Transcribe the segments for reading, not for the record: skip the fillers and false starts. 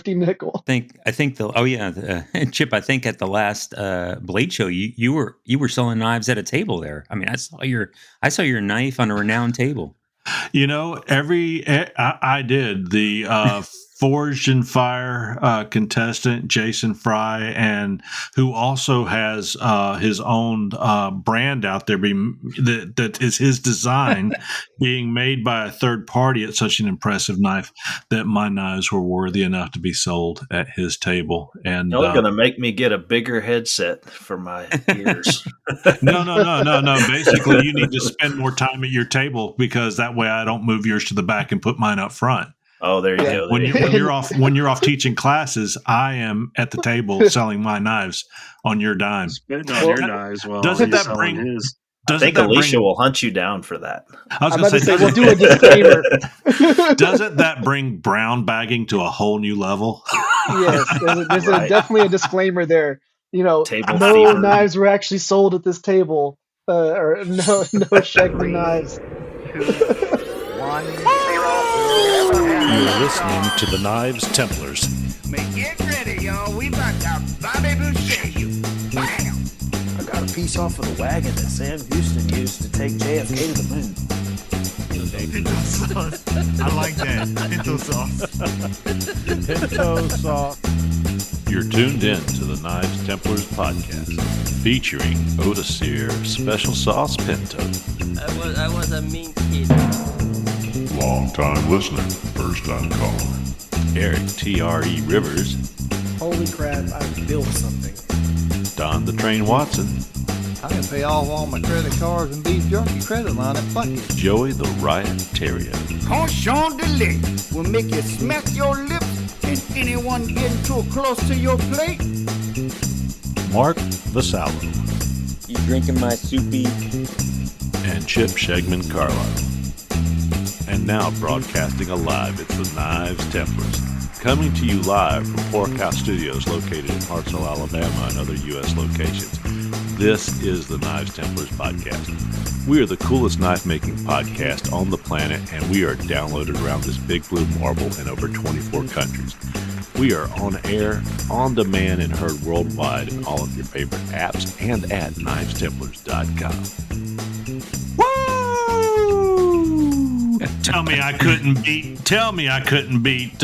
nickel. I think Chip, I think at the last Blade Show you were selling knives at a table there. I mean, I saw your knife on a renowned table. I did. The Forged in Fire contestant, Jason Fry, and who also has his own brand out there that is his design being made by a third party at such an impressive knife that my knives were worthy enough to be sold at his table. And you're going to make me get a bigger headset for my ears. No. Basically, you need to spend more time at your table because that way I don't move yours to the back and put mine up front. Oh, there you go. When you're off teaching classes, I am at the table selling my knives on your dime. Spitting on your knives while doesn't he's that selling bring? his. I think Alicia will hunt you down for that. I was going to say, we'll do a disclaimer. Doesn't that bring brown bagging to a whole new level? Yes, there's definitely a disclaimer there. Table no fever. Knives were actually sold at this table, or no Shagman knives. You're listening to the Knives Templars. Get ready, y'all. We about to Bobby Boucher you. Bam! I got a piece off of the wagon that Sam Houston used to take JFK to the moon. Pinto sauce. I like that. Pinto sauce. You're tuned in to the Knives Templars podcast, featuring Odisir Special Sauce Pinto. I was a mean kid. Long-time listener, first-time caller. Erick T.R.E. Rivers. Holy crap, I built something. Don the Train Watson. I can pay off all my credit cards and beef jerky credit line at Bucket. Joey the Riot Terrier. Cochon de lait will make you smack your lips and anyone getting too close to your plate. Marc Vasallo. You drinking my soupy? And Chip Shegman Carlisle. And now broadcasting alive, it's the Knives Templars. Coming to you live from Porkhouse Studios located in Hartselle, Alabama and other U.S. locations. This is the Knives Templars podcast. We are the coolest knife-making podcast on the planet, and we are downloaded around this big blue marble in over 24 countries. We are on air, on demand, and heard worldwide in all of your favorite apps and at knivestemplars.com. Tell me I couldn't beat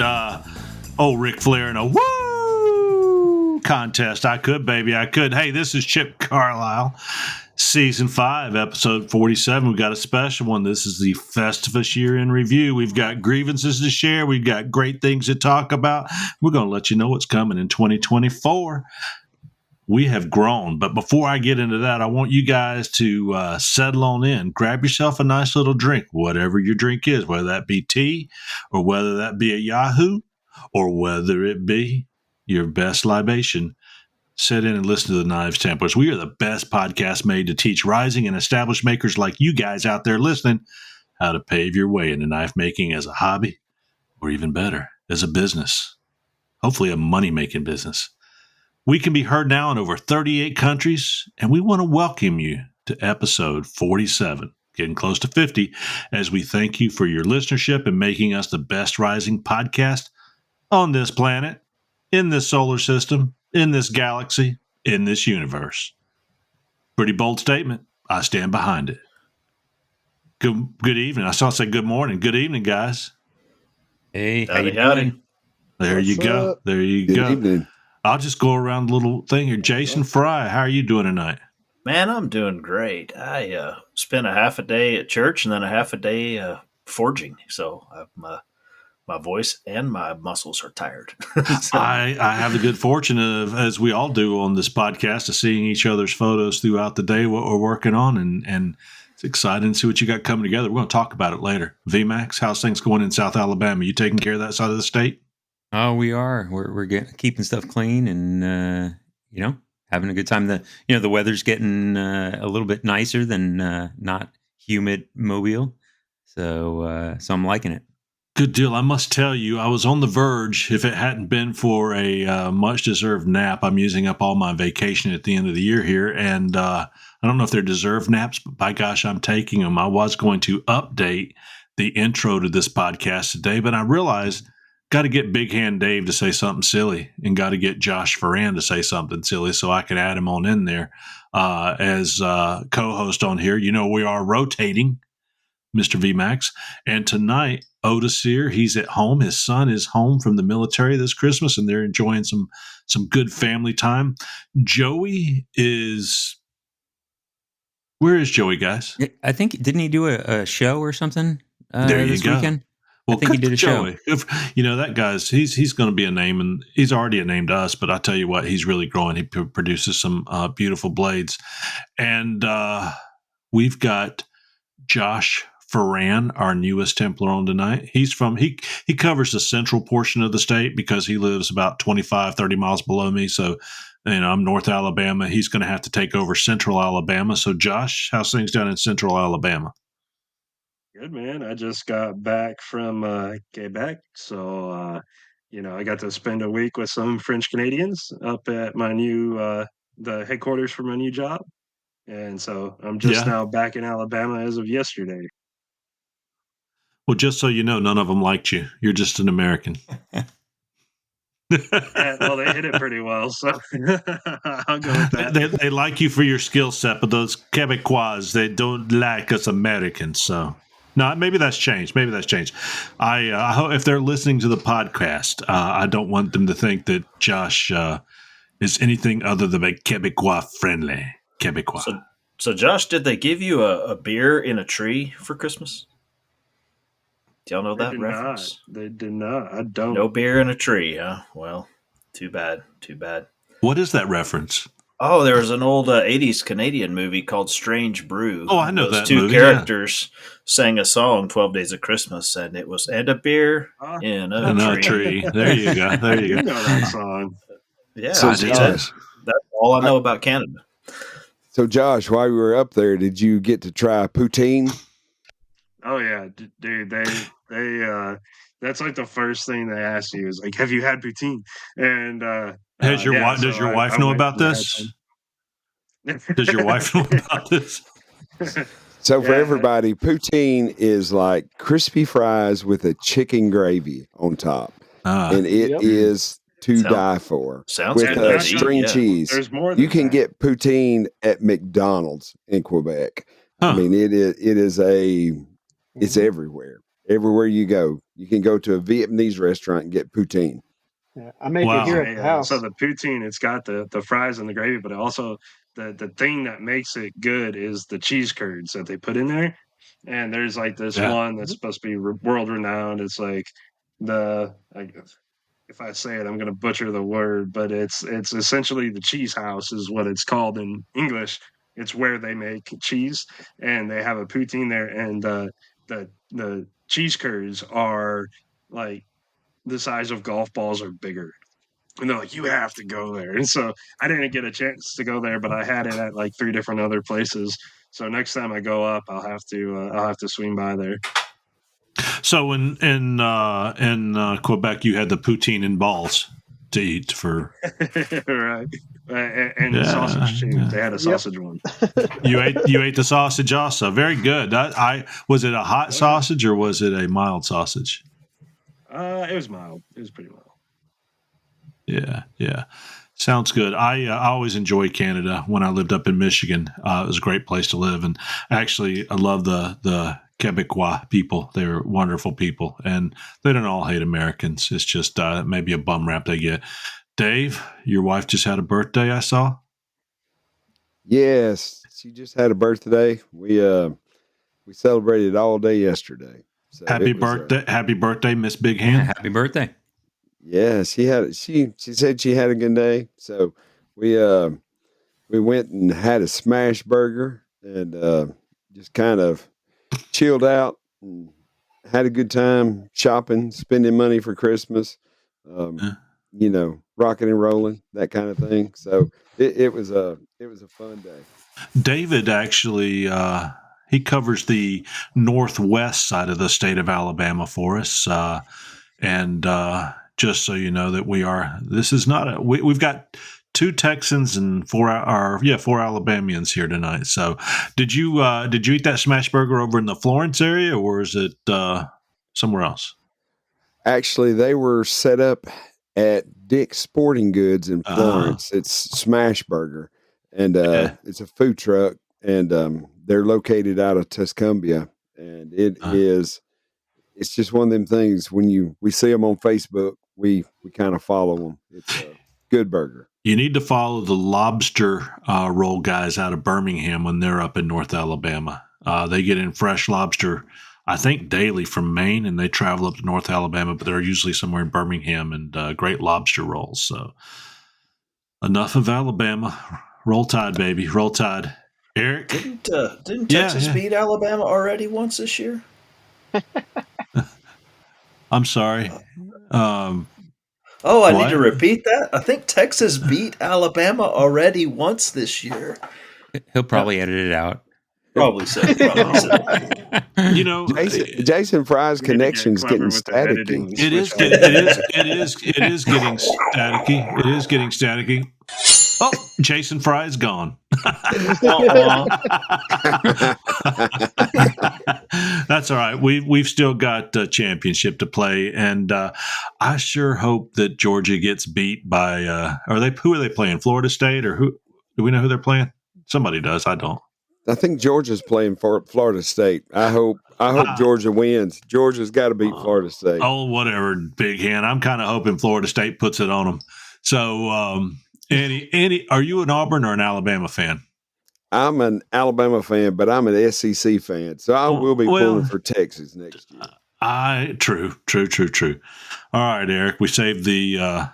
old Ric Flair in a woo contest. I could, baby. I could. Hey, this is Chip Carlisle, Season 5, Episode 47. We've got a special one. This is the Festivus Year in Review. We've got grievances to share. We've got great things to talk about. We're going to let you know what's coming in 2024. We have grown, but before I get into that, I want you guys to settle on in. Grab yourself a nice little drink, whatever your drink is, whether that be tea or whether that be a Yahoo or whether it be your best libation. Sit in and listen to the Knives Templars. We are the best podcast made to teach rising and established makers like you guys out there listening how to pave your way into knife making as a hobby or even better, as a business, hopefully a money-making business. We can be heard now in over 38 countries, and we want to welcome you to episode 47, getting close to 50, as we thank you for your listenership and making us the best rising podcast on this planet, in this solar system, in this galaxy, in this universe. Pretty bold statement. I stand behind it. Good evening. I saw it say good morning. Good evening, guys. Hey, how Howdy, you doing? There you go. There you go. Evening. I'll just go around the little thing here. Jason Fry, how are you doing tonight? Man, I'm doing great. I spent a half a day at church and then a half a day forging. So my voice and my muscles are tired. So. I have the good fortune of, as we all do on this podcast, of seeing each other's photos throughout the day, what we're working on, and it's exciting to see what you got coming together. We're going to talk about it later. VMAX, how's things going in South Alabama? You taking care of that side of the state? Oh, we are. We're keeping stuff clean and having a good time. The weather's getting a little bit nicer than not humid Mobile, so I'm liking it. Good deal. I must tell you, I was on the verge. If it hadn't been for a much-deserved nap, I'm using up all my vacation at the end of the year here, and I don't know if they're deserved naps, but by gosh, I'm taking them. I was going to update the intro to this podcast today, but I realized got to get Big Hand Dave to say something silly, and got to get Josh Ferran to say something silly so I could add him on in there as co-host on here. We are rotating Mr. VMAX. And tonight, Otis here, he's at home. His son is home from the military this Christmas, and they're enjoying some good family time. Joey is... Where is Joey, guys? I think, didn't he do a show or something There you this go. weekend? Well, I think he did a Joey. show. That guy's he's going to be a name, and he's already a name to us. But I tell you what, he's really growing. He produces some beautiful blades, and we've got Josh Ferran, our newest Templar, on tonight. He's from he covers the central portion of the state because he lives about 25, 30 miles below me. So, I'm North Alabama. He's going to have to take over Central Alabama. So, Josh, how's things down in Central Alabama? Good, man. I just got back from Quebec, so I got to spend a week with some French Canadians up at my new the headquarters for my new job, and so I'm just now back in Alabama as of yesterday. Well, just so you know, none of them liked you. You're just an American. Well, they hit it pretty well, so I'll go with that. They like you for your skill set, but those Quebecois, they don't like us Americans. So, no, maybe that's changed. I hope if they're listening to the podcast, I don't want them to think that Josh is anything other than a Quebecois friendly. Quebecois. So Josh, did they give you a beer in a tree for Christmas? Do y'all know that reference? They did not. I don't. No beer in a tree, huh? Well, too bad. What is that reference? Oh, there was an old 80s Canadian movie called Strange Brew. Oh, I know that two movie, characters sang a song, 12 Days of Christmas, and it was, and a beer in a tree. There you go. You know that song. Yeah, So, that's all I know about Canada. So, Josh, while you were up there, did you get to try poutine? Oh yeah, dude. They that's like the first thing they ask you is like, "Have you had poutine?" And does your wife know about this? Does your wife know about this? So for everybody, poutine is like crispy fries with a chicken gravy on top, and it is to die for. Sounds with good. string cheese. There's more. You can get poutine at McDonald's in Quebec. I mean, it's everywhere. Everywhere you go, you can go to a Vietnamese restaurant and get poutine. Yeah, I make it here at the house. So the poutine, it's got the fries and the gravy, but also the thing that makes it good is the cheese curds that they put in there. And there's like this one that's supposed to be world renowned. It's like if I say it, I'm going to butcher the word, but it's essentially the cheese house is what it's called in English. It's where they make cheese, and they have a poutine there, and the cheese curds are like the size of golf balls or bigger. And they're like, you have to go there. And so I didn't get a chance to go there, but I had it at like 3 different other places. So next time I go up, I'll have to swing by there. So in Quebec, you had the poutine and balls to eat for right, and sausage too. They had a sausage one. You ate the sausage also. Very good. Was it a hot sausage or was it a mild sausage? It was mild. It was pretty mild. Yeah. Sounds good. I always enjoyed Canada when I lived up in Michigan. It was a great place to live, and actually, I love the Quebecois people. They're wonderful people, and they don't all hate Americans. It's just maybe a bum rap they get. Dave, your wife just had a birthday, I saw. Yes, she just had a birthday. We celebrated all day yesterday. So happy birthday, Miss Big Hand. Happy birthday. Yeah, she said she had a good day. So we went and had a smash burger and just kind of chilled out and had a good time shopping, spending money for Christmas, rocking and rolling, that kind of thing. So it was a fun day. David actually he covers the northwest side of the state of Alabama for us, and just so you know that we've got 2 Texans and 4 Alabamians here tonight. So did you eat that smash burger over in the Florence area, or is it somewhere else? Actually, they were set up at Dick's Sporting Goods in Florence. It's Smash Burger, and it's a food truck, and they're located out of Tuscumbia, and it is. It's just one of them things when we see them on Facebook, we kind of follow them. It's a good burger. You need to follow the lobster roll guys out of Birmingham when they're up in North Alabama. They get in fresh lobster, I think, daily from Maine, and they travel up to North Alabama, but they're usually somewhere in Birmingham, and great lobster rolls. So enough of Alabama. Roll Tide, baby. Roll Tide. Eric? Didn't Texas beat Alabama already once this year? I'm sorry. I need to repeat that. I think Texas beat Alabama already once this year. He'll probably edit it out. Probably so. You know, Jason Fry's connection's getting staticky. It is getting staticky. It is getting staticky. Oh, Jason Fry's gone. That's all right. We've still got a championship to play, and I sure hope that Georgia gets beat by. Who are they playing? Florida State, or who? Do we know who they're playing? Somebody does. I don't. I think Georgia's playing for Florida State. I hope Georgia wins. Georgia's got to beat Florida State. Oh, whatever, big hand. I'm kind of hoping Florida State puts it on them. So, Andy, are you an Auburn or an Alabama fan? I'm an Alabama fan, but I'm an SEC fan, so I will be pulling for Texas next year. True. All right, Eric, we saved you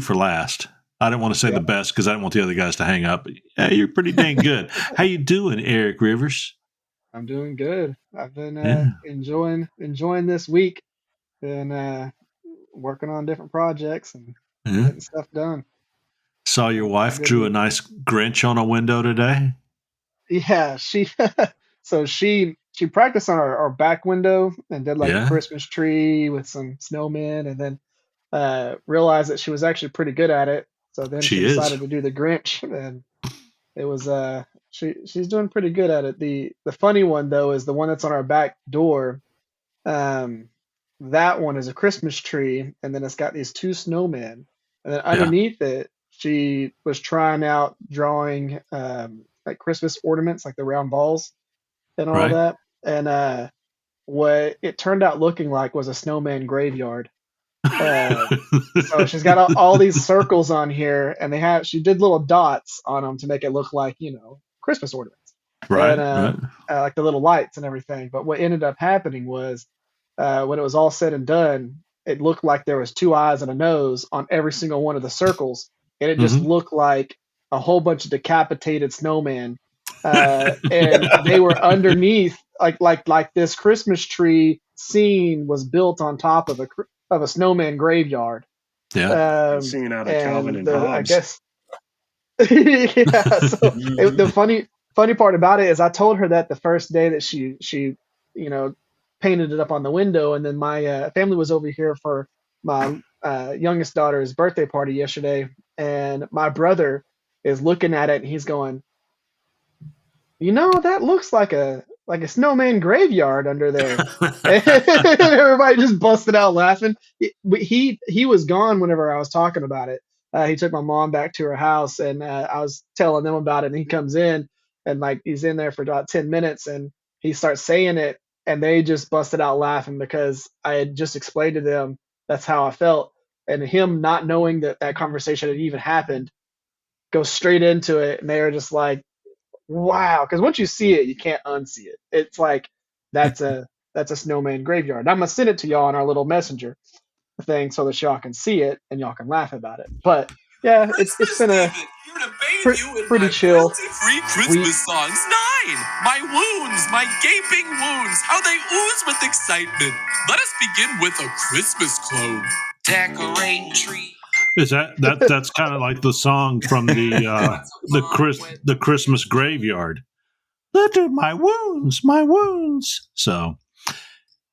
for last. I didn't want to say the best because I didn't want the other guys to hang up. But, you're pretty dang good. How you doing, Eric Rivers? I'm doing good. I've been enjoying this week. Been working on different projects and getting stuff done. Saw your wife drew a nice Grinch on a window today. Yeah, she practiced on our back window and did a Christmas tree with some snowmen, and then realized that she was actually pretty good at it. So then she decided to do the Grinch, and it was she's doing pretty good at it. The funny one though is the one that's on our back door. That one is a Christmas tree, and then it's got these two snowmen, and then underneath it, she was trying out drawing like Christmas ornaments, like the round balls and all that. And what it turned out looking like was a snowman graveyard. So she's got all these circles on here, and she did little dots on them to make it look like, Christmas ornaments, and like the little lights and everything. But what ended up happening was when it was all said and done, it looked like there was two eyes and a nose on every single one of the circles, and it just looked like a whole bunch of decapitated snowmen, and they were underneath, like this Christmas tree scene was built on top of a snowman graveyard. Yeah, singing out of Calvin and Hobbes. I guess. Yeah. So the funny part about it is I told her that the first day that she painted it up on the window, and then my family was over here for my youngest daughter's birthday party yesterday, and my brother is looking at it and he's going, that looks like a snowman graveyard under there. And everybody just busted out laughing. He was gone whenever I was talking about it. He took my mom back to her house, and I was telling them about it, and he comes in, and he's in there for about 10 minutes, and he starts saying it, and they just busted out laughing because I had just explained to them that's how I felt, and him not knowing that conversation had even happened goes straight into it, and they were just like, wow, because once you see it, you can't unsee it. It's like that's a snowman graveyard. I'm gonna send it to y'all on our little messenger thing so that y'all can see it and y'all can laugh about it. But yeah, it's been a pretty chill. Free Christmas songs 9. My wounds, my gaping wounds, how they ooze with excitement. Let us begin with a Christmas clone. Decorate tree. Is that's kind of like the song from the Christmas graveyard? Look at my wounds. So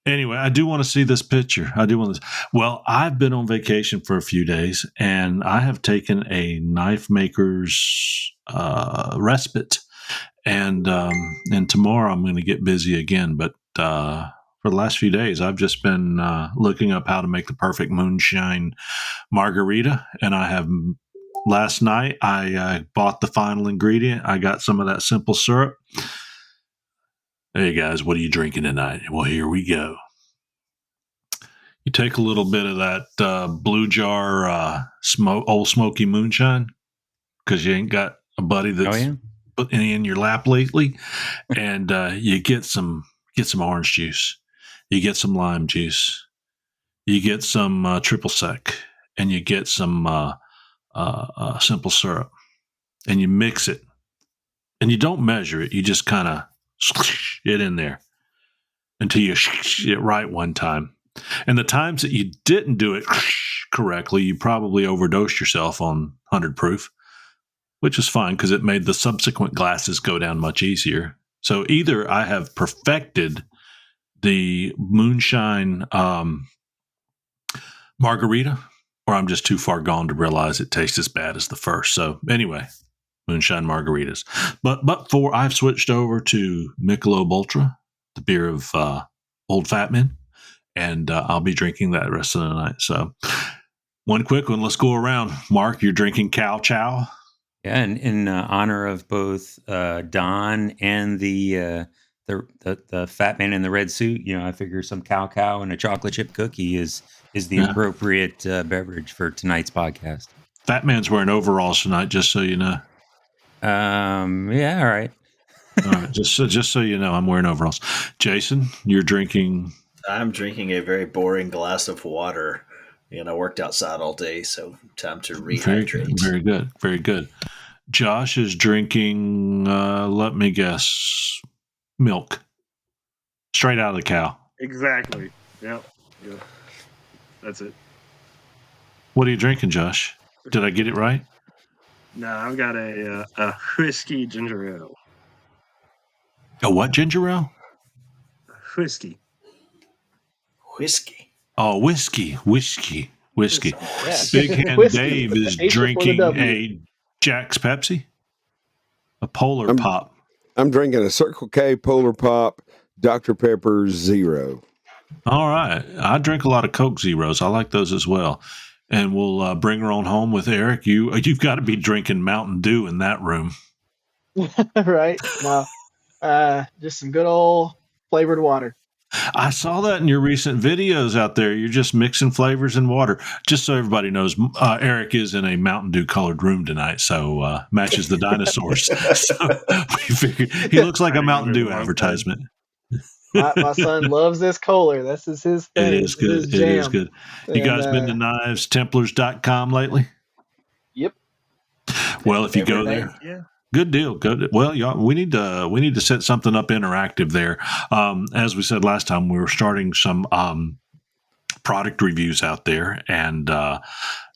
anyway, I do want to see this picture. I do want this. Well, I've been on vacation for a few days, and I have taken a knife maker's respite, and tomorrow I'm going to get busy again. But for for the last few days, I've just been looking up how to make the perfect moonshine margarita. And last night, I bought the final ingredient. I got some of that simple syrup. Hey, guys, what are you drinking tonight? Well, here we go. You take a little bit of that blue jar old smoky moonshine because you ain't got a buddy that's put any in your lap lately, and you get some orange juice, you get some lime juice, you get some triple sec, and you get some simple syrup, and you mix it, and you don't measure it. You just kind of it in there until you it right one time. And the times that you didn't do it correctly, you probably overdosed yourself on 100 proof, which is fine because it made the subsequent glasses go down much easier. So either I have perfected the moonshine margarita, or I'm just too far gone to realize it tastes as bad as the first. So anyway, moonshine margaritas. But I've switched over to Michelob Ultra, the beer of old fat men. And I'll be drinking that rest of the night. So one quick one. Let's go around. Marc, you're drinking Cow Chow. Yeah, and in honor of both Don and the fat man in the red suit, I figure some cow and a chocolate chip cookie is the appropriate beverage for tonight's podcast. Fat man's wearing overalls tonight, just so you know. Yeah, all right. All right, just so you know, I'm wearing overalls. Jason, you're drinking. I'm drinking a very boring glass of water. I worked outside all day, so time to rehydrate. Very good. Very good. Josh is drinking, let me guess, milk. Straight out of the cow. Exactly. Yep. That's it. What are you drinking, Josh? Did I get it right? No, I've got a whiskey ginger ale. A what ginger ale? Whiskey. Oh, whiskey. Yeah. Big Hand Whiskey. Dave is H before the drinking W. a Jack's Pepsi, a Polar Pop. I'm drinking a Circle K Polar Pop Dr. Pepper Zero. All right. I drink a lot of Coke Zeros. I like those as well. And we'll bring her on home with Eric. You've got to be drinking Mountain Dew in that room. Right. No. Just some good old flavored water. I saw that in your recent videos out there. You're just mixing flavors in water. Just so everybody knows, Eric is in a Mountain Dew colored room tonight, so matches the dinosaurs. So we figured he looks like a Mountain Dew advertisement. My son loves this Kohler. This is his thing. It is good. It is good. You guys been to knivestemplars.com lately? Yep. Well, if you go there. Yeah. Good deal. Good. Well, y'all, we need to set something up interactive there. As we said last time, we were starting some product reviews out there, and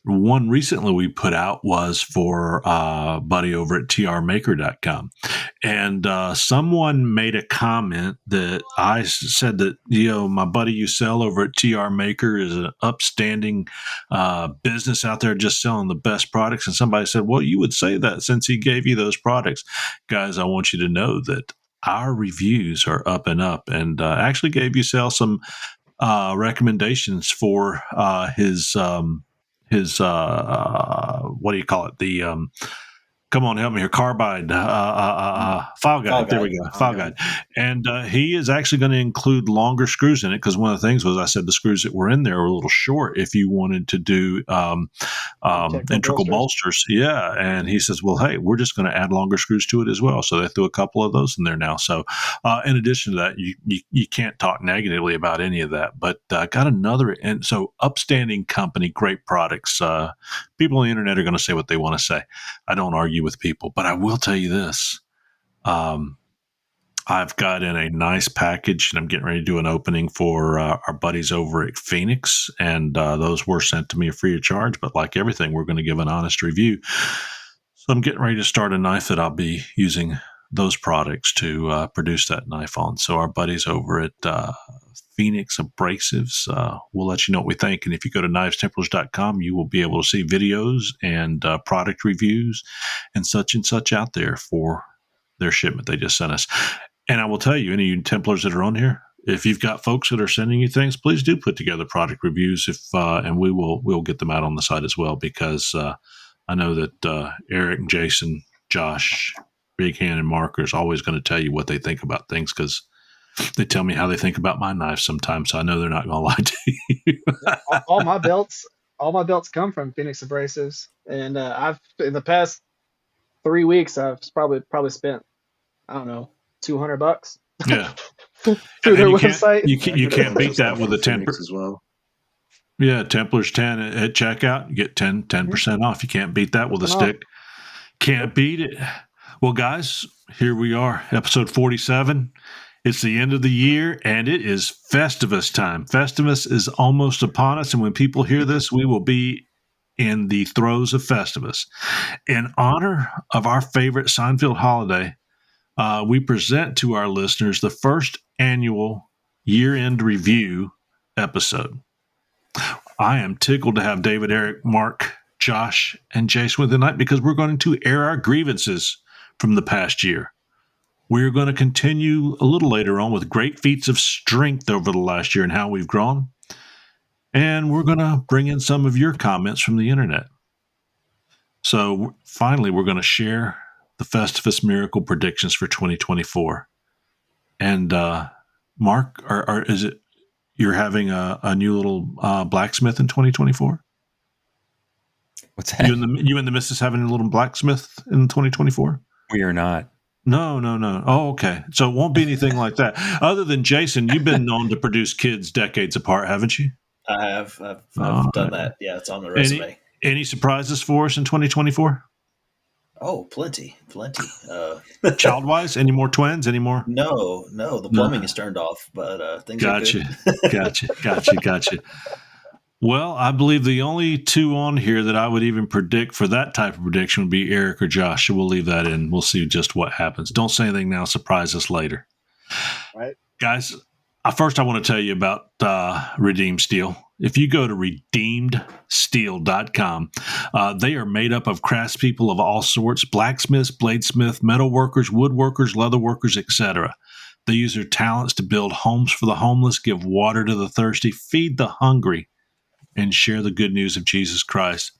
one recently we put out was for buddy over at trmaker.com, and someone made a comment that I said that my buddy you sell over at TR Maker is an upstanding business out there just selling the best products, and somebody said, well, you would say that since he gave you those products. Guys, I want you to know that our reviews are up and up, and actually gave you sell some recommendations for his what do you call it? The come on, help me here. Carbide file guide. There we go. File guide. And he is actually going to include longer screws in it because one of the things was I said the screws that were in there were a little short if you wanted to do integral bolsters. Yeah. And he says, well, hey, we're just going to add longer screws to it as well. So they threw a couple of those in there now. So in addition to that, you can't talk negatively about any of that. But got another. And so upstanding company, great products. People on the internet are going to say what they want to say. I don't argue with people, but I will tell you this. I've got in a nice package, and I'm getting ready to do an opening for our buddies over at Phoenix, and those were sent to me free of charge. But like everything, we're going to give an honest review. So I'm getting ready to start a knife that I'll be using those products to produce that knife on. So our buddies over at Phoenix Abrasives, we'll let you know what we think. And if you go to knivestemplars.com, you will be able to see videos and product reviews and such out there for their shipment they just sent us. And I will tell you, any of you Templars that are on here, if you've got folks that are sending you things, please do put together product reviews and we'll get them out on the site as well, because I know that Eric and Jason, Josh, Big Hand, and Marc are always going to tell you what they think about things, because they tell me how they think about my knives sometimes, so I know they're not going to lie to you. all my belts come from Phoenix Abrasives, and I've in the past 3 weeks I've probably spent, I don't know, $200. Yeah. Through their website. You can't beat that with a Templar as well. Yeah, Templars 10 at checkout. You get 10% off. You can't beat that with a stick. Can't beat it. Well, guys, here we are, episode 47. It's the end of the year, and it is Festivus time. Festivus is almost upon us, and when people hear this, we will be in the throes of Festivus. In honor of our favorite Seinfeld holiday, we present to our listeners the first annual year-end review episode. I am tickled to have David, Eric, Marc, Josh, and Jason with tonight, because we're going to air our grievances from the past year. We're going to continue a little later on with great feats of strength over the last year and how we've grown. And we're going to bring in some of your comments from the internet. So finally, we're going to share the Festivus Miracle predictions for 2024. And Marc, is it you're having a new little blacksmith in 2024? What's that? You and the missus having a little blacksmith in 2024? We are not. No. Oh, okay. So it won't be anything like that. Other than Jason, you've been known to produce kids decades apart, haven't you? I have. I've done that. Yeah, it's on the resume. Any surprises for us in 2024? Oh, plenty. Child-wise, any more twins? Any more? No. The plumbing is turned off, but things are good. Gotcha. Well, I believe the only two on here that I would even predict for that type of prediction would be Eric or Josh. So we'll leave that in. We'll see just what happens. Don't say anything now. Surprise us later. Right. Guys, first I want to tell you about Redeemed Steel. If you go to redeemedsteel.com, they are made up of craftspeople of all sorts: blacksmiths, bladesmiths, metal workers, woodworkers, leather workers, etc. They use their talents to build homes for the homeless, give water to the thirsty, feed the hungry, and share the good news of Jesus Christ.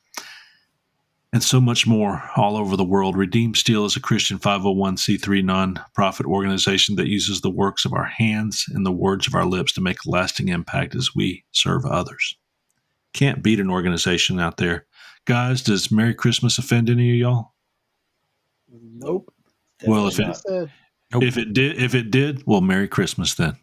And so much more all over the world. Redeemed Steel is a Christian 501c3 non-profit organization that uses the works of our hands and the words of our lips to make a lasting impact as we serve others. Can't beat an organization out there. Guys, does Merry Christmas offend any of y'all? Nope. Well, if it did, well, Merry Christmas then.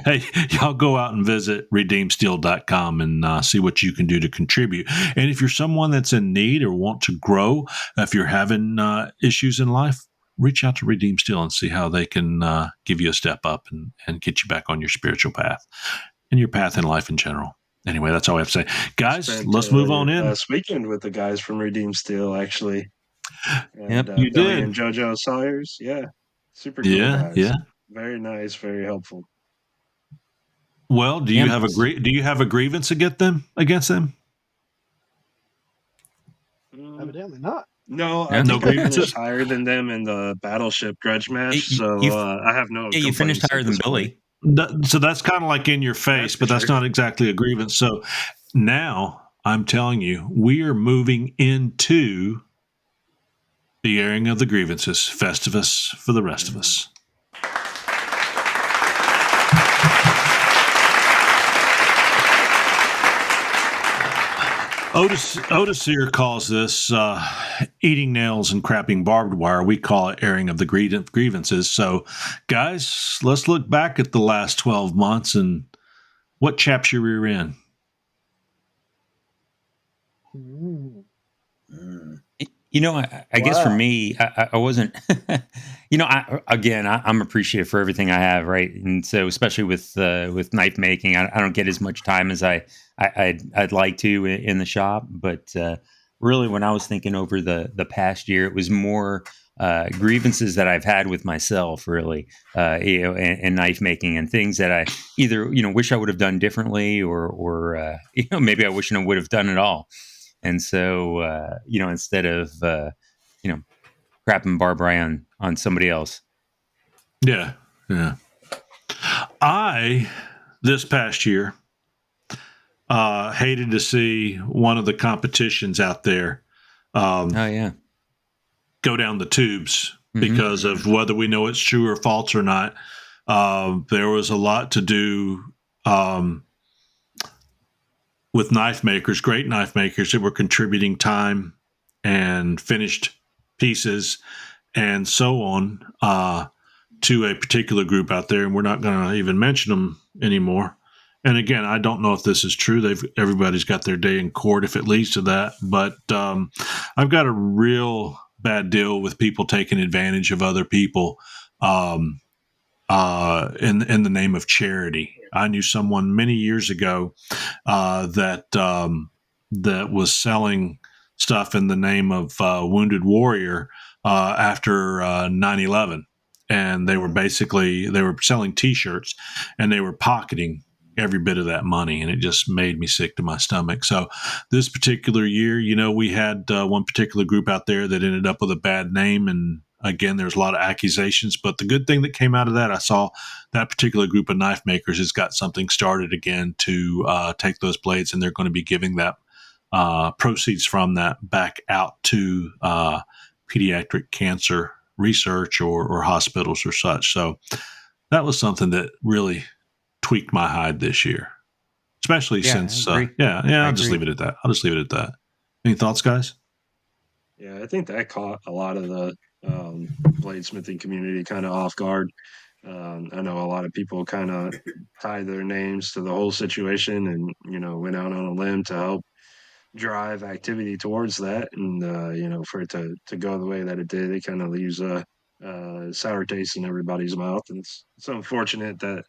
Hey, y'all go out and visit redeemedsteel.com and see what you can do to contribute. And if you're someone that's in need or want to grow, if you're having issues in life, reach out to Redeemed Steel and see how they can give you a step up and get you back on your spiritual path and your path in life in general. Anyway, that's all I have to say. Guys, let's move on in. Last weekend with the guys from Redeemed Steel, actually. And, yep, you Billy did. And JoJo Sawyers, yeah, super cool guys. Yeah, very nice, very helpful. Well, do you have a grievance against them? Evidently not. No, I think I finished higher than them in the Battleship Grudge match, so I have no. Yeah, you finished higher than Billy. So that's kind of like in your face, but that's not exactly a grievance. So now I'm telling you, we are moving into the airing of the grievances, Festivus for the rest of us. Otis here calls this eating nails and crapping barbed wire. We call it airing of the grievances. So, guys, let's look back at the last 12 months and what chaps your rear end. You know, I guess for me, I wasn't, I'm appreciative for everything I have, right? And so especially with knife making, I don't get as much time as I'd like to in the shop. But really, when I was thinking over the past year, it was more grievances that I've had with myself, really, and knife making and things that I either, wish I would have done differently or maybe I wish I would have done it all. And so, instead of, crapping barbed wire on somebody else. Yeah. this past year, hated to see one of the competitions out there go down the tubes because of whether we know it's true or false or not. There was a lot to do with knife makers, great knife makers that were contributing time and finished pieces and so on to a particular group out there, and we're not going to even mention them anymore. And again, I don't know if this is true. Everybody's got their day in court if it leads to that. But I've got a real bad deal with people taking advantage of other people in the name of charity. I knew someone many years ago that was selling stuff in the name of Wounded Warrior after 9/11. And they were selling T-shirts, and they were pocketing every bit of that money, and it just made me sick to my stomach. So this particular year, we had one particular group out there that ended up with a bad name, and again, there's a lot of accusations. But the good thing that came out of that, I saw that particular group of knife makers has got something started again to take those blades, and they're going to be giving that proceeds from that back out to pediatric cancer research or hospitals or such. So that was something that really tweaked my hide this year, especially since I'll just leave it at that. Any thoughts, guys? Yeah, I think that caught a lot of the bladesmithing community kind of off guard. I know a lot of people kind of tied their names to the whole situation and went out on a limb to help drive activity towards that, and for it to go the way that it did, it kind of leaves a sour taste in everybody's mouth, and it's unfortunate that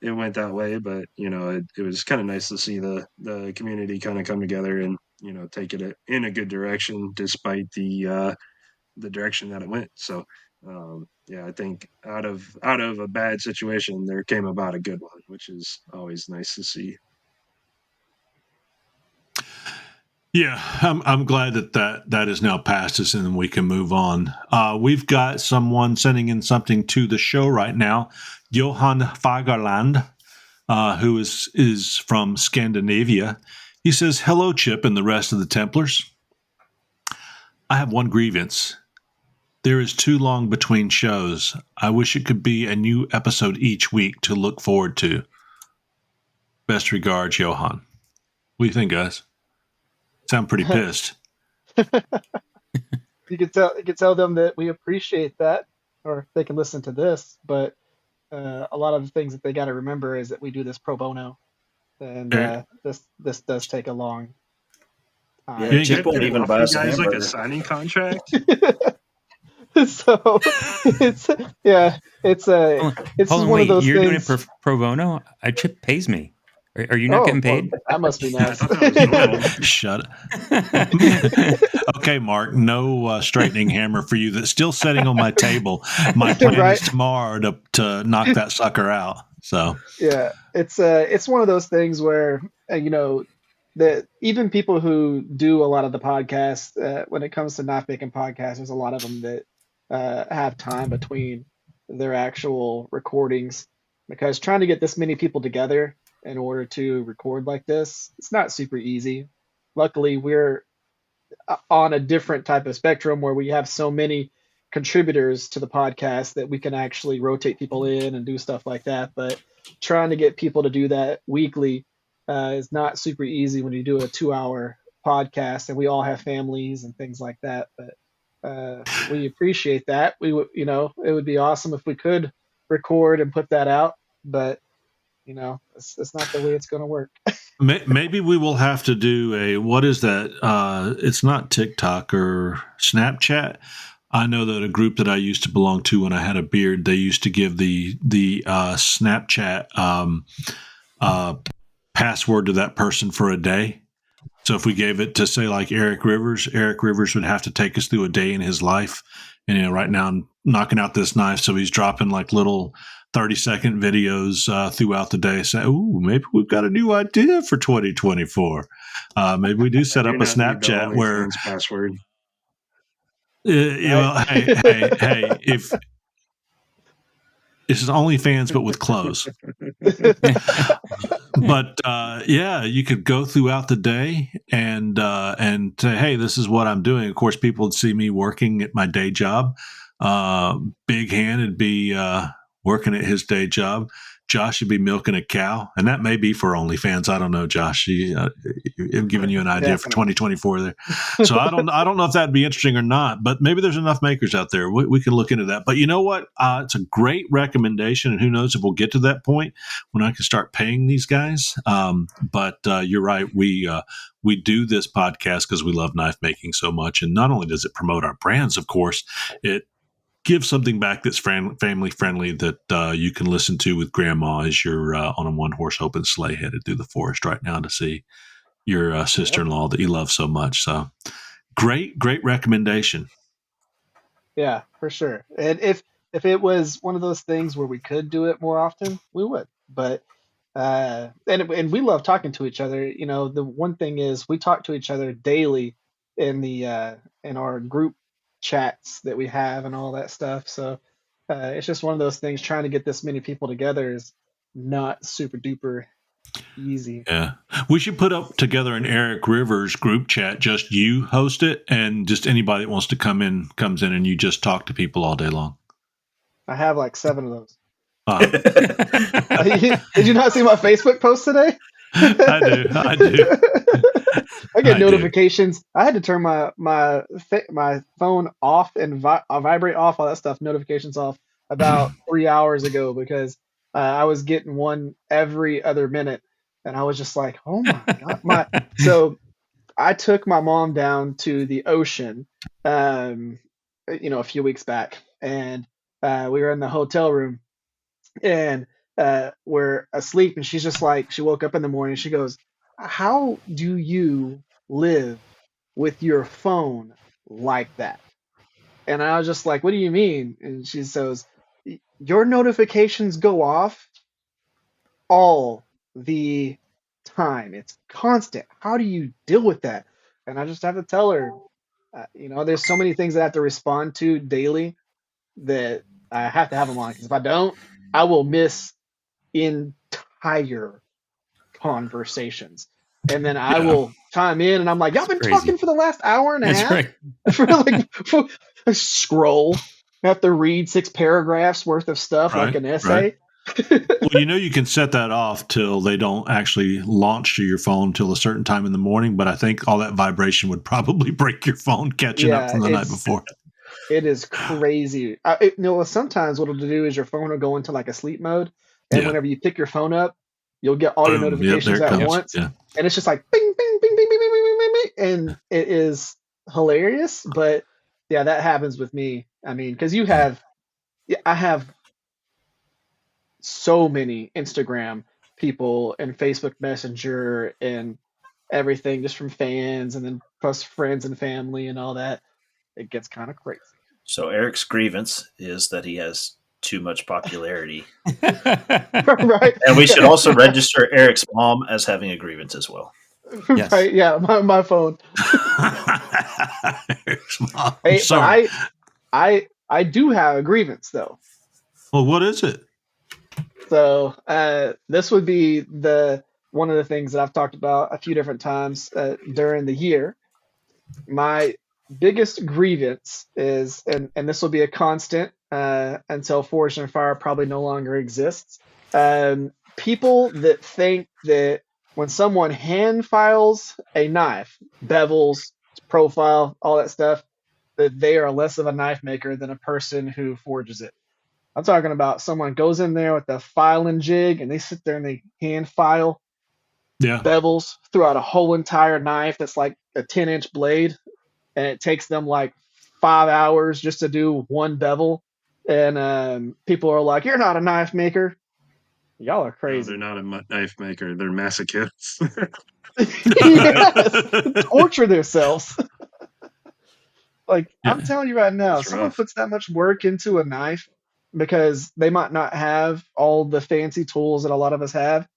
it went that way. But it was kind of nice to see the community kind of come together and take it in a good direction despite the direction that it went. So I think out of a bad situation there came about a good one, which is always nice to see. Yeah, I'm glad that is now past us and we can move on. We've got someone sending in something to the show right now, Johan Fagerland, who is from Scandinavia. He says, "Hello, Chip and the rest of the Templars. I have one grievance. There is too long between shows. I wish it could be a new episode each week to look forward to. Best regards, Johan." What do you think, guys? Sound pretty pissed. You could tell them that we appreciate that, or they can listen to this. But a lot of the things that they got to remember is that we do this pro bono, and this does take a long time. Yeah, Chip won't even buy us a hamburger. Like a signing contract. So it's Hold on, one of those you're things. doing it pro bono? Chip pays me. Are you not getting paid? Well, that must be nice. Shut up. Okay, Marc, no straightening hammer for you. That's still sitting on my table. My plan is tomorrow to knock that sucker out. So yeah, it's one of those things where that even people who do a lot of the podcasts, when it comes to knife making podcasts, there's a lot of them that have time between their actual recordings, because trying to get this many people together in order to record like this, it's not super easy. Luckily, we're on a different type of spectrum where we have so many contributors to the podcast that we can actually rotate people in and do stuff like that. But trying to get people to do that weekly is not super easy when you do a 2-hour podcast, and we all have families and things like that. But we appreciate that. We would, it would be awesome if we could record and put that out, but it's not the way it's going to work. Maybe we will have to do what is that? It's not TikTok or Snapchat. I know that a group that I used to belong to when I had a beard, they used to give the Snapchat password to that person for a day. So if we gave it to, say, like Erick Rivers would have to take us through a day in his life. And right now I'm knocking out this knife, so he's dropping like little 30-second videos throughout the day. Say, "Ooh, maybe we've got a new idea for 2024. Maybe we do set up a Snapchat where password." Hey, if It's OnlyFans, but with clothes. But yeah, you could go throughout the day and say, hey, this is what I'm doing. Of course, people would see me working at my day job. Big Hand would be working at his day job. Josh would be milking a cow, and that may be for OnlyFans. I don't know, Josh. I'm giving you an idea for 2024 there. So I don't know if that'd be interesting or not, but maybe there's enough makers out there. We can look into that. But you know what? It's a great recommendation, and who knows if we'll get to that point when I can start paying these guys. But you're right. We do this podcast because we love knife making so much, and not only does it promote our brands, of course, it give something back that's family friendly that you can listen to with grandma as you're on a one-horse open sleigh headed through the forest right now to see your sister-in-law that you love so much. So great recommendation. Yeah, for sure. And if it was one of those things where we could do it more often, we would. But and we love talking to each other. You know, the one thing is we talk to each other daily in the in our group chats that we have and all that stuff. So it's just one of those things. Trying to get this many people together is not super duper easy. Yeah, we should put up together an Erick Rivers group chat. Just you host it, and just anybody that wants to comes in, and you just talk to people all day long. I have like 7 of those. Did you not see my Facebook post today? I do. I get notifications. I had to turn my phone off and vibrate off, all that stuff, notifications off about 3 hours ago because I was getting one every other minute, and I was just like, oh my god. So I took my mom down to the ocean, a few weeks back, and we were in the hotel room, and we're asleep, and she's just like, she woke up in the morning, she goes, how do you live with your phone like that? And I was just like, what do you mean? And she says, your notifications go off all the time. It's constant. How do you deal with that? And I just have to tell her, there's so many things that I have to respond to daily that I have to have them on. Because if I don't, I will miss entire conversations. And then I will chime in, and I'm like, y'all been talking for the last hour and a half? Right. I scroll. I have to read 6 paragraphs worth of stuff like an essay. Right. Well, you can set that off till they don't actually launch to your phone till a certain time in the morning. But I think all that vibration would probably break your phone catching up from the night before. It is crazy. Sometimes what it'll do is your phone will go into like a sleep mode. And whenever you pick your phone up, you'll get all your notifications at once. Yeah. And it's just like bing, bing, bing, bing, bing, bing, bing, bing, bing. And it is hilarious. But yeah, that happens with me. I mean, because I have so many Instagram people and Facebook Messenger and everything just from fans and then plus friends and family and all that. It gets kind of crazy. So Erick's grievance is that he has too much popularity. Right. And we should also register Erick's mom as having a grievance as well. Yes. Right. Yeah. My phone. Erick's mom. Hey, but I do have a grievance though. Well, what is it? So this would be one of the things that I've talked about a few different times during the year. My biggest grievance is, and this will be a constant until Forged in Fire probably no longer exists. People that think that when someone hand files a knife, bevels, profile, all that stuff, that they are less of a knife maker than a person who forges it. I'm talking about someone goes in there with the filing jig and they sit there and they hand file bevels throughout a whole entire knife that's like a 10-inch blade. And it takes them like 5 hours just to do one bevel. And people are like, you're not a knife maker. Y'all are crazy. No, they're not a knife maker. They're masochists. Yes, torture themselves. I'm telling you right now, someone puts that much work into a knife because they might not have all the fancy tools that a lot of us have,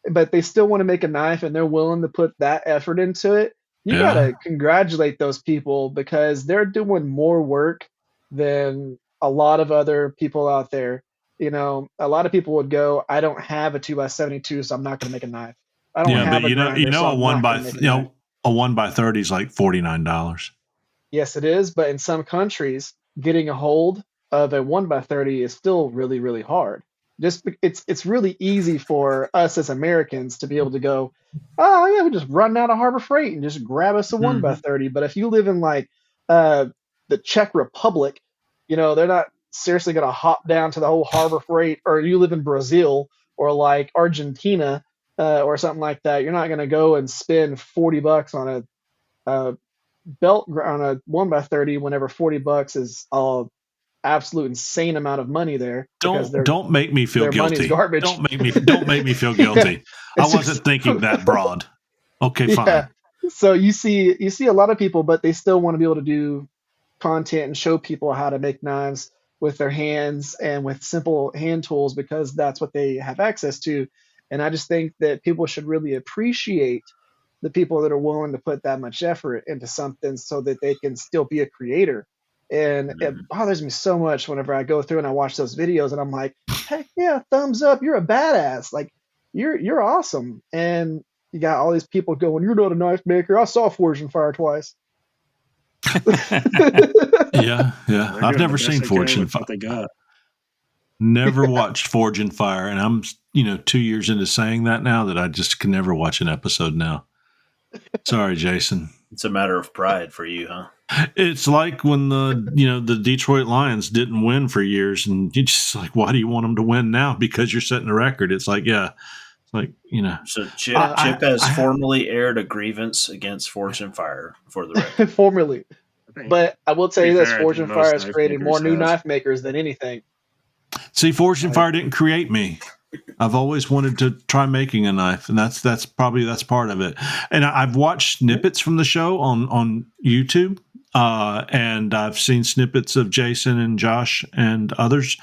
but they still want to make a knife and they're willing to put that effort into it. You gotta congratulate those people because they're doing more work than a lot of other people out there. A lot of people would go, I don't have a 2x72, so I'm not going to make a knife. I don't Yeah, but have a grinder, so a I'm one not by going to make a knife. a 1x30 is like $49. Yes, it is, but in some countries, getting a hold of a 1x30 is still really, really hard. It's really easy for us as Americans to be able to go, oh yeah, we just run out of Harbor Freight and just grab us a 1x30. But if you live in like uh, the Czech Republic, they're not seriously going to hop down to the whole Harbor Freight. Or you live in Brazil or like Argentina or something like that, you're not going to go and spend $40 on a belt on a 1x30 whenever $40 is a absolute insane amount of money there because Don't make me feel their money's guilty. garbage. Don't make me feel guilty. I wasn't thinking that broad. Okay, fine. Yeah. So you see a lot of people, but they still want to be able to do content and show people how to make knives with their hands and with simple hand tools because that's what they have access to. And I just think that people should really appreciate the people that are willing to put that much effort into something so that they can still be a creator. And it bothers me so much whenever I go through and I watch those videos and I'm like, heck yeah, thumbs up, you're a badass. Like you're awesome. And you got all these people going, you're not a knife maker. I saw Forged in Fire twice. Yeah. I've never seen Forged in Fire. They got. Never watched Forged in Fire, and I'm 2 years into saying that now that I just can never watch an episode now. Sorry, Jason. It's a matter of pride for you, huh? It's like when the Detroit Lions didn't win for years, and you just like, why do you want them to win now? Because you're setting a record. It's like, yeah, it's like So Chip has formally aired a grievance against Forged in Fire for the record. Formally, but I will tell you this: Forged in Fire has created more new have. knife makers than anything. See, Forged in Fire didn't create me. I've always wanted to try making a knife, and that's part of it. And I've watched snippets from the show on YouTube, and I've seen snippets of Jason and Josh and others.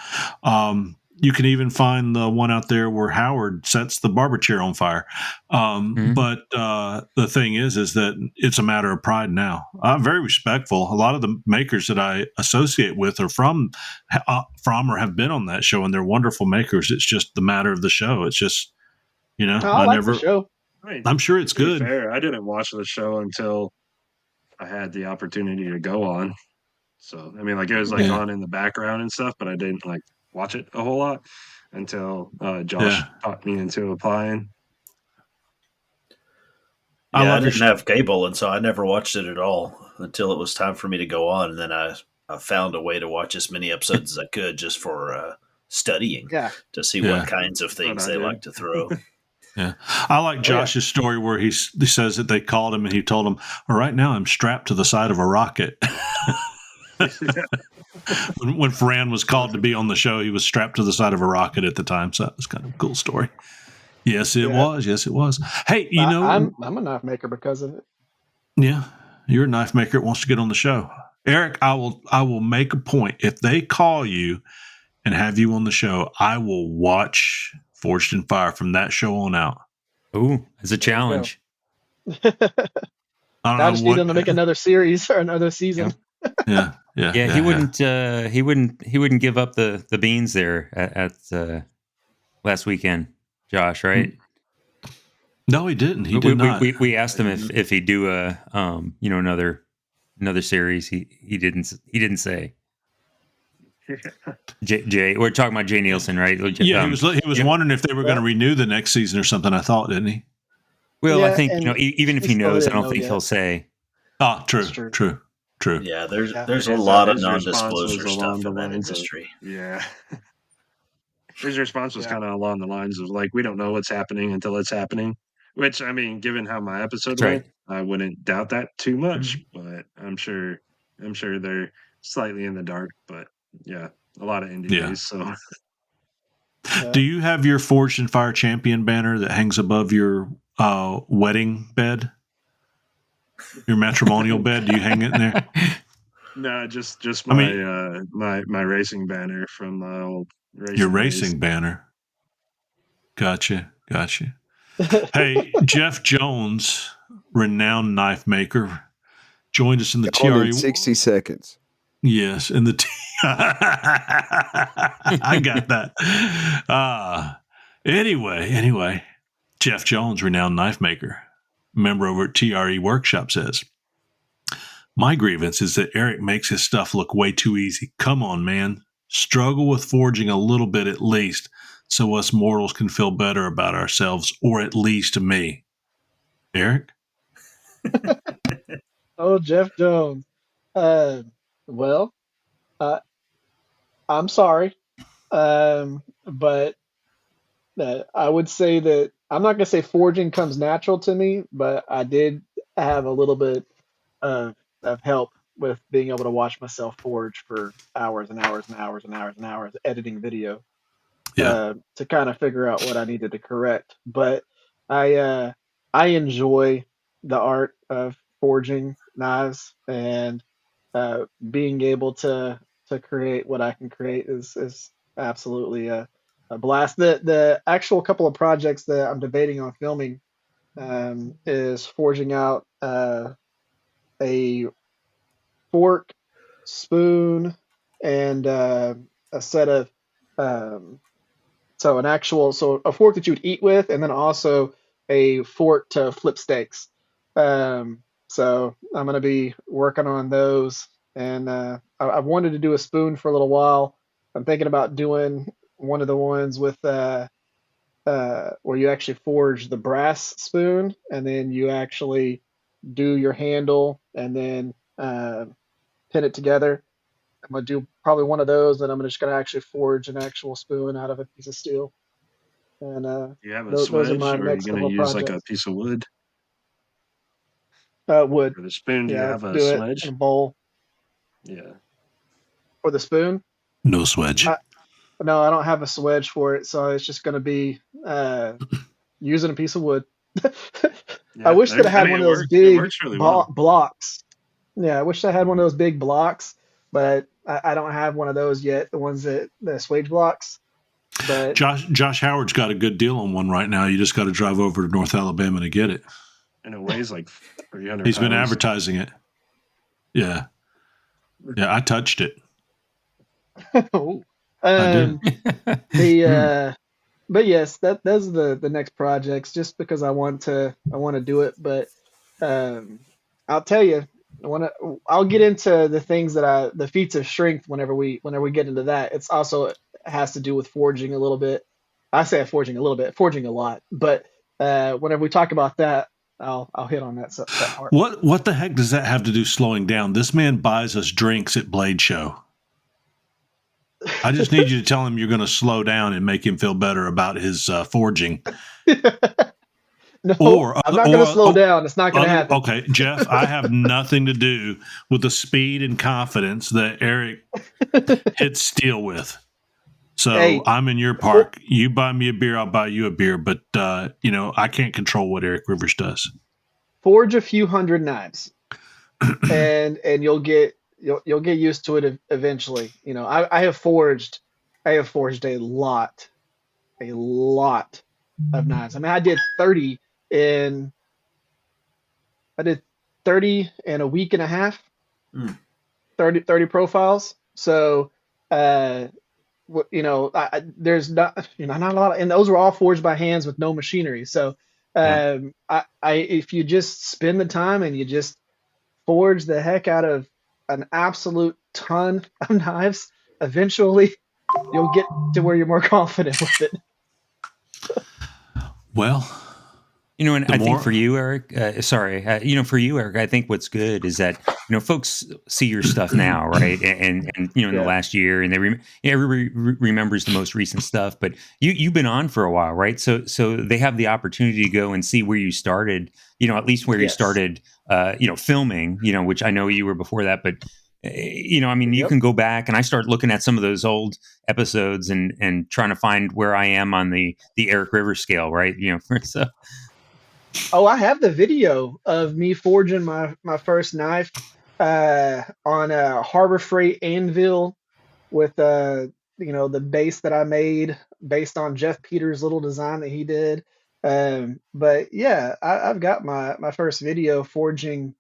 You can even find the one out there where Howard sets the barber chair on fire. But the thing is that it's a matter of pride now. I'm very respectful. A lot of the makers that I associate with are from or have been on that show, and they're wonderful makers. It's just the matter of the show. It's just, I like the show. I'm sure it's good. Fair, I didn't watch the show until I had the opportunity to go on. So, I mean, like it was like on in the background and stuff, but I didn't like watch it a whole lot until Josh talked me into applying. I didn't have cable, and so I never watched it at all until it was time for me to go on. And then I found a way to watch as many episodes as I could just for studying to see what kinds of things they like to throw. Yeah. I like Josh's story where he says that they called him and he told them, all right, now I'm strapped to the side of a rocket. When Ferran was called to be on the show, he was strapped to the side of a rocket at the time. So that was kind of a cool story. Yes, it was. Yes, it was. Hey, I'm a knife maker because of it. Yeah, you're a knife maker that wants to get on the show. Eric, I will make a point. If they call you and have you on the show, I will watch Forged in Fire from that show on out. Ooh, it's a challenge. I just need them to make another series or another season. Yeah. He wouldn't give up the beans there at last weekend, Josh, right? No, he didn't. He did not. We asked him if he'd do another series. He didn't say. Jay, we're talking about Jay Nielsen, right? Yeah, he was wondering if they were going to renew the next season or something. I thought, didn't he? Well, I think even if he knows, I don't think he'll say. Ah, true. Yeah, there's a lot of non-disclosure stuff in that industry. Yeah. His response was kind of along the lines of like, we don't know what's happening until it's happening. Which, I mean, given how my episode went, I wouldn't doubt that too much. But I'm sure they're slightly in the dark. But yeah, a lot of NDAs. So, do you have your Forged in Fire champion banner that hangs above your wedding bed? Your matrimonial bed? Do you hang it in there? No, just my my racing banner from the old racing. Your racing banner. Gotcha. Hey, Jeff Jones, renowned knife maker, joined us in the TRE. In 60 seconds. Yes, in the I got that. Anyway, Jeff Jones, renowned knife maker, member over at TRE Workshop, says, my grievance is that Erick makes his stuff look way too easy. Come on, man. Struggle with forging a little bit at least, so us mortals can feel better about ourselves, or at least me. Erick? Oh, Jeff Jones. Well, I'm sorry, but I would say that I'm not gonna say forging comes natural to me, but I did have a little bit of help with being able to watch myself forge for hours and hours and hours and hours and hours editing video to kind of figure out what I needed to correct. But I enjoy the art of forging knives, and being able to create what I can create is absolutely a blast. The actual couple of projects that I'm debating on filming is forging out a fork, spoon, and a set of so a fork that you would eat with, and then also a fork to flip steaks. So I'm gonna be working on those, and I've wanted to do a spoon for a little while. I'm thinking about doing one of the ones with where you actually forge the brass spoon, and then you actually do your handle, and then pin it together. I'm gonna do probably one of those, and I'm just gonna actually forge an actual spoon out of a piece of steel. And You have a those are swedge, my or are you next going couple to of use like a projects. piece of wood Wood. for the spoon? Do you Yeah, have a do it in swedge? a bowl. Yeah. For the spoon? No swedge. No, I don't have a swedge for it, so it's just gonna be using a piece of wood. I wish that I had one of those It big works really well. blocks. Yeah, I wish I had one of those big blocks, but I don't have one of those yet. The ones that the swage blocks. But Josh Howard's got a good deal on one right now. You just got to drive over to North Alabama to get it. And it weighs like 300 He's pounds. been advertising it. Yeah. Yeah, I touched it. I did. But yes, those are the next projects, just because I want to do it. But I'll tell you, I'll get into the things that the feats of strength whenever we get into that. It's also has to do with forging a little bit. I say forging a little bit, forging a lot. But whenever we talk about that, I'll hit on that part. What the heck does that have to do slowing down? This man buys us drinks at Blade Show. I just need you to tell him you're going to slow down and make him feel better about his forging. No, I'm not going to slow down. It's not going to happen. Okay, Jeff, I have nothing to do with the speed and confidence that Erick hits steel with. So hey, I'm in your park. You buy me a beer, I'll buy you a beer. But, I can't control what Erick Rivers does. Forge a few hundred knives, and you'll get used to it eventually. I have forged a lot of knives. I mean, I did 30 in a week and a half. 30 profiles. So there's not a lot and those were all forged by hands with no machinery. So if you just spend the time and you just forge the heck out of an absolute ton of knives, eventually you'll get to where you're more confident with it. Well, and I think for you, Erick, for you, Erick, I think what's good is that, folks see your stuff now, right? And in the last year, and everybody remembers the most recent stuff, but you've been on for a while, right? So they have the opportunity to go and see where you started, at least where you started, filming, which I know you were before that, but you can go back, and I start looking at some of those old episodes and trying to find where I am on the Erick Rivers scale, right? So. Oh, I have the video of me forging my first knife on a Harbor Freight anvil with the base that I made based on Jeff Peters' little design that he did. But yeah, I've got my first video forging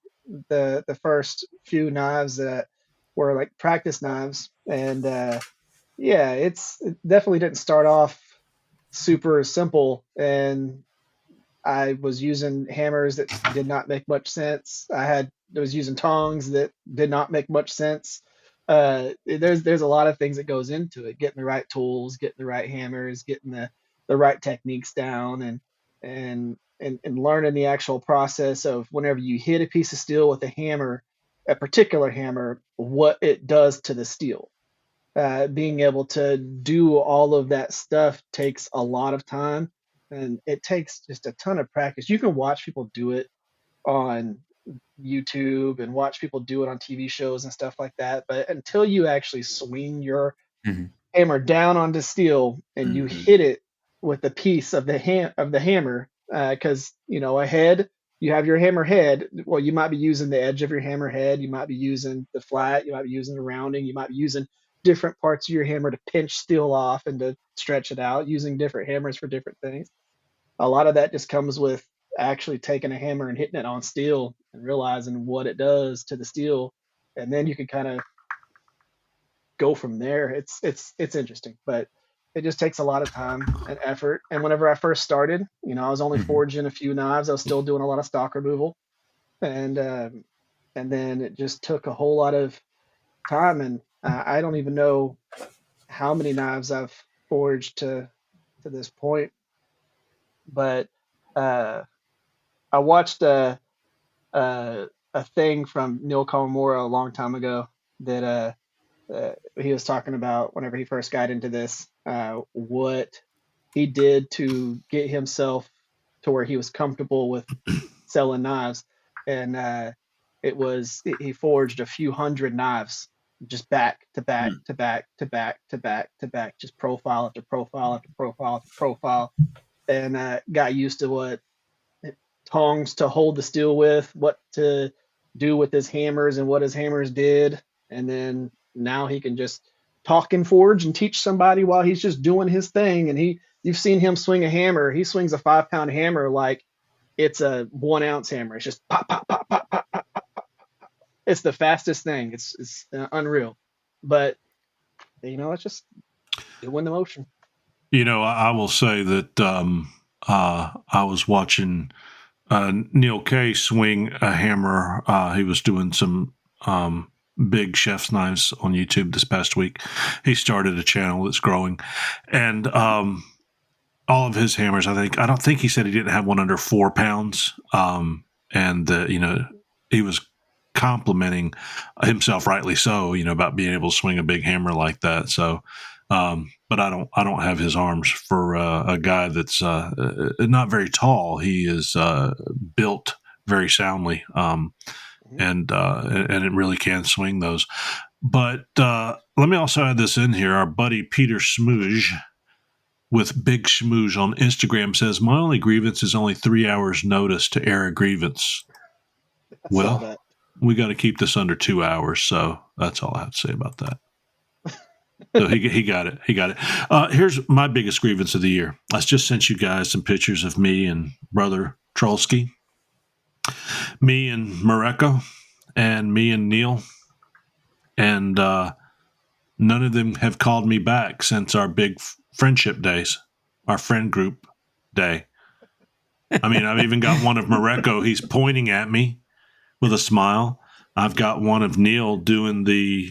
the first few knives that were like practice knives, and yeah, it definitely didn't start off super simple, and I was using hammers that did not make much sense. I was using tongs that did not make much sense. There's a lot of things that goes into it, getting the right tools, getting the right hammers, getting the right techniques down, and learning the actual process of whenever you hit a piece of steel with a hammer, a particular hammer, what it does to the steel. Being able to do all of that stuff takes a lot of time, and it takes just a ton of practice. You can watch people do it on YouTube and watch people do it on TV shows and stuff like that, but until you actually swing your hammer down onto steel and you hit it with a piece of the hammer, because a head, you have your hammer head. Well, you might be using the edge of your hammer head, you might be using the flat, you might be using the rounding, you might be using different parts of your hammer to pinch steel off and to stretch it out, using different hammers for different things. A lot of that just comes with actually taking a hammer and hitting it on steel and realizing what it does to the steel, and then you can kind of go from there. It's interesting, but it just takes a lot of time and effort. And whenever I first started, I was only forging a few knives. I was still doing a lot of stock removal, and then it just took a whole lot of time. And I don't even know how many knives I've forged to this point, but I watched a thing from Neil Kawamura a long time ago that he was talking about whenever he first got into this, what he did to get himself to where he was comfortable with selling knives. And he forged a few hundred knives, just back to back to back to back to back to back, just profile after profile after profile after profile, and got used to what tongs to hold the steel with, what to do with his hammers and what his hammers did. And then now he can just talk and forge and teach somebody while he's just doing his thing. And you've seen him swing a hammer. He swings a 5-pound hammer like it's a 1 ounce hammer. It's just pop, pop, pop, pop, pop, pop, pop, pop. It's the fastest thing. It's unreal. But it's just doing the motion. I will say that I was watching Neil Kay swing a hammer. He was doing some big chef's knives on YouTube this past week. He started a channel that's growing, and all of his hammers, I don't think he said he didn't have one under 4 pounds. And he was complimenting himself, rightly so, about being able to swing a big hammer like that. So, but I don't have his arms for a guy that's not very tall. He is built very soundly, and it really can swing those. But let me also add this in here. Our buddy Peter Smooge with Big Schmooge on Instagram says, my only grievance is only 3 hours notice to air a grievance. Well, we got to keep this under 2 hours. So that's all I have to say about that. So he got it. He got it. Here's my biggest grievance of the year. I just sent you guys some pictures of me and brother Trolsky, me and Mareko, and me and Neil. And none of them have called me back since our big friendship days, our friend group day. I mean, I've even got one of Mareko. He's pointing at me with a smile. I've got one of Neil doing the,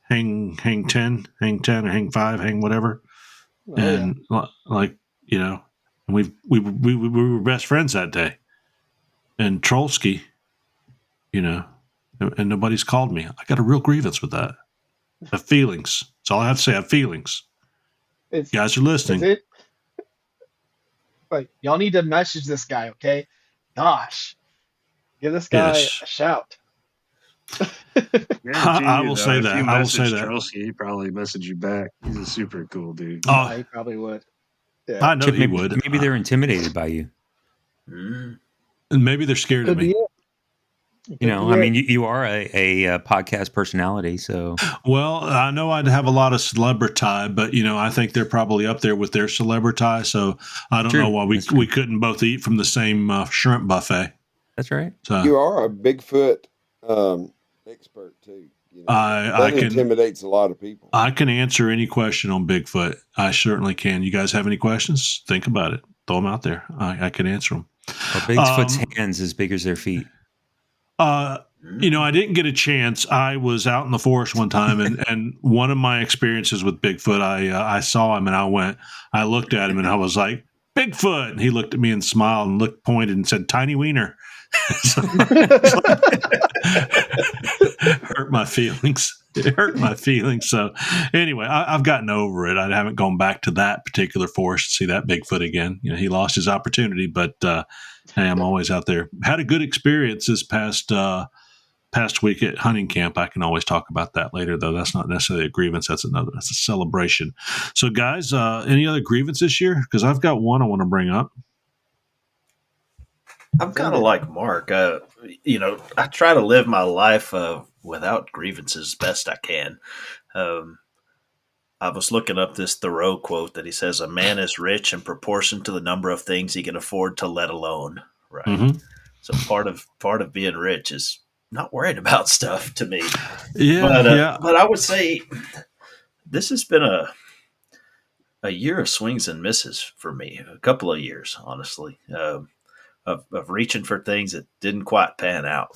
hang 10, or hang 5, hang whatever. Oh, and we were best friends that day. And Trolsky, and nobody's called me. I got a real grievance with that. I have feelings. That's all I have to say. I have feelings. You guys are listening. Like, y'all need to message this guy, okay? Gosh, give this guy a shout. I will say that. I will say that. Trolsky, he probably message you back. He's a super cool dude. Oh, he probably would. Yeah. I know Chip, he would. Maybe they're intimidated by you. And maybe they're scared of me. I mean, you are a podcast personality, so. Well, I know I'd have a lot of celebrity, but I think they're probably up there with their celebrity. So I don't know why we couldn't both eat from the same shrimp buffet. That's right. So you are a Bigfoot expert too. That intimidates a lot of people. I can answer any question on Bigfoot. I certainly can. You guys have any questions? Think about it. Throw them out there. I can answer them. Are Bigfoot's hands as big as their feet? I didn't get a chance. I was out in the forest one time, and one of my experiences with Bigfoot, I saw him and I looked at him and I was like, Bigfoot. And he looked at me and smiled and pointed and said, tiny wiener. Hurt my feelings. It hurt my feelings. So anyway, I've gotten over it. I haven't gone back to that particular forest to see that Bigfoot again. He lost his opportunity, but hey, I'm always out there. Had a good experience this past week at hunting camp. I can always talk about that later, though. That's not necessarily a grievance. That's a celebration. So guys, any other grievance this year? Because I've got one I want to bring up. I'm kind of like Marc. I try to live my life without grievances as best I can. I was looking up this Thoreau quote that he says, "A man is rich in proportion to the number of things he can afford to let alone." Right. Mm-hmm. So part of being rich is not worried about stuff to me. Yeah. But I would say this has been a year of swings and misses for me. A couple of years, honestly. Of reaching for things that didn't quite pan out,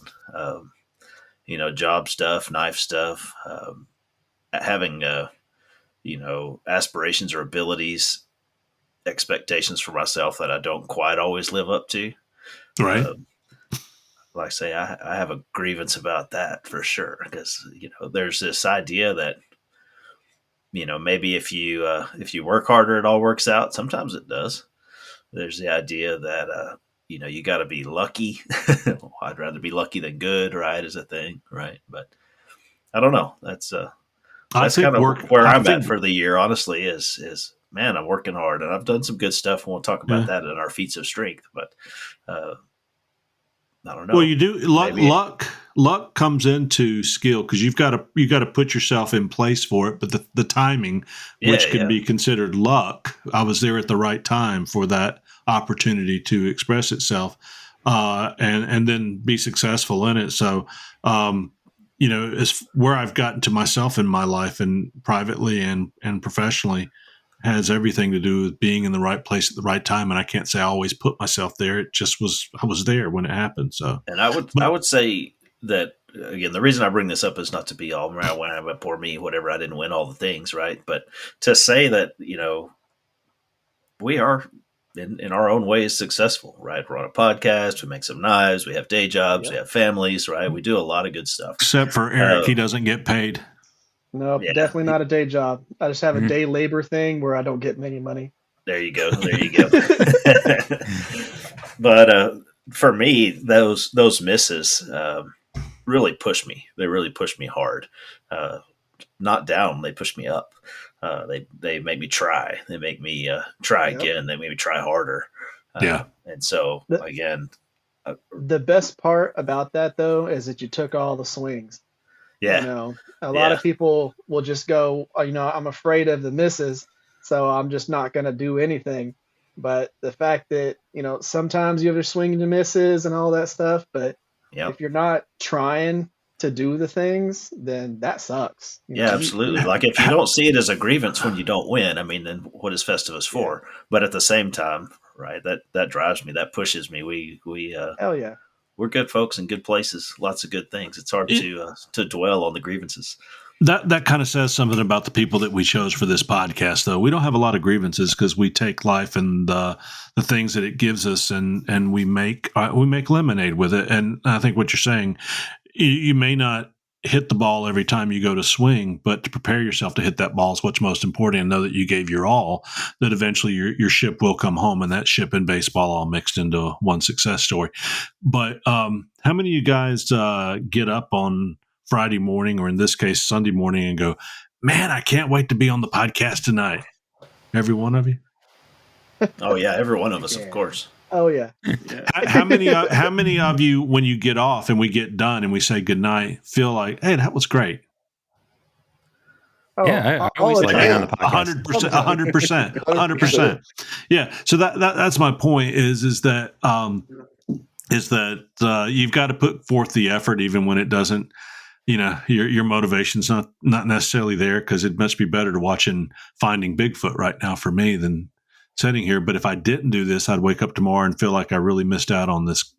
job stuff, knife stuff, having, aspirations or abilities, expectations for myself that I don't quite always live up to. Right. Like I say, I have a grievance about that for sure. Because, there's this idea that, maybe if you work harder, it all works out. Sometimes it does. There's the idea that, you got to be lucky. I'd rather be lucky than good, right? Is a thing, right? But I don't know. That's kind of where I'm at for the year. Honestly, is man, I'm working hard and I've done some good stuff. And we'll talk about that in our feats of strength. But I don't know. Well, you do luck comes into skill because you got to put yourself in place for it. But the timing, which can be considered luck, I was there at the right time for that opportunity to express itself and then be successful in it. So, it's where I've gotten to myself in my life and privately and professionally has everything to do with being in the right place at the right time. And I can't say I always put myself there. It just I was there when it happened. So, and I would say that again, the reason I bring this up is not to be all around, poor me, whatever. I didn't win all the things, right? But to say that, we are in our own ways successful, right? We're on a podcast, we make some knives, we have day jobs, we have families, right? We do a lot of good stuff. Except for Eric, he doesn't get paid. Nope, definitely not a day job. I just have a day labor thing where I don't get any money. There you go. But for me, those misses really push me. They really push me hard. Not down, they push me up. They make me try. They make me try again. They make me try harder. And so again, the best part about that though is that you took all the swings. Yeah. A lot of people will just go, I'm afraid of the misses, so I'm just not going to do anything. But the fact that, sometimes you have your swing and misses and all that stuff, but if you're not trying to do the things, then that sucks. Absolutely. Like if you don't see it as a grievance when you don't win, I mean, then what is Festivus for? But at the same time, right, that drives me, that pushes me. We hell yeah. We're good folks in good places, lots of good things. It's hard to dwell on the grievances. That kind of says something about the people that we chose for this podcast, though. We don't have a lot of grievances because we take life and the things that it gives us, and we make lemonade with it. And I think what you're saying, you may not hit the ball every time you go to swing, but to prepare yourself to hit that ball is what's most important, and know that you gave your all, that eventually your ship will come home, and that ship and baseball all mixed into one success story. But how many of you guys get up on Friday morning, or in this case, Sunday morning, and go, man, I can't wait to be on the podcast tonight? Every one of you? Oh, yeah, every one of us, of course. Oh yeah. How many of you, when you get off and we get done and we say goodnight, feel like, hey, that was great? Oh, I always like being on the podcast. 100%. Yeah. So that's my point. Is that you've got to put forth the effort even when it doesn't your motivation's not necessarily there, because it must be better to watching Finding Bigfoot right now for me than sitting here. But if I didn't do this, I'd wake up tomorrow and feel like I really missed out on this,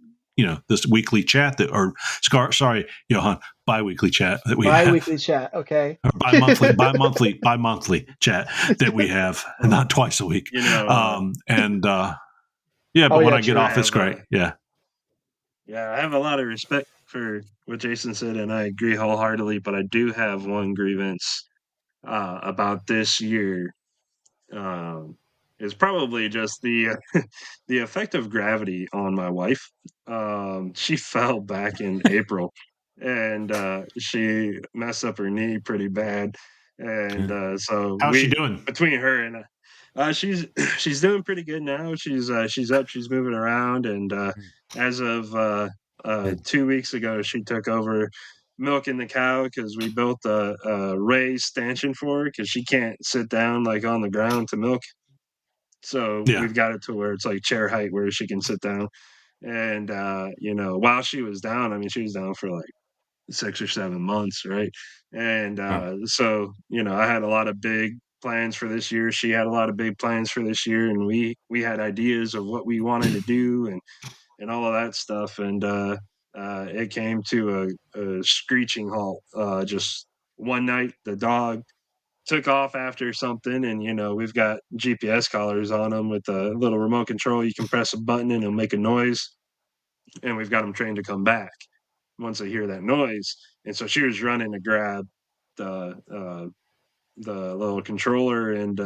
this weekly chat Johan, bi-weekly chat that we have. Bi-weekly chat, okay. Or bi-monthly chat that we have, not twice a week. But when I get off, it's great. Yeah, I have a lot of respect for what Jason said, and I agree wholeheartedly. But I do have one grievance about this year. Is probably just the the effect of gravity on my wife. She fell back in April, and she messed up her knee pretty bad. And so how's she doing? Between her and she's she's doing pretty good now. She's up, she's moving around, and as of 2 weeks ago, she took over milking the cow, because we built a raised stanchion for her, because she can't sit down like on the ground to milk. So we've got it to where it's like chair height where she can sit down. And while she was down, I mean, she was down for like 6 or 7 months, right? And so I had a lot of big plans for this year. She had a lot of big plans for this year, and we had ideas of what we wanted to do and all of that stuff. And it came to a screeching halt. Just one night, the dog took off after something, and we've got GPS collars on them with a little remote control. You can press a button and it'll make a noise, and we've got them trained to come back once they hear that noise. And so she was running to grab the little controller, and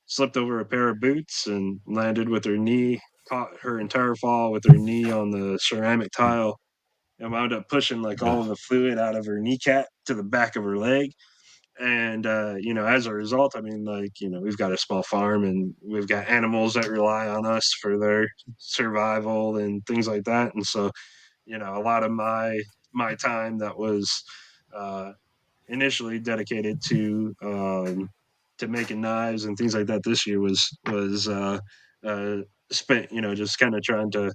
slipped over a pair of boots and landed with her knee, caught her entire fall with her knee on the ceramic tile, and wound up pushing like all of the fluid out of her kneecap to the back of her leg. And as a result, I mean, we've got a small farm, and we've got animals that rely on us for their survival and things like that. And so a lot of my time that was initially dedicated to making knives and things like that this year was spent just kind of trying to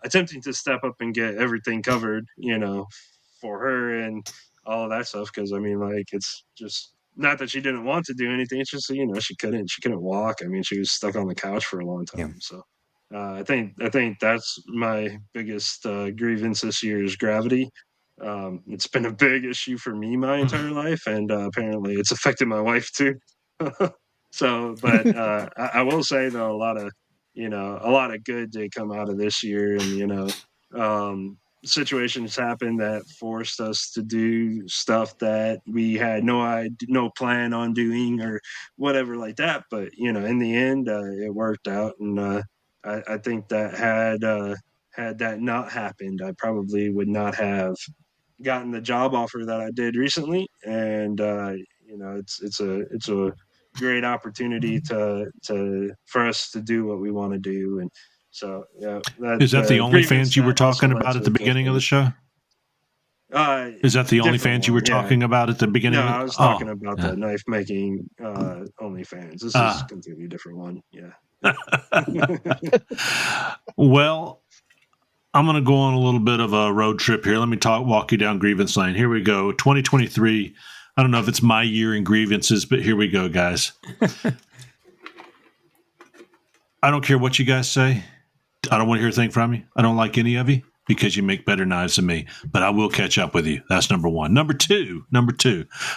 attempting to step up and get everything covered for her and all of that stuff. Because I mean, it's just not that she didn't want to do anything, it's just she couldn't walk. I mean, she was stuck on the couch for a long time. So I think that's my biggest grievance this year is gravity. It's been a big issue for me my entire life, and apparently it's affected my wife too. So, but I will say though, a lot of good did come out of this year, and situations happened that forced us to do stuff that we had no plan on doing or whatever like that. But in the end, it worked out, and I think that had that not happened, I probably would not have gotten the job offer that I did recently. And it's a great opportunity for us to do what we want to do. And so is that the OnlyFans you were talking about at the beginning of the show? Is that the OnlyFans you were talking about at the beginning? No, I was talking about the knife making OnlyFans. This is a completely different one. Yeah. Well, I'm going to go on a little bit of a road trip here. Let me walk you down grievance lane. Here we go. 2023. I don't know if it's my year in grievances, but here we go, guys. I don't care what you guys say. I don't want to hear a thing from you. I don't like any of you because you make better knives than me, but I will catch up with you. That's number one. Number two,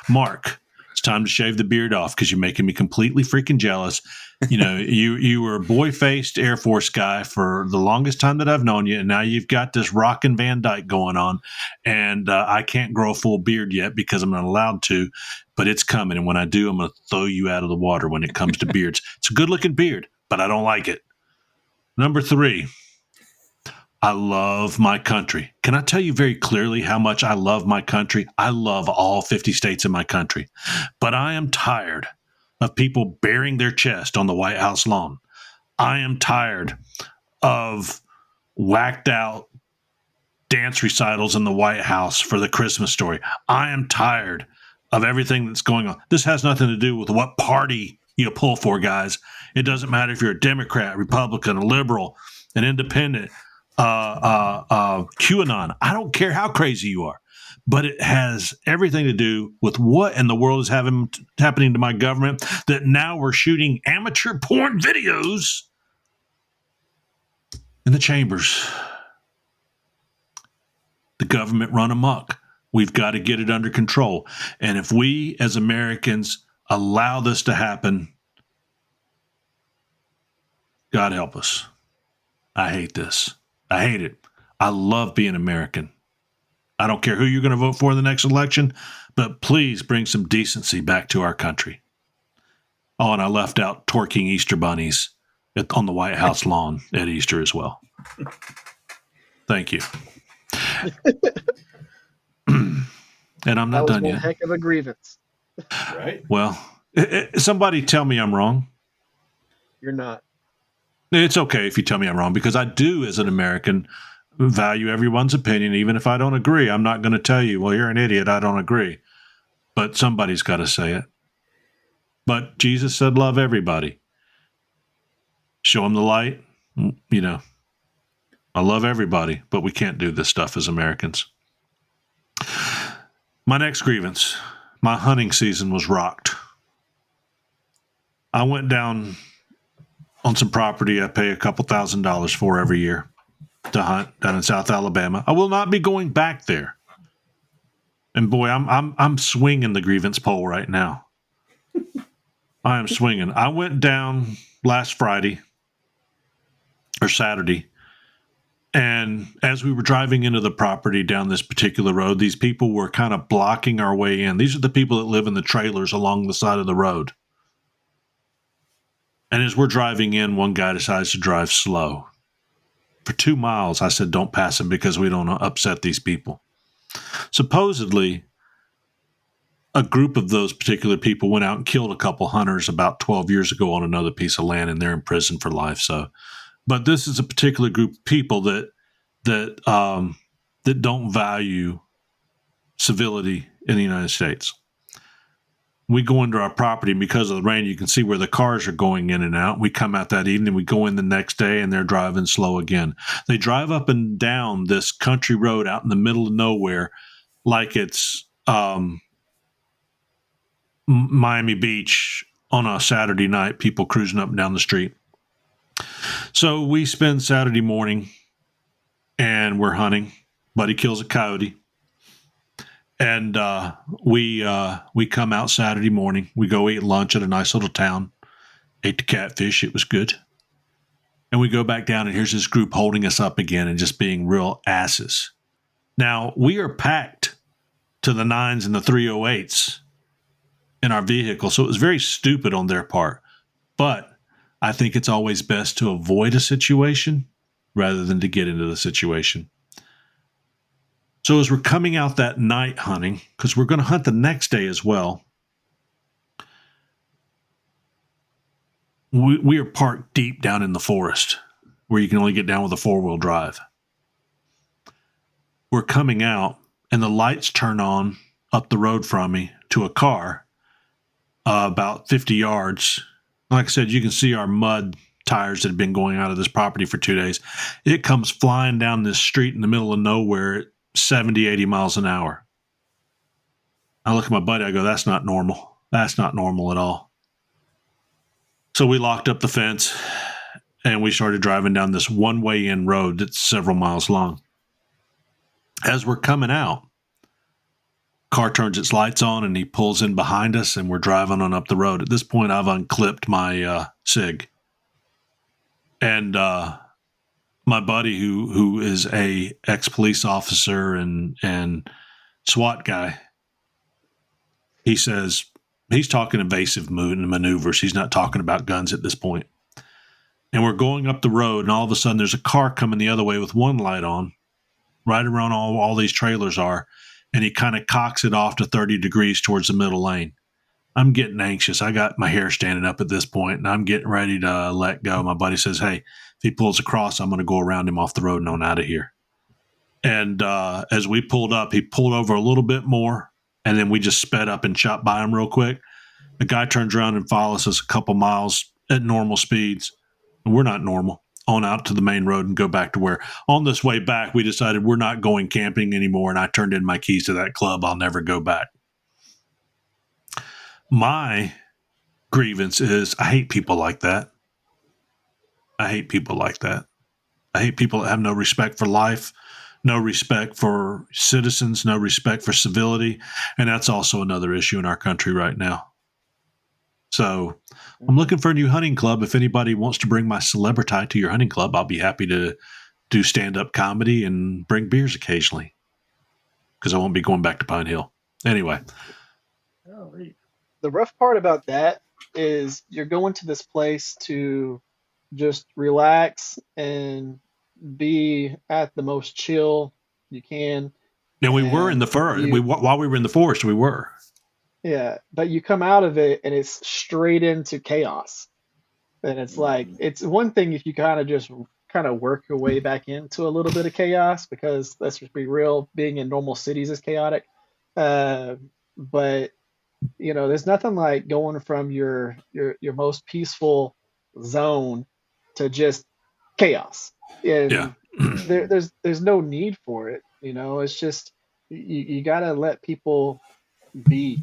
Marc, it's time to shave the beard off because you're making me completely freaking jealous. You were a boy-faced Air Force guy for the longest time that I've known you, and now you've got this rockin' Van Dyke going on, and I can't grow a full beard yet because I'm not allowed to, but it's coming, and when I do, I'm going to throw you out of the water when it comes to beards. It's a good-looking beard, but I don't like it. Number 3, I love my country. Can I tell you very clearly how much I love my country? I love all 50 states in my country, but I am tired of people bearing their chest on the White House lawn. I am tired of whacked out dance recitals in the White House for the Christmas story. I am tired of everything that's going on. This has nothing to do with what party you pull for, guys. It doesn't matter if you're a Democrat, Republican, a liberal, an independent. QAnon. I don't care how crazy you are, but it has everything to do with what in the world is happening to my government, that now we're shooting amateur porn videos in the chambers. The government run amok. We've got to get it under control. And if we as Americans allow this to happen, God help us. I hate this. I hate it. I love being American. I don't care who you're going to vote for in the next election, but please bring some decency back to our country. Oh, and I left out twerking Easter bunnies on the White House lawn at Easter as well. Thank you. And I'm not done yet. That was one heck of a grievance. Right? Well, somebody tell me I'm wrong. You're not. It's okay if you tell me I'm wrong, because I do, as an American, value everyone's opinion. Even if I don't agree, I'm not going to tell you, well, you're an idiot, I don't agree. But somebody's got to say it. But Jesus said, love everybody. Show them the light. You know, I love everybody, but we can't do this stuff as Americans. My next grievance, my hunting season was rocked. I went down on some property I pay a couple $1,000s for every year to hunt down in South Alabama. I will not be going back there. And boy, I'm swinging the grievance pole right now. I am swinging. I went down last Friday or Saturday, and as we were driving into the property down this particular road, these people were kind of blocking our way in. These are the people that live in the trailers along the side of the road. And as we're driving in, one guy decides to drive slow. For 2 miles, I said, don't pass him because we don't upset these people. Supposedly, a group of those particular people went out and killed a couple hunters about 12 years ago on another piece of land, and they're in prison for life. So, but this is a particular group of people that don't value civility in the United States. We go into our property, and because of the rain, you can see where the cars are going in and out. We come out that evening, we go in the next day, and they're driving slow again. They drive up and down this country road out in the middle of nowhere like it's Miami Beach on a Saturday night, people cruising up and down the street. So we spend Saturday morning, and we're hunting. Buddy kills a coyote. And we come out Saturday morning. We go eat lunch at a nice little town. Ate the catfish. It was good. And we go back down, and here's this group holding us up again and just being real asses. Now, we are packed to the 9s and the 308s in our vehicle, so it was very stupid on their part. But I think it's always best to avoid a situation rather than to get into the situation. So as we're coming out that night hunting, because we're going to hunt the next day as well, we are parked deep down in the forest where you can only get down with a 4-wheel drive. We're coming out, and the lights turn on up the road from me to a car about 50 yards. Like I said, you can see our mud tires that have been going out of this property for 2 days. It comes flying down this street in the middle of nowhere 70, 80 miles an hour. I look at my buddy, I go, that's not normal. That's not normal at all. So we locked up the fence, and we started driving down this one-way in road that's several miles long. As we're coming out, car turns its lights on, and he pulls in behind us, and we're driving on up the road. At this point, I've unclipped my SIG. And my buddy, who is a ex-police officer and SWAT guy, he says he's talking evasive maneuvers. He's not talking about guns at this point. And we're going up the road, and all of a sudden there's a car coming the other way with one light on, right around all these trailers are, and he kind of cocks it off to 30 degrees towards the middle lane. I'm getting anxious. I got my hair standing up at this point, and I'm getting ready to let go. My buddy says, hey, if he pulls across, I'm going to go around him off the road and on out of here. And as we pulled up, he pulled over a little bit more, and then we just sped up and shot by him real quick. The guy turns around and follows us a couple miles at normal speeds. And we're not normal. on out to the main road and go back to where on this way back, we decided we're not going camping anymore. And I turned in my keys to that club. I'll never go back. My grievance is I hate people like that. I hate people like that. I hate people that have no respect for life, no respect for citizens, no respect for civility. And that's also another issue in our country right now. So I'm looking for a new hunting club. If anybody wants to bring my celebrity to your hunting club, I'll be happy to do stand-up comedy and bring beers occasionally because I won't be going back to Pine Hill. Anyway. The rough part about that is you're going to this place to just relax and be at the most chill you can. And we were in the forest. While we were in the forest, we were. Yeah, but you come out of it and it's straight into chaos. And it's like, it's one thing if you kind of work your way back into a little bit of chaos, because let's just be real, being in normal cities is chaotic. But there's nothing like going from your most peaceful zone to just chaos. And there's no need for it. It's just you got to let people be.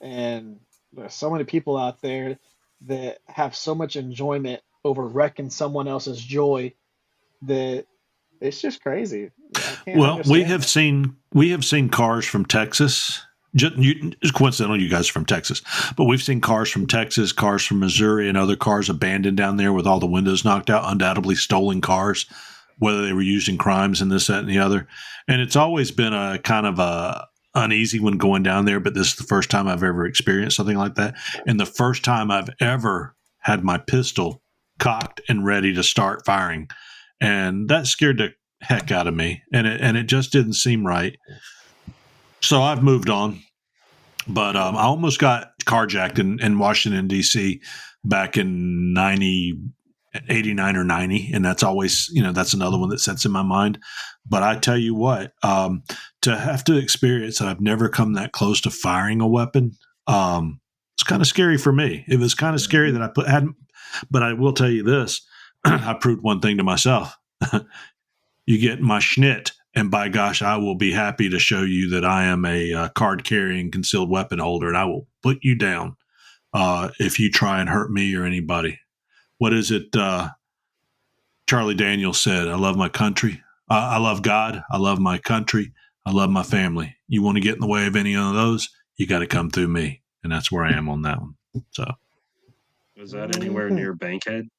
And there's so many people out there that have so much enjoyment over wrecking someone else's joy that it's just crazy. Well, we have seen cars from Texas. It's coincidental you guys are from Texas, but we've seen cars from Texas, cars from Missouri, and other cars abandoned down there with all the windows knocked out, undoubtedly stolen cars, whether they were used in crimes and this, that, and the other. And it's always been a kind of a uneasy one going down there, but this is the first time I've ever experienced something like that. And the first time I've ever had my pistol cocked and ready to start firing. And that scared the heck out of me. And it just didn't seem right. So I've moved on. But I almost got carjacked in Washington, D.C. back in 89 or 90. And that's always, that's another one that sets in my mind. But I tell you what, to have to experience that I've never come that close to firing a weapon, it's kind of scary for me. It was kind of scary that but I will tell you this, I proved one thing to myself. You get my schnit, and by gosh, I will be happy to show you that I am a card-carrying concealed weapon holder, and I will put you down if you try and hurt me or anybody. What is it Charlie Daniels said? I love my country. I love God. I love my country. I love my family. You want to get in the way of any of those, you got to come through me. And that's where I am on that one. So, was that anywhere near Bankhead?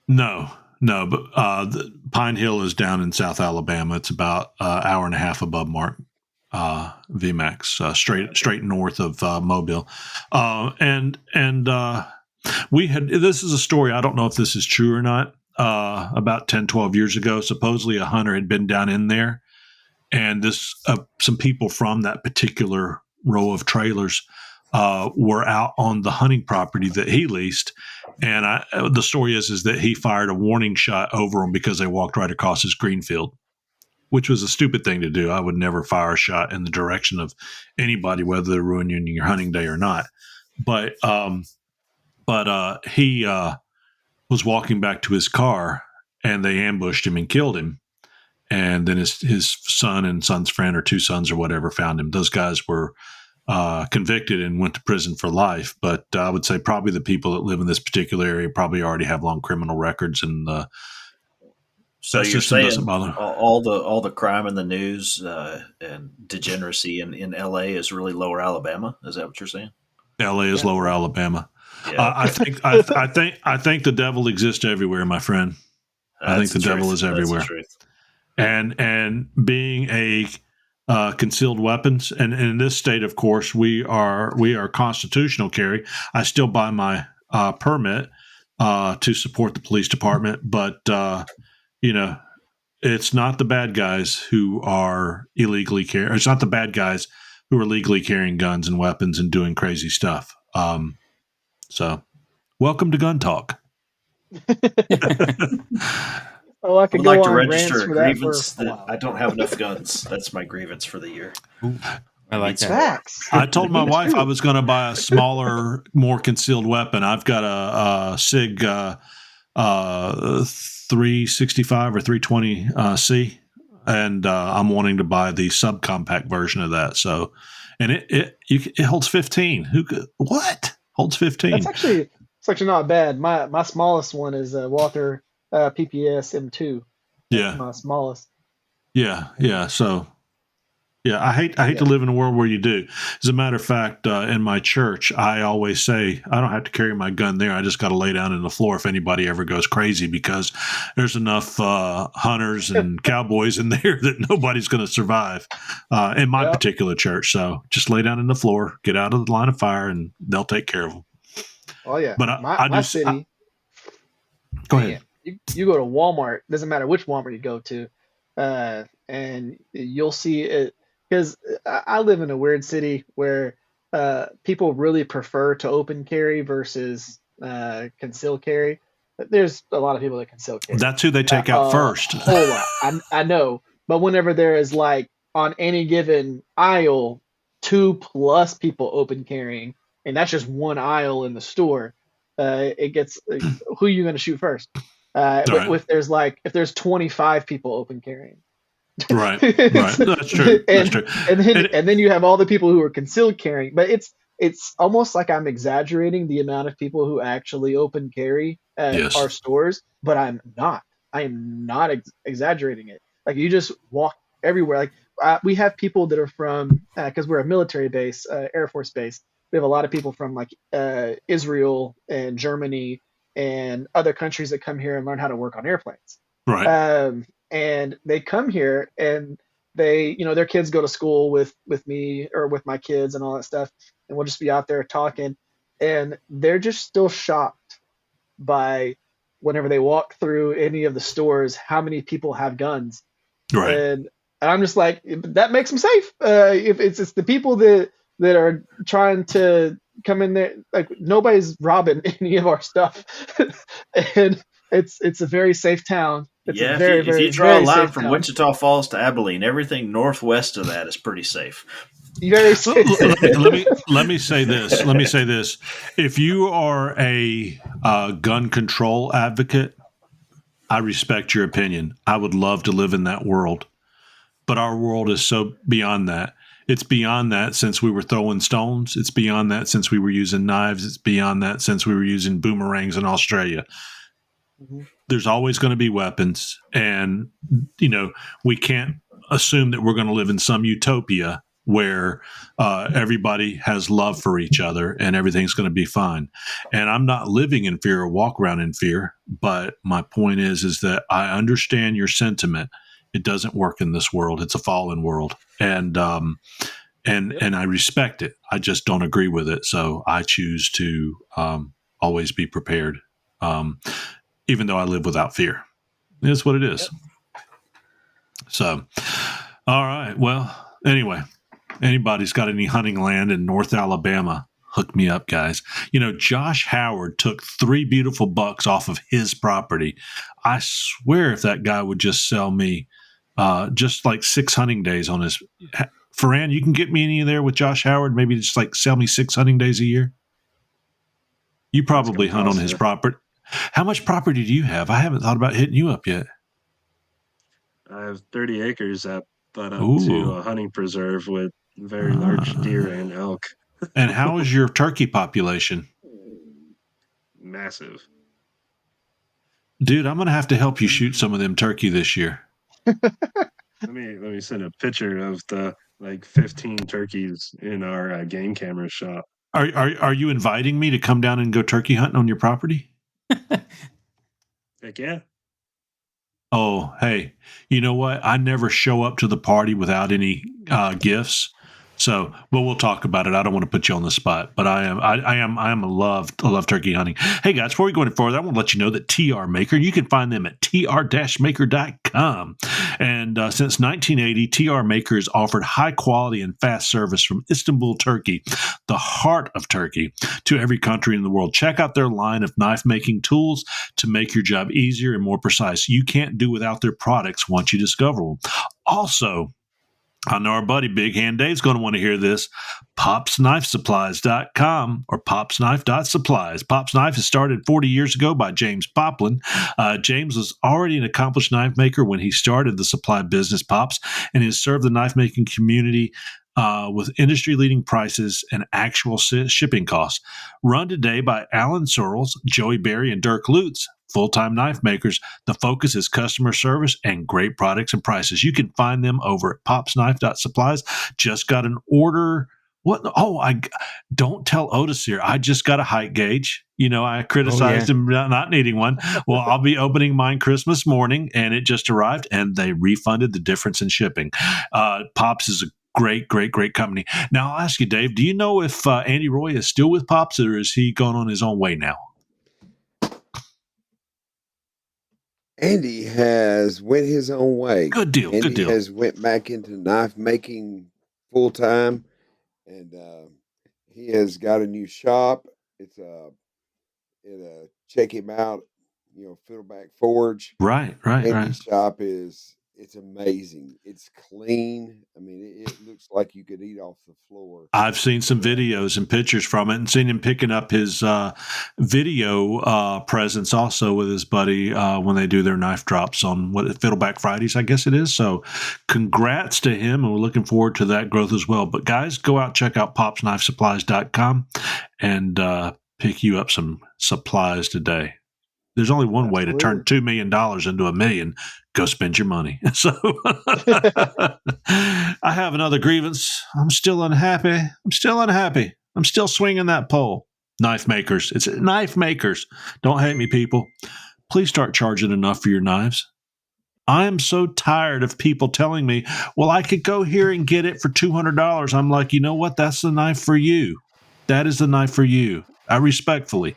No, but Pine Hill is down in South Alabama. It's about an hour and a half above Marc, VMAX, straight north of Mobile. And we had, this is a story, I don't know if this is true or not. About 10, 12 years ago, supposedly a hunter had been down in there, and some people from that particular row of trailers were out on the hunting property that he leased. And the story is that he fired a warning shot over them because they walked right across his green field, which was a stupid thing to do. I would never fire a shot in the direction of anybody, whether they're ruining your hunting day or not. But he was walking back to his car, and they ambushed him and killed him. And then his son and son's friend, or two sons or whatever, found him. Those guys were convicted and went to prison for life. But I would say probably the people that live in this particular area probably already have long criminal records. And so you're saying all the crime in the news and degeneracy in L.A. is really Lower Alabama? Is that what you're saying? L.A. is Lower Alabama. Yeah. I think the devil exists everywhere, my friend. I think the devil is everywhere. And being a concealed weapons, and in this state, of course, we are constitutional carry. I still buy my permit to support the police department, but it's not the bad guys who are illegally carrying. It's not the bad guys who are legally carrying guns and weapons and doing crazy stuff. So, welcome to Gun Talk. Oh, I could like to register a grievance that I don't have enough guns. That's my grievance for the year. Ooh, I like that. Facts. I told my wife I was going to buy a smaller, more concealed weapon. I've got a SIG 365 or 320 C, and I'm wanting to buy the subcompact version of that. So, and it holds 15. What holds 15? It's actually not bad. My smallest one is Walther PPS M2. That's my smallest. Yeah. So, yeah, I hate to live in a world where you do. As a matter of fact, in my church, I always say I don't have to carry my gun there. I just got to lay down on the floor if anybody ever goes crazy, because there's enough hunters and cowboys in there that nobody's going to survive in my particular church. So just lay down on the floor, get out of the line of fire, and they'll take care of them. Oh yeah, but my city. Go ahead. You go to Walmart. Doesn't matter which Walmart you go to, and you'll see it. Because I live in a weird city where people really prefer to open carry versus conceal carry. There's a lot of people that conceal carry. That's who they take out first. A whole lot. I know. But whenever there is, like, on any given aisle, 2+ people open carrying, and that's just one aisle in the store, it gets who are you going to shoot first? If there's 25 people open carrying. Right. That's true. And then you have all the people who are concealed carrying. But it's almost like I'm exaggerating the amount of people who actually open carry at our stores, but I'm not. I am not exaggerating it. Like, you just walk everywhere. Like, we have people that are from because we're a military base, Air Force base. We have a lot of people from like Israel and Germany and other countries that come here and learn how to work on airplanes. Right. And they come here and they, their kids go to school with me or with my kids and all that stuff. And we'll just be out there talking, and they're just still shocked by whenever they walk through any of the stores, how many people have guns. Right. And I'm just like, that makes them safe. If it's the people that are trying to come in there, like, nobody's robbing any of our stuff. And it's a very safe town. It's a very, if you very draw a line from town. Wichita Falls to Abilene, everything northwest of that is pretty safe. Very safe. Let me say this. If you are a gun control advocate, I respect your opinion. I would love to live in that world. But our world is so beyond that. It's beyond that since we were throwing stones. It's beyond that since we were using knives. It's beyond that since we were using boomerangs in Australia. Mm-hmm. There's always going to be weapons, and we can't assume that we're going to live in some utopia where everybody has love for each other and everything's going to be fine. And I'm not living in fear or walk around in fear, but my point is that I understand your sentiment. It doesn't work in this world. It's a fallen world, and I respect it. I just don't agree with it. So I choose to always be prepared. Even though I live without fear. It's what it is. Yep. So, all right. Well, anyway, anybody's got any hunting land in North Alabama, hook me up, guys. Josh Howard took 3 beautiful bucks off of his property. I swear if that guy would just sell me just like 6 hunting days on his... Ferran, you can get me any there with Josh Howard? Maybe just like sell me 6 hunting days a year? You probably hunt on his property. How much property do you have? I haven't thought about hitting you up yet. I have 30 acres that butt up to a hunting preserve with very large deer and elk. And how is your turkey population? Massive. Dude, I'm going to have to help you shoot some of them turkey this year. Let me send a picture of the 15 turkeys in our game camera shop. Are you inviting me to come down and go turkey hunting on your property? Heck yeah. Oh, hey, you know what? I never show up to the party without any gifts. So, well, we'll talk about it. I don't want to put you on the spot, but I love turkey hunting. Hey guys, before we go any further, I want to let you know that TR Maker, you can find them at tr-maker.com. And since 1980, TR Maker has offered high quality and fast service from Istanbul, Turkey, the heart of Turkey, to every country in the world. Check out their line of knife making tools to make your job easier and more precise. You can't do without their products once you discover them. Also, I know our buddy Big Hand Dave's going to want to hear this. popsknifesupplies.com or popsknife.supplies. Pop's Knife has started 40 years ago by James Poplin. James was already an accomplished knife maker when he started the supply business Pops, and has served the knife making community with industry-leading prices and actual shipping costs. Run today by Alan Searles, Joey Berry, and Dirk Lutz, full-time knife makers. The focus is customer service and great products and prices. You can find them over at popsknife.supplies. Just got an order. What? Oh, I don't tell Otis here. I just got a height gauge. I criticized him not needing one. Well, I'll be opening mine Christmas morning, and it just arrived, and they refunded the difference in shipping. Pops is a great company. Now, I'll ask you, Dave, do you know if Andy Roy is still with Pops, or is he gone on his own way now? Andy has went his own way. Good deal. Andy has went back into knife making full time, and he has got a new shop. It's check him out. Fiddleback Forge. Right. Andy's shop it's amazing. It's clean. I mean, it looks like you could eat off the floor. I've seen some videos and pictures from it, and seen him picking up his video presence also with his buddy when they do their knife drops on Fiddleback Fridays, I guess it is. So congrats to him, and we're looking forward to that growth as well. But guys, go out, check out popsknifesupplies.com and pick you up some supplies today. There's only one way to turn $2 million into $1 million. Go spend your money. So I have another grievance. I'm still unhappy. I'm still swinging that pole. Knife makers. It's knife makers. Don't hate me, people. Please start charging enough for your knives. I am so tired of people telling me, well, I could go here and get it for $200. I'm like, you know what? That's the knife for you. That is the knife for you. I respectfully.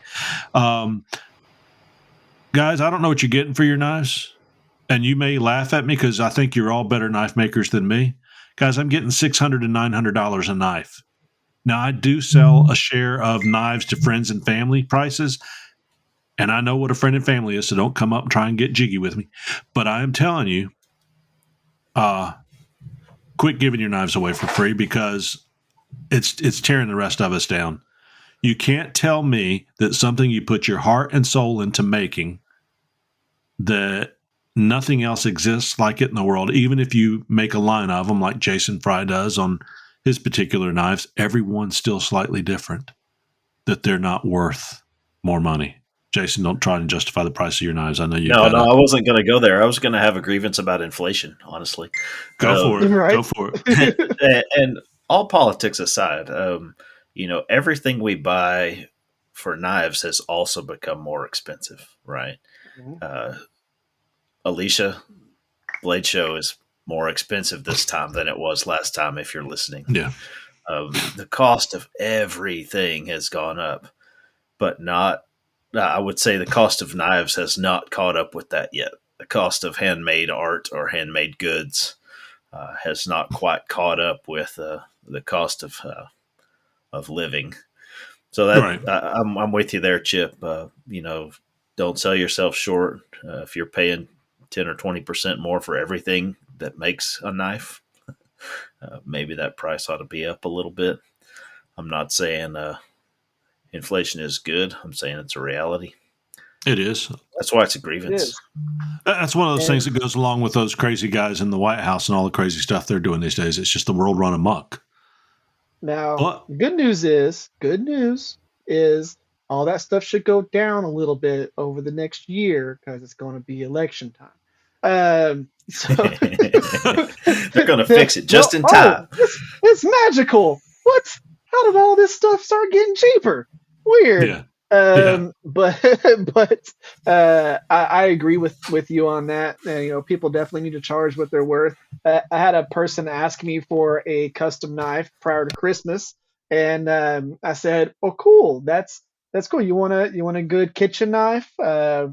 Guys, I don't know what you're getting for your knives, and you may laugh at me because I think you're all better knife makers than me. Guys, I'm getting $600 to $900 a knife. Now, I do sell a share of knives to friends and family prices, and I know what a friend and family is, so don't come up and try and get jiggy with me. But I am telling you, quit giving your knives away for free because it's tearing the rest of us down. You can't tell me that something you put your heart and soul into making, that nothing else exists like it in the world. Even if you make a line of them like Jason Fry does on his particular knives, everyone's still slightly different, that they're not worth more money. Jason, don't try and justify the price of your knives. I know you. No, I wasn't going to go there. I was going to have a grievance about inflation, honestly. Go for it. Right. Go for it. and all politics aside, everything we buy for knives has also become more expensive, right? Alicia, Blade Show is more expensive this time than it was last time, if you're listening. Yeah. The cost of everything has gone up, but not, I would say the cost of knives has not caught up with that yet. The cost of handmade art or handmade goods has not quite caught up with the cost of living. So that Right. I'm with you there, Chip. Don't sell yourself short. If you're paying 10 or 20% more for everything that makes a knife, maybe that price ought to be up a little bit. I'm not saying inflation is good. I'm saying it's a reality. It is. That's why it's a grievance. That's one of those things that goes along with those crazy guys in the White House and all the crazy stuff they're doing these days. It's just the world run amok. Now, good news is all that stuff should go down a little bit over the next year because it's going to be election time. So they're going to fix it just in time. It's magical. What? How did all this stuff start getting cheaper? Weird. Yeah. But I agree with you on that. People definitely need to charge what they're worth. I had a person ask me for a custom knife prior to Christmas, and I said, "Oh, cool. That's cool. You want a good kitchen knife? I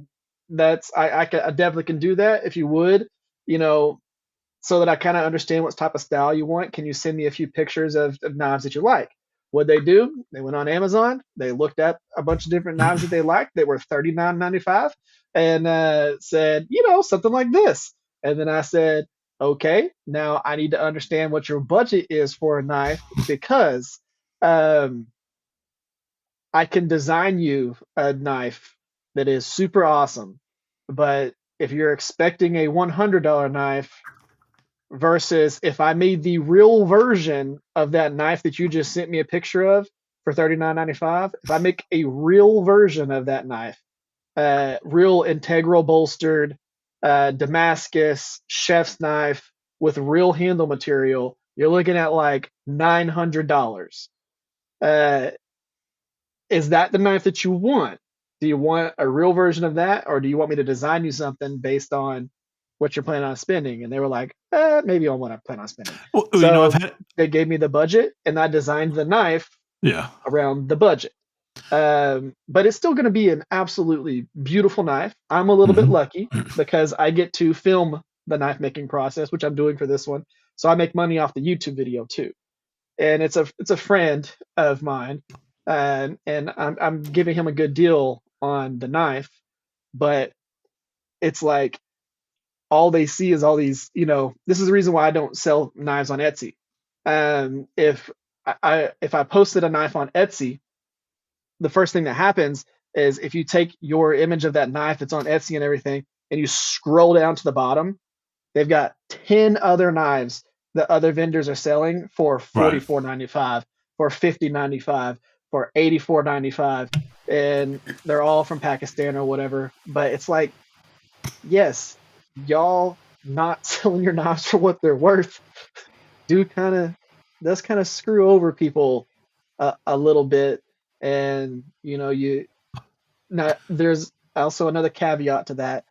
definitely can do that if you would. So that I kind of understand what type of style you want. Can you send me a few pictures of knives that you like?" What'd they do? They went on Amazon. They looked at a bunch of different knives that they liked. They were $39.95 and said, something like this. And then I said, okay, now I need to understand what your budget is for a knife because I can design you a knife that is super awesome, but if you're expecting a $100 knife versus if I made the real version of that knife that you just sent me a picture of for $39.95, if I make a real version of that knife, real integral bolstered Damascus chef's knife with real handle material, you're looking at like $900. Is that the knife that you want? Do you want a real version of that, or do you want me to design you something based on what you're planning on spending? And they were like, maybe on what I plan on spending. Well, so they gave me the budget, and I designed the knife around the budget. But it's still going to be an absolutely beautiful knife. I'm a little bit lucky because I get to film the knife making process, which I'm doing for this one. So I make money off the YouTube video too. And it's a friend of mine, and I'm giving him a good deal on the knife, but it's like all they see is all these, this is the reason why I don't sell knives on Etsy. If I posted a knife on Etsy, the first thing that happens is if you take your image of that knife that's on Etsy and everything, and you scroll down to the bottom, they've got 10 other knives that other vendors are selling for $44.95, for $50.95, for $84.95, and they're all from Pakistan or whatever. But it's like, yes, y'all not selling your knives for what they're worth does kind of screw over people a little bit. And there's also another caveat to that.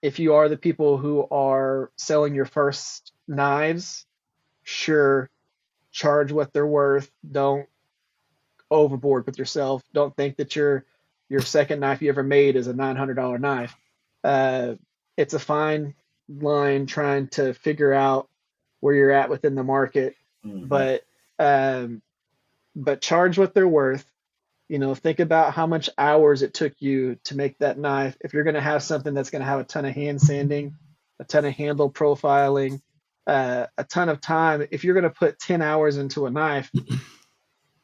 If you are the people who are selling your first knives, sure, charge what they're worth. Don't overboard with yourself. Don't think that your second knife you ever made is a $900 knife. It's a fine line trying to figure out where you're at within the market, but charge what they're worth. Think about how much hours it took you to make that knife. If you're going to have something that's going to have a ton of hand sanding, a ton of handle profiling, a ton of time, if you're going to put 10 hours into a knife,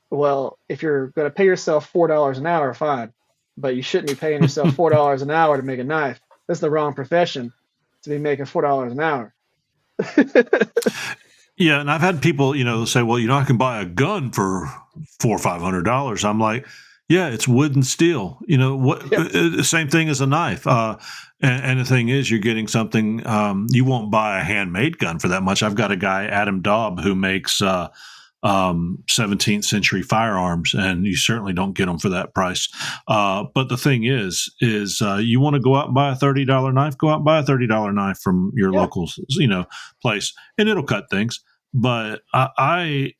well, if you're going to pay yourself $4 an hour, fine, but you shouldn't be paying yourself $4 an hour to make a knife. That's the wrong profession to be making $4 an hour. Yeah, and I've had people, say, well, I can buy a gun for $400 or $500. I'm like, yeah, it's wood and steel. Same thing as a knife. And the thing is, you're getting something. You won't buy a handmade gun for that much. I've got a guy, Adam Daub, who makes 17th century firearms, and you certainly don't get them for that price. But the thing is you want to go out and buy a $30 knife, go out and buy a $30 knife from your local, place, and it'll cut things. But I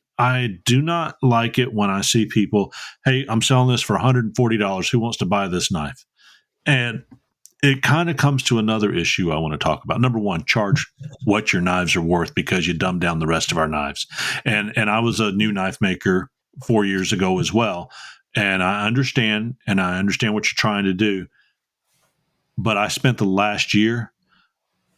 do not like it when I see people, hey, I'm selling this for $140. Who wants to buy this knife? And it kind of comes to another issue I want to talk about. Number one, charge what your knives are worth, because you dumb down the rest of our knives. And I was a new knife maker 4 years ago as well. And I understand what you're trying to do. But I spent the last year,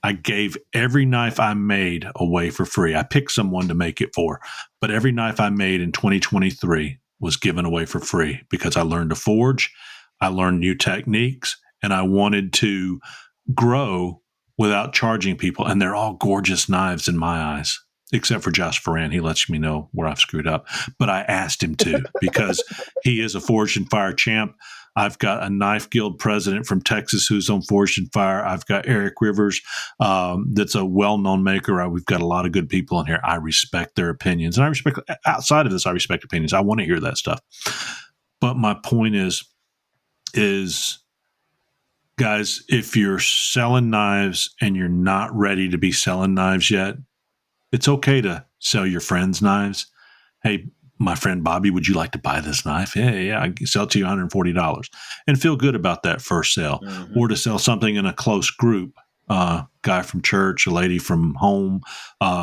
I gave every knife I made away for free. I picked someone to make it for, but every knife I made in 2023 was given away for free because I learned to forge, I learned new techniques, and I wanted to grow without charging people. And they're all gorgeous knives in my eyes, except for Josh Ferran. He lets me know where I've screwed up, but I asked him to because he is a Forged and Fire champ. I've got a Knife Guild president from Texas who's on Forged and Fire. I've got Erick Rivers, that's a well-known maker. We've got a lot of good people in here. I respect their opinions. And I respect, outside of this, I respect opinions. I want to hear that stuff. But my point is guys, if you're selling knives and you're not ready to be selling knives yet, it's okay to sell your friends' knives. Hey, my friend Bobby, would you like to buy this knife? Yeah, I can sell it to you $140 and feel good about that first sale. Or to sell something in a close group, guy from church, a lady from home,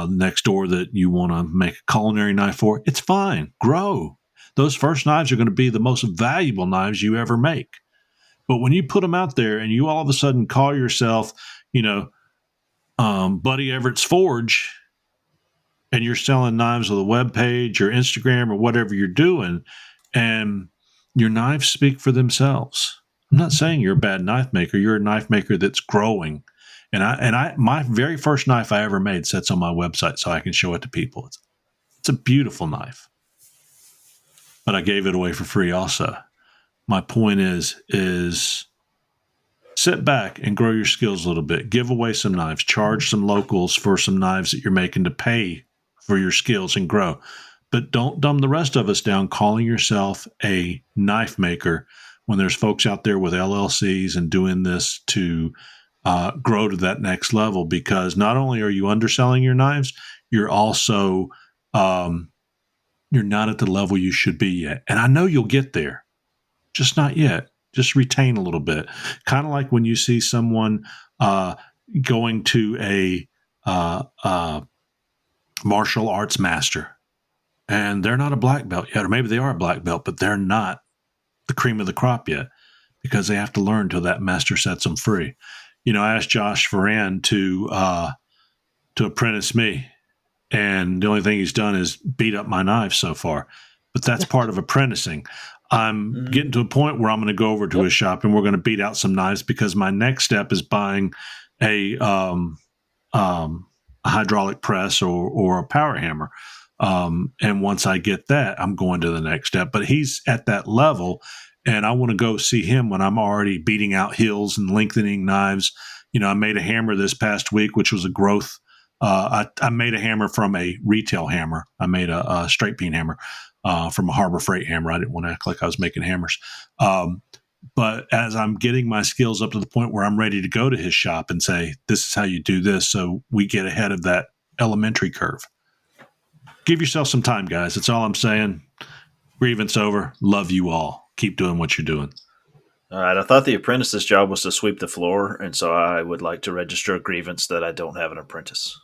next door that you want to make a culinary knife for. It's fine. Grow. Those first knives are going to be the most valuable knives you ever make. But when you put them out there and you all of a sudden call yourself, Buddy Everett's Forge, and you're selling knives with a web page or Instagram or whatever you're doing, and your knives speak for themselves. I'm not saying you're a bad knife maker. You're a knife maker that's growing. And my very first knife I ever made sits on my website so I can show it to people. It's a beautiful knife, but I gave it away for free also. My point is sit back and grow your skills a little bit. Give away some knives. Charge some locals for some knives that you're making to pay for your skills and grow. But don't dumb the rest of us down calling yourself a knife maker when there's folks out there with LLCs and doing this to grow to that next level, because not only are you underselling your knives, you're also you're not at the level you should be yet. And I know you'll get there, just not yet. Just retain a little bit. Kind of like when you see someone going to a martial arts master, and they're not a black belt yet, or maybe they are a black belt, but they're not the cream of the crop yet, because they have to learn till that master sets them free. You know, I asked Josh Ferran to apprentice me, and the only thing he's done is beat up my knives so far. But that's part of apprenticing. I'm getting to a point where I'm going to go over to his shop and we're going to beat out some knives, because my next step is buying a hydraulic press or a power hammer. And once I get that, I'm going to the next step. But he's at that level, and I want to go see him when I'm already beating out hills and lengthening knives. You know, I made a hammer this past week, which was a growth. I made a hammer from a retail hammer. I made a straight peen hammer from a Harbor Freight hammer. I didn't want to act like I was making hammers. But as I'm getting my skills up to the point where I'm ready to go to his shop and say, this is how you do this, so we get ahead of that elementary curve. Give yourself some time, guys. That's all I'm saying. Grievance over. Love you all. Keep doing what you're doing. All right. I thought the apprentice's job was to sweep the floor, and so I would like to register a grievance that I don't have an apprentice.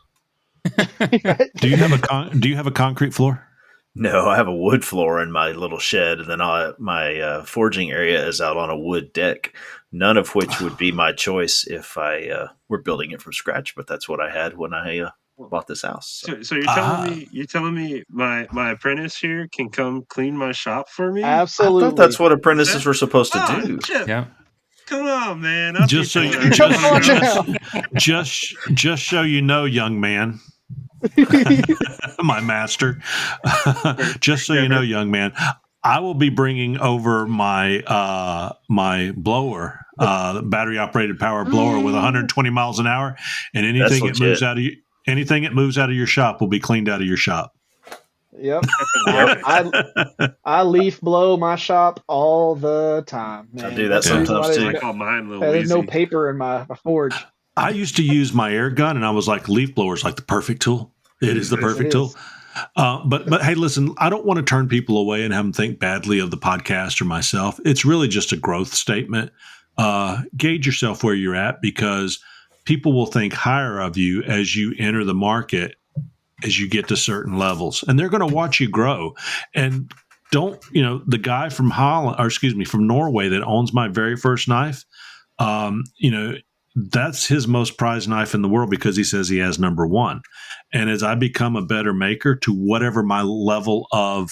Do you have a concrete floor? No, I have a wood floor in my little shed, and then my forging area is out on a wood deck, none of which would be my choice if I were building it from scratch, but that's what I had when I bought this house. So you're telling me my apprentice here can come clean my shop for me? Absolutely. I thought that's what apprentices were supposed to do. Chip. Yeah. Come on, man. Just so you know, young man. My master. Just so you know, young man, I will be bringing over my my blower, battery operated power blower with 120 miles an hour, and anything that moves out of your shop will be cleaned out of your shop. Yep. I leaf blow my shop all the time, man. I do that sometimes too. I call mine a little There's easy. no paper in my forge. I used to use my air gun, and I was like, leaf blower is like the perfect tool. It is the perfect tool. But hey, listen, I don't want to turn people away and have them think badly of the podcast or myself. It's really just a growth statement. Gauge yourself where you're at, because people will think higher of you as you enter the market, as you get to certain levels, and they're going to watch you grow. And the guy from from Norway that owns my very first knife, that's his most prized knife in the world, because he says he has number one. And as I become a better maker to whatever my level of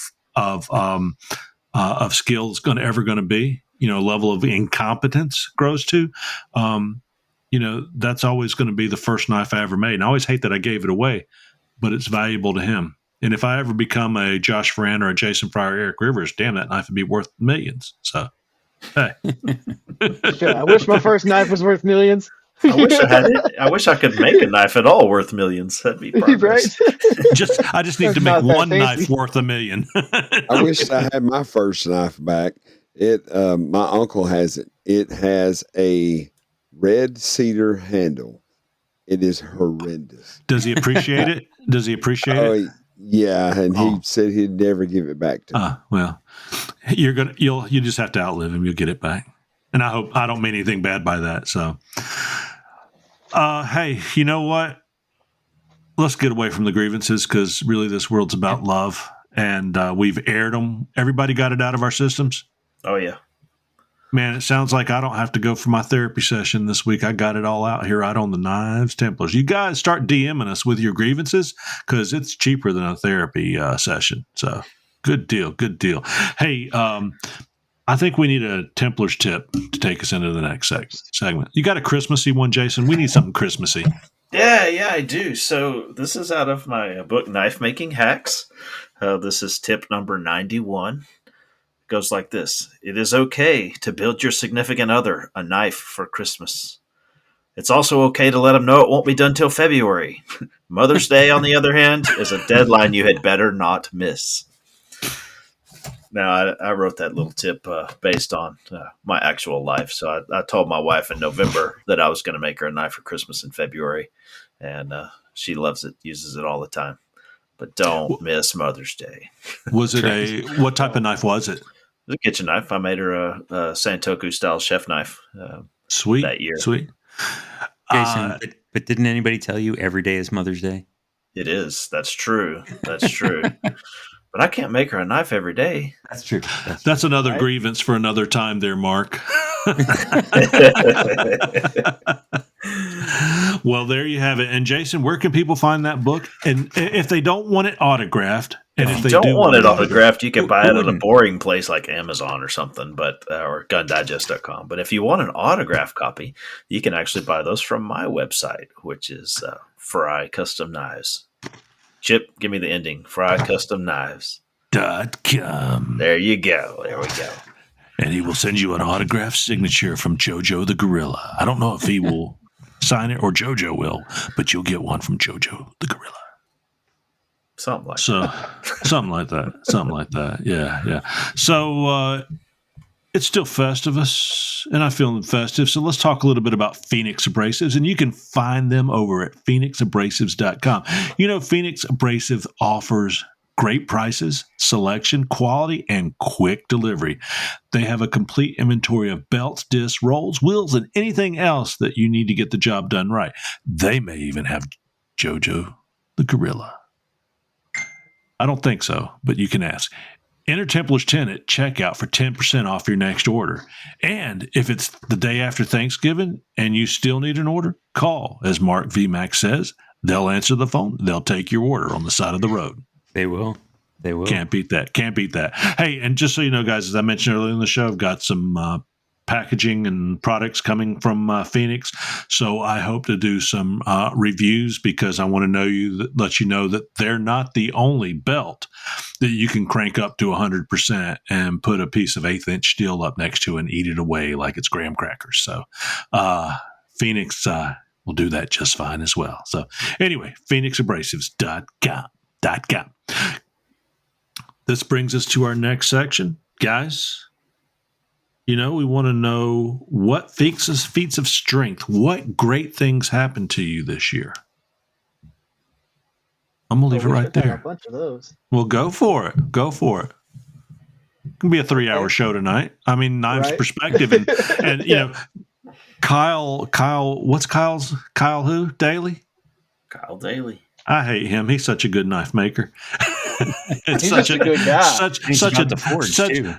skill is ever going to be, level of incompetence grows to, that's always going to be the first knife I ever made. And I always hate that I gave it away, but it's valuable to him. And if I ever become a Josh Ferran or a Jason Fryer, Eric Rivers, damn, that knife would be worth millions. So, hey. I wish my first knife was worth millions. I wish I had it. I wish I could make a knife at all worth millions. That'd be progress. Right? I just need to make one knife worth $1 million. I wish I had my first knife back. My uncle has it. It has a red cedar handle. It is horrendous. Does he appreciate it? It? Yeah, and he said he'd never give it back to me. Well, you just have to outlive him. You'll get it back. And I don't mean anything bad by that. So, hey, you know what? Let's get away from the grievances, because really this world's about love, and we've aired them. Everybody got it out of our systems? Oh, yeah. Man, it sounds like I don't have to go for my therapy session this week. I got it all out here right on the Knives Templars. You guys start DMing us with your grievances because it's cheaper than a therapy session. So good deal. Good deal. Hey, I think we need a Templar's tip to take us into the next segment. You got a Christmassy one, Jason? We need something Christmassy. Yeah, I do. So this is out of my book, Knife Making Hacks. This is tip number 91. Goes like this. It is okay to build your significant other a knife for Christmas. It's also okay to let them know it won't be done till February. Mother's Day, on the other hand, is a deadline you had better not miss. Now, I wrote that little tip based on my actual life. So I told my wife in November that I was going to make her a knife for Christmas in February. And she loves it, uses it all the time. But don't miss Mother's Day. Was it what type of knife was it? It was a kitchen knife. I made her a Santoku style chef knife. Sweet. That year. Sweet. Jason, but didn't anybody tell you every day is Mother's Day? It is. That's true. That's true. But I can't make her a knife every day. That's true. That's another grievance for another time there, Marc. Well, there you have it. And Jason, where can people find that book? And if they don't want it autographed, and if they don't want it autographed, you can buy it at a boring place like Amazon or something, or GunDigest.com. But if you want an autographed copy, you can actually buy those from my website, which is Fry Custom Knives. Chip, give me the ending. FryCustomKnives.com. There you go. There we go. And he will send you an autographed signature from Jojo the Gorilla. I don't know if he will sign it or Jojo will, but you'll get one from Jojo the Gorilla. Something like that. Something like that. Yeah. So it's still Festivus, and I feel festive. So let's talk a little bit about Phoenix Abrasives, and you can find them over at PhoenixAbrasives.com. You know, Phoenix Abrasive offers great prices, selection, quality, and quick delivery. They have a complete inventory of belts, discs, rolls, wheels, and anything else that you need to get the job done right. They may even have Jojo the Gorilla. I don't think so, but you can ask. Enter Templars 10 at checkout for 10% off your next order. And if it's the day after Thanksgiving and you still need an order, call. As Marc VMAX says, they'll answer the phone. They'll take your order on the side of the road. They will. Can't beat that. Hey, and just so you know, guys, as I mentioned earlier in the show, I've got some packaging and products coming from Phoenix. So I hope to do some reviews because I want to let you know that they're not the only belt that you can crank up to 100% and put a piece of 1/8-inch steel up next to and eat it away like it's graham crackers. So Phoenix will do that just fine as well. So anyway, PhoenixAbrasives.com. This brings us to our next section. Guys, we want to know what feats of strength, what great things happened to you this year. I'm going to leave it right there. A bunch of those. Well, go for it. It can be a 3-hour show tonight. I mean, Knives Perspective. And yeah. Kyle, what's Kyle who? Daly? Kyle Daly. I hate him. He's such a good knife maker. He's such a good guy.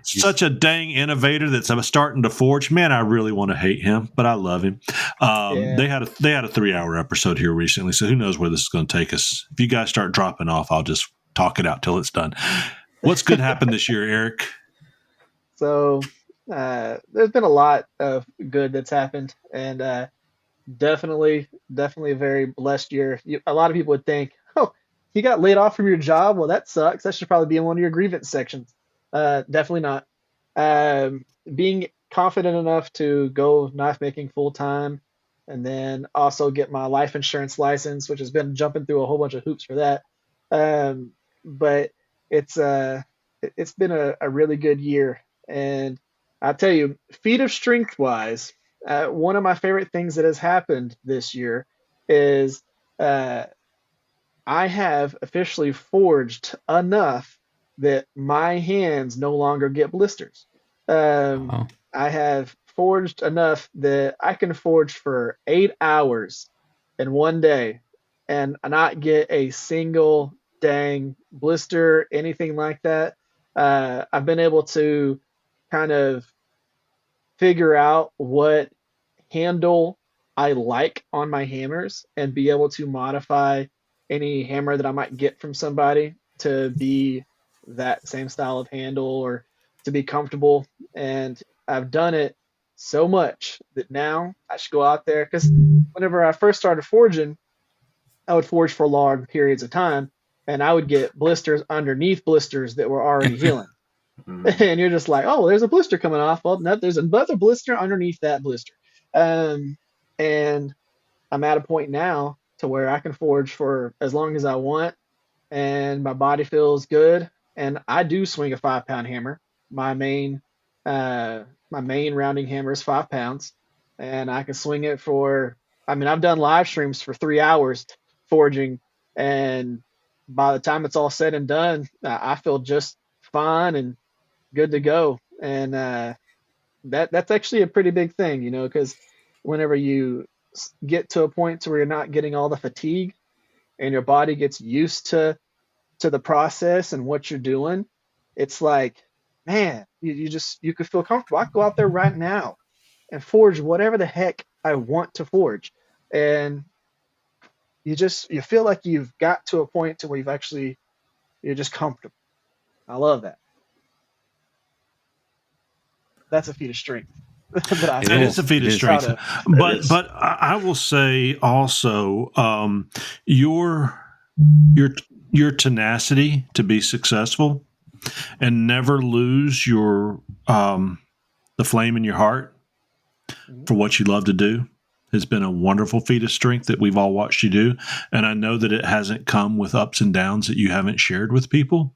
Such a dang innovator that's starting to forge. Man, I really want to hate him, but I love him. They had a 3-hour episode here recently, so who knows where this is going to take us. If you guys start dropping off, I'll just talk it out till it's done. What's good happened this year, Erick? So there's been a lot of good that's happened, and definitely a very blessed year. A lot of people would think, oh, you got laid off from your job? Well, that sucks. That should probably be in one of your grievance sections. Definitely not. Being confident enough to go knife making full time, and then also get my life insurance license, which has been jumping through a whole bunch of hoops for that. But it's been a really good year, and I'll tell you, feat of strength wise, one of my favorite things that has happened this year is I have officially forged enough that my hands no longer get blisters. I have forged enough that I can forge for 8 hours in one day and not get a single dang blister, anything like that. I've been able to kind of figure out what handle I like on my hammers and be able to modify any hammer that I might get from somebody to be that same style of handle or to be comfortable. And I've done it so much that now I should go out there, because whenever I first started forging, I would forge for long periods of time and I would get blisters underneath blisters that were already healing. And you're just like, oh, there's a blister coming off. Well, no, there's another blister underneath that blister. And I'm at a point now to where I can forge for as long as I want, and my body feels good. And I do swing a 5-pound hammer. My main rounding hammer is 5 pounds, and I can swing it for. I mean, I've done live streams for 3 hours forging, and by the time it's all said and done, I feel just fine and good to go. And that's actually a pretty big thing, because whenever you get to a point to where you're not getting all the fatigue and your body gets used to the process and what you're doing, it's like, man, you could feel comfortable. I could go out there right now and forge whatever the heck I want to forge. And you feel like you've got to a point to where you're just comfortable. I love that. That's a feat of strength. It is a feat of strength. But I will say also, your tenacity to be successful and never lose your the flame in your heart for what you love to do has been a wonderful feat of strength that we've all watched you do. And I know that it hasn't come with ups and downs that you haven't shared with people,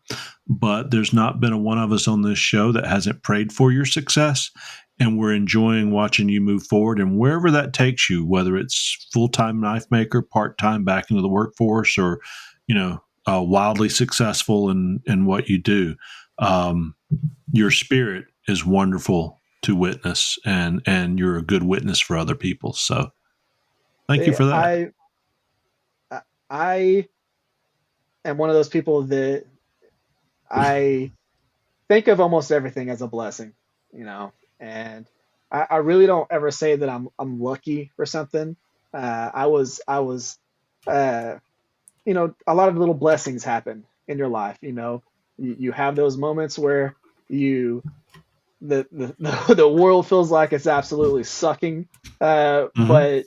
but there's not been a one of us on this show that hasn't prayed for your success. And we're enjoying watching you move forward, and wherever that takes you, whether it's full-time knife maker, part-time back into the workforce, or, wildly successful in what you do. Your spirit is wonderful to witness, and you're a good witness for other people. So thank you for that. I am one of those people that I think of almost everything as a blessing, and I really don't ever say that I'm lucky for something. I was a lot of little blessings happen in your life. You have those moments where the world feels like it's absolutely sucking, but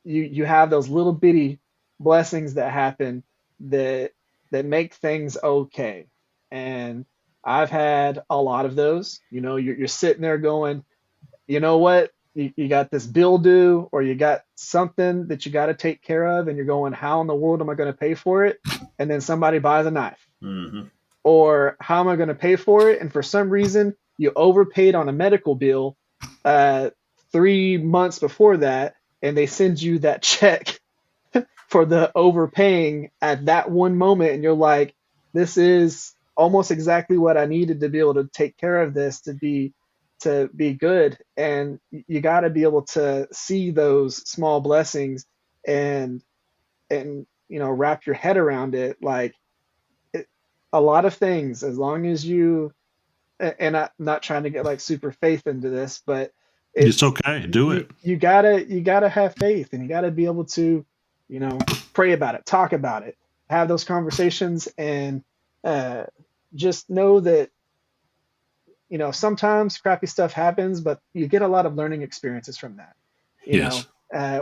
you have those little bitty blessings that happen that make things okay. And I've had a lot of those. You're sitting there going, you know what? You got this bill due, or you got something that you got to take care of, and you're going, how in the world am I going to pay for it? And then somebody buys a knife. Mm-hmm. Or how am I going to pay for it? And for some reason, you overpaid on a medical bill 3 months before that, and they send you that check for the overpaying at that one moment, and you're like, this is almost exactly what I needed to be able to take care of this to be good. And you got to be able to see those small blessings and wrap your head around it. Like, a lot of things, as long as you, and I'm not trying to get like super faith into this, but it's okay. Do it. You gotta have faith, and you gotta be able to, pray about it, talk about it, have those conversations, and just know that, sometimes crappy stuff happens, but you get a lot of learning experiences from that.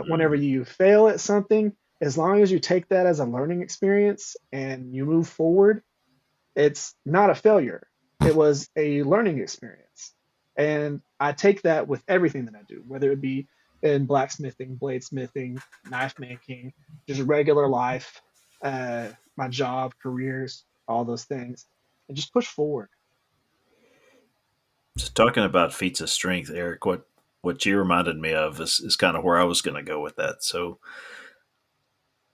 Whenever you fail at something, as long as you take that as a learning experience and you move forward, it's not a failure. It was a learning experience. And I take that with everything that I do, whether it be in blacksmithing, bladesmithing, knife making, just regular life, my job, careers, all those things, and just push forward. So talking about feats of strength, Eric, what you reminded me of is kind of where I was going to go with that. So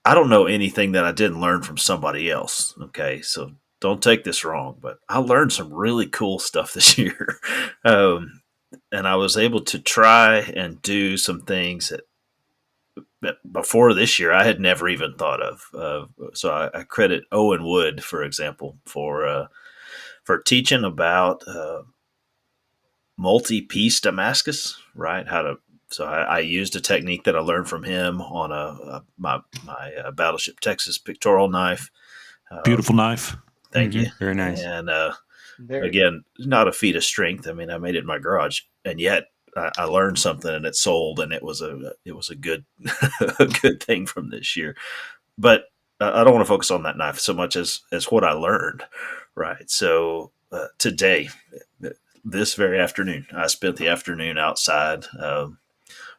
I don't know anything that I didn't learn from somebody else. Okay. So don't take this wrong, but I learned some really cool stuff this year. And I was able to try and do some things that before this year I had never even thought of. So I credit Owen Wood, for example, for teaching about multi-piece Damascus, right? So I used a technique that I learned from him on my Battleship Texas pictorial knife. Beautiful knife. Thank you. Very nice. And again, not a feat of strength. I mean, I made it in my garage, and yet I learned something, and it sold, and it was a good a good thing from this year. But I don't want to focus on that knife so much as what I learned, right? So today, this very afternoon, I spent the afternoon outside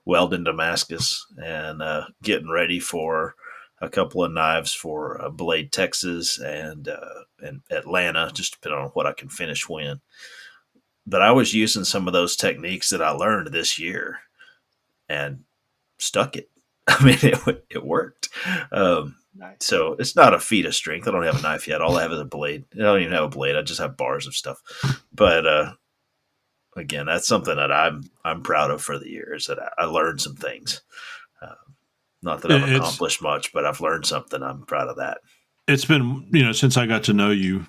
welding Damascus and getting ready for a couple of knives for Blade Texas and Atlanta, just depending on what I can finish when. But I was using some of those techniques that I learned this year and stuck it. I mean, it worked. Nice. So it's not a feat of strength. I don't have a knife yet. All I have is a blade. I don't even have a blade. I just have bars of stuff. But again, that's something that I'm proud of for the year, is that I learned some things. Not that I've accomplished much, but I've learned something. I'm proud of that. It's been, since I got to know you,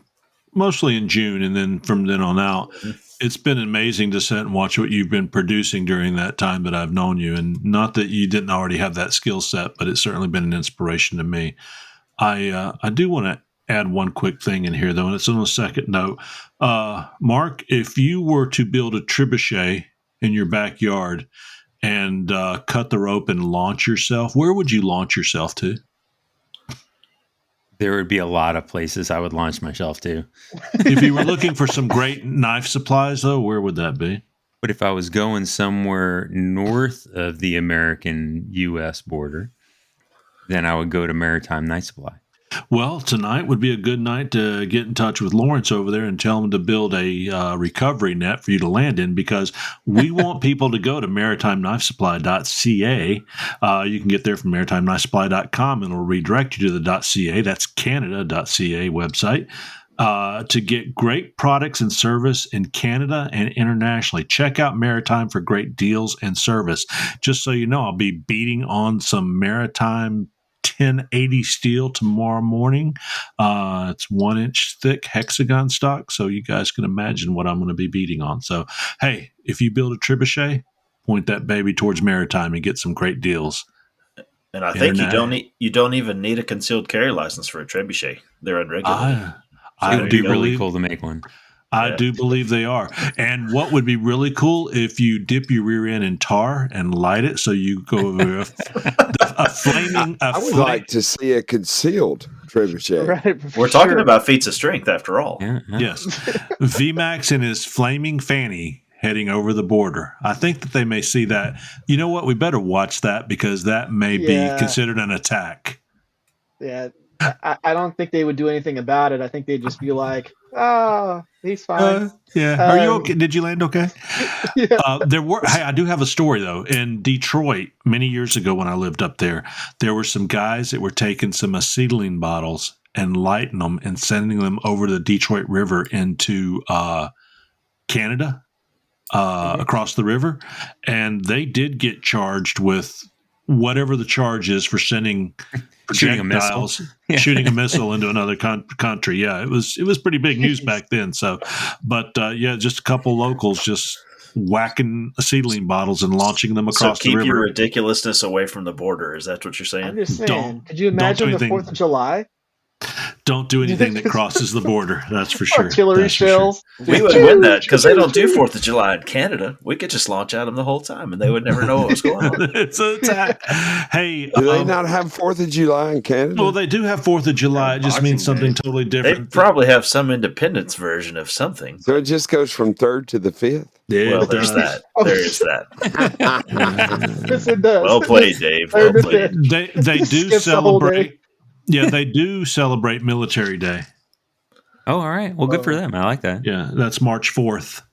mostly in June, and then from then on out, it's been amazing to sit and watch what you've been producing during that time that I've known you. And not that you didn't already have that skill set, but it's certainly been an inspiration to me. I do want to add one quick thing in here, though, and it's on a second note. Marc, if you were to build a trebuchet in your backyard and cut the rope and launch yourself, where would you launch yourself to? There would be a lot of places I would launch myself to. If you were looking for some great knife supplies, though, where would that be? But if I was going somewhere north of the American-U.S. border, then I would go to Maritime Knife Supply. Well, tonight would be a good night to get in touch with Lawrence over there and tell him to build a recovery net for you to land in, because we want people to go to maritimeknifesupply.ca. You can get there from maritimeknifesupply.com, and it'll redirect you to the .ca. That's Canada.ca website. To get great products and service in Canada and internationally. Check out Maritime for great deals and service. Just so you know, I'll be beating on some Maritime 1080 steel tomorrow morning. It's 1-inch thick hexagon stock, so you guys can imagine what I'm going to be beating on. So, hey, if you build a trebuchet, point that baby towards Maritime and get some great deals. And I think you don't even need a concealed carry license for a trebuchet. They're unregulated. It would be really cool to make one. I do believe they are. And what would be really cool if you dip your rear end in tar and light it, so you go over a flaming. I would like to see a concealed trebuchet. Right, we're talking about feats of strength, after all. Yeah. Yes, VMAX in his flaming fanny heading over the border. I think that they may see that. You know what? We better watch that, because that may be considered an attack. Yeah. I don't think they would do anything about it. I think they'd just be like, "Oh, he's fine." Are you okay? Did you land okay? Yeah. Hey, I do have a story though. In Detroit, many years ago when I lived up there were some guys that were taking some acetylene bottles and lighting them and sending them over the Detroit River into Canada, across the river, and they did get charged with whatever the charge is for sending projectiles, shooting a missile into another country. Yeah, it was pretty big news back then. So, but just a couple locals just whacking acetylene bottles and launching them across the river. So keep your ridiculousness away from the border. Is that what you're saying? I'm just saying. Could you imagine the 4th of July? Don't do anything that crosses the border. That's for sure. Artillery shells. We would win that, because they don't do 4th of July in Canada. We could just launch at them the whole time, and they would never know what was going on. It's an attack. Hey, do they not have 4th of July in Canada? Well, they do have 4th of July. It just means something totally different. They probably have some independence version of something. So it just goes from 3rd to the 5th? Yeah, well, there's that. There is that. Yes, it does. Well played, Dave. Well played. They do celebrate. Yeah, they do celebrate Military Day. Oh, all right. Well, good for them. I like that. Yeah, that's March 4th.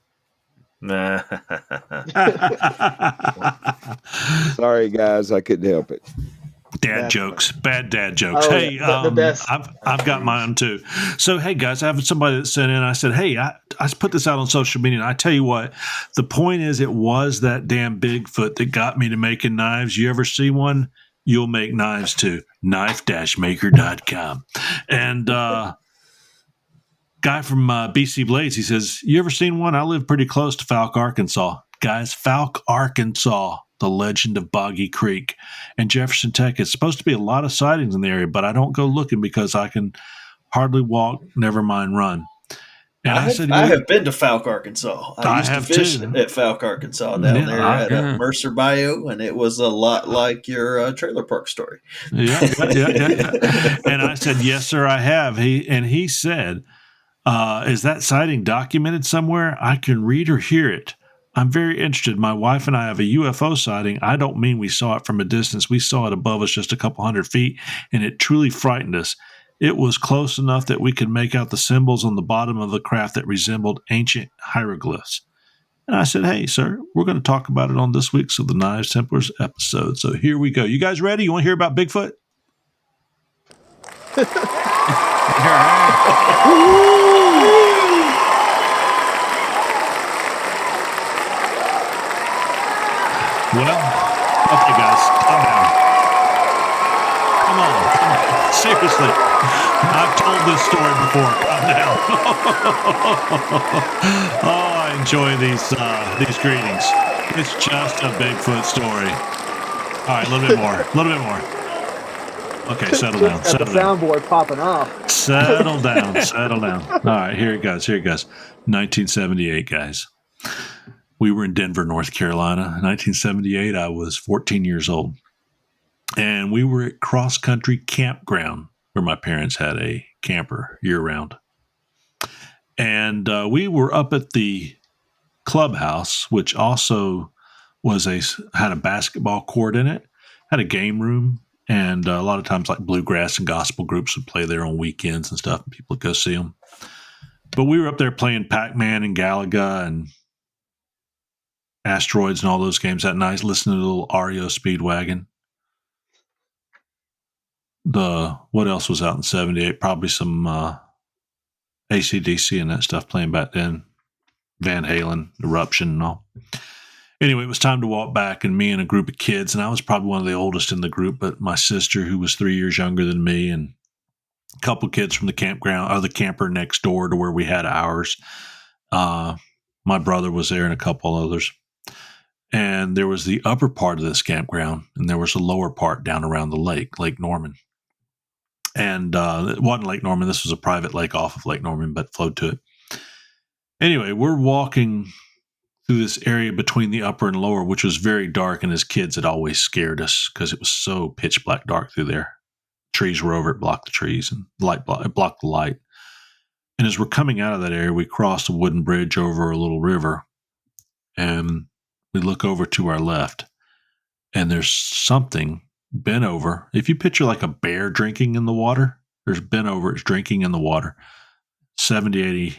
Sorry, guys, I couldn't help it. Bad dad jokes. Oh, hey, the best. I've got mine too. So, hey guys, I have somebody that sent in. I said, hey, I put this out on social media, and I tell you what, the point is, it was that damn Bigfoot that got me to making knives. You ever see one? You'll make knives too. Knife-maker.com. And Guy from BC Blades, he says, you ever seen one? I live pretty close to Falk, Arkansas. Guys, Falk, Arkansas, the legend of Boggy Creek. And Jefferson Tech, it's supposed to be a lot of sightings in the area, but I don't go looking because I can hardly walk, never mind run. And I have been to Falk, Arkansas. I used to fish at Falk, Arkansas down there at Mercer Bayou, and it was a lot like your trailer park story. Yeah. And I said, yes, sir, I have. He said, is that sighting documented somewhere? I can read or hear it. I'm very interested. My wife and I have a UFO sighting. I don't mean we saw it from a distance. We saw it above us just a couple hundred feet, and it truly frightened us. It was close enough that we could make out the symbols on the bottom of the craft that resembled ancient hieroglyphs. And I said, hey, sir, we're going to talk about it on this week's of the Knives Templars episode. So here we go. You guys ready? You want to hear about Bigfoot? Well, okay, guys, calm down. Come on. Seriously, I've told this story before. Calm down. Oh, I enjoy these greetings. It's just a Bigfoot story. All right, a little bit more. Okay, settle down. Got the soundboard popping off. Settle down. All right, here it goes. 1978, guys. We were in Denver, North Carolina. In 1978, I was 14 years old. And we were at Cross Country Campground, where my parents had a camper year-round. And we were up at the clubhouse, which also had a basketball court in it, had a game room, and a lot of times like bluegrass and gospel groups would play there on weekends and stuff, and people would go see them. But we were up there playing Pac-Man and Galaga and Asteroids and all those games that night, listening to the little REO Speedwagon. What else was out in 78? Probably some AC/DC and that stuff playing back then. Van Halen, Eruption and all. Anyway, it was time to walk back, and me and a group of kids, and I was probably one of the oldest in the group, but my sister, who was 3 years younger than me, and a couple kids from the campground, or the camper next door to where we had ours. My brother was there and a couple others. And there was the upper part of this campground, and there was a lower part down around the lake, Lake Norman. And it wasn't Lake Norman. This was a private lake off of Lake Norman, but flowed to it. Anyway, we're walking through this area between the upper and lower, which was very dark, and as kids, it always scared us because it was so pitch black dark through there. Trees were over it, blocked the trees, and it blocked the light. And as we're coming out of that area, we crossed a wooden bridge over a little river, and we look over to our left, and there's something bent over. If you picture like a bear drinking in the water, there's bent over, it's drinking in the water, 70, 80,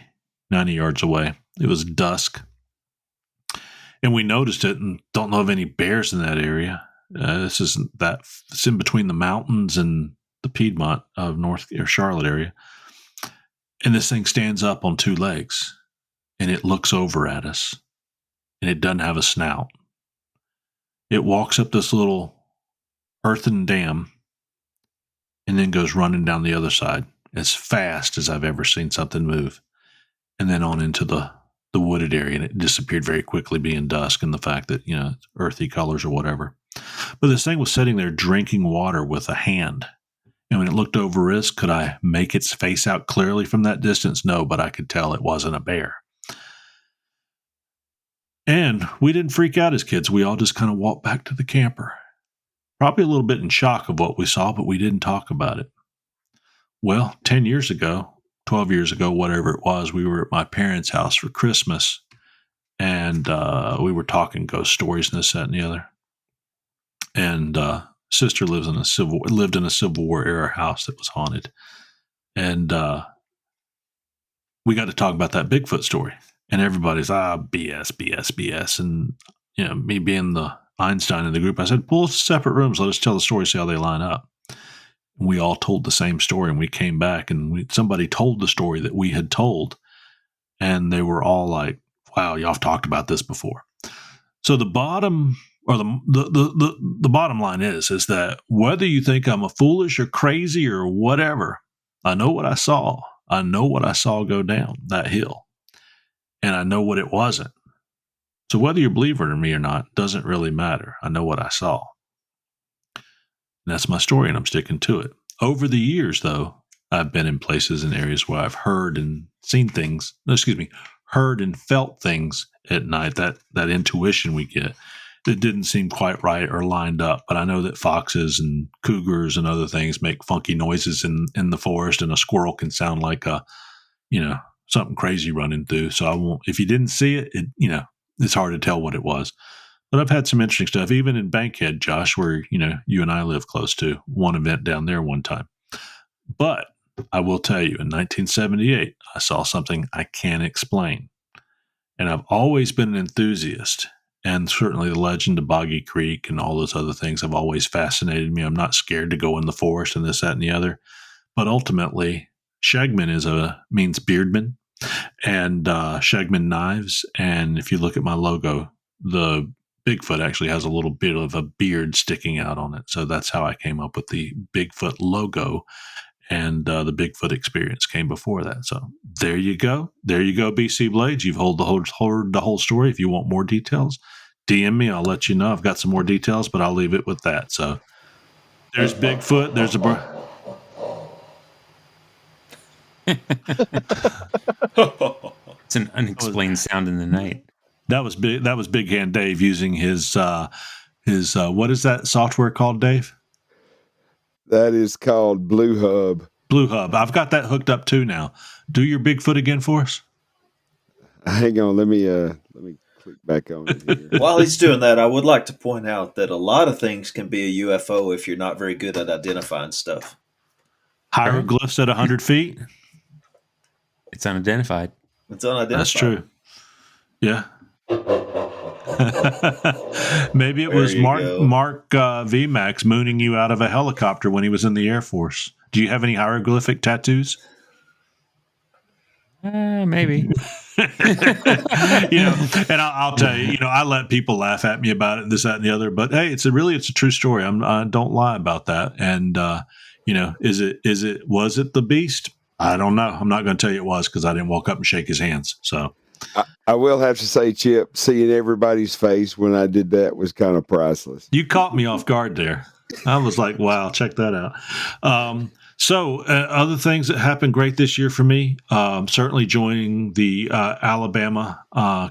90 yards away. It was dusk. And we noticed it and don't know of any bears in that area. It's in between the mountains and the Piedmont of North or Charlotte area. And this thing stands up on two legs, and it looks over at us. And it doesn't have a snout. It walks up this little earthen dam and then goes running down the other side as fast as I've ever seen something move. And then on into the wooded area, and it disappeared very quickly, being dusk and the fact that, earthy colors or whatever. But this thing was sitting there drinking water with a hand. And when it looked over us, could I make its face out clearly from that distance? No, but I could tell it wasn't a bear. And we didn't freak out as kids. We all just kind of walked back to the camper. Probably a little bit in shock of what we saw, but we didn't talk about it. Well, 10 years ago, 12 years ago, whatever it was, we were at my parents' house for Christmas. And we were talking ghost stories and this, that, and the other. And sister lived in a Civil War era house that was haunted. And we got to talk about that Bigfoot story. And everybody's, BS. And, me being the Einstein in the group, I said, pull us separate rooms. Let us tell the story, see how they line up. And we all told the same story. And we came back and somebody told the story that we had told. And they were all like, wow, y'all have talked about this before. So the bottom line is that whether you think I'm a foolish or crazy or whatever, I know what I saw. I know what I saw go down that hill, and I know what it wasn't. So whether you believe it or me or not doesn't really matter. I know what I saw. And that's my story, and I'm sticking to it. Over the years, though, I've been in places and areas where I've heard and seen things, heard and felt things at night, that intuition we get that didn't seem quite right or lined up. But I know that foxes and cougars and other things make funky noises in the forest, and a squirrel can sound like something crazy running through. So I won't, if you didn't see it, it's hard to tell what it was. But I've had some interesting stuff, even in Bankhead, Josh, where, you and I live close to, one event down there one time. But I will tell you, in 1978, I saw something I can't explain. And I've always been an enthusiast. And certainly the legend of Boggy Creek and all those other things have always fascinated me. I'm not scared to go in the forest and this, that, and the other. But ultimately, Shegman means beardman, and Shegman Knives. And if you look at my logo, the Bigfoot actually has a little bit of a beard sticking out on it. So that's how I came up with the Bigfoot logo. And the Bigfoot experience came before that. So there you go. There you go, BC Blades. You've heard the whole story. If you want more details, DM me. I'll let you know. I've got some more details, but I'll leave it with that. So there's Bigfoot. There's It's an unexplained sound in the night. That was big. That was Big Hand Dave using his what is that software called, Dave? That is called Blue Hub. Blue Hub. I've got that hooked up too now. Do your Bigfoot again for us. Hang on. Let me click back on it here. While he's doing that, I would like to point out that a lot of things can be a UFO if you're not very good at identifying stuff. Hieroglyphs at 100 feet. It's unidentified. It's unidentified. That's true. Yeah. Maybe it was Marc VMAX mooning you out of a helicopter when he was in the Air Force. Do you have any hieroglyphic tattoos? Maybe. And I'll tell you, I let people laugh at me about it, this, that, and the other. But hey, it's a true story. I don't lie about that. And was it the beast? I don't know. I'm not going to tell you it was, because I didn't walk up and shake his hands. So I will have to say, Chip, seeing everybody's face when I did that was kind of priceless. You caught me off guard there. I was like, wow, check that out. So other things that happened great this year for me, certainly joining the Alabama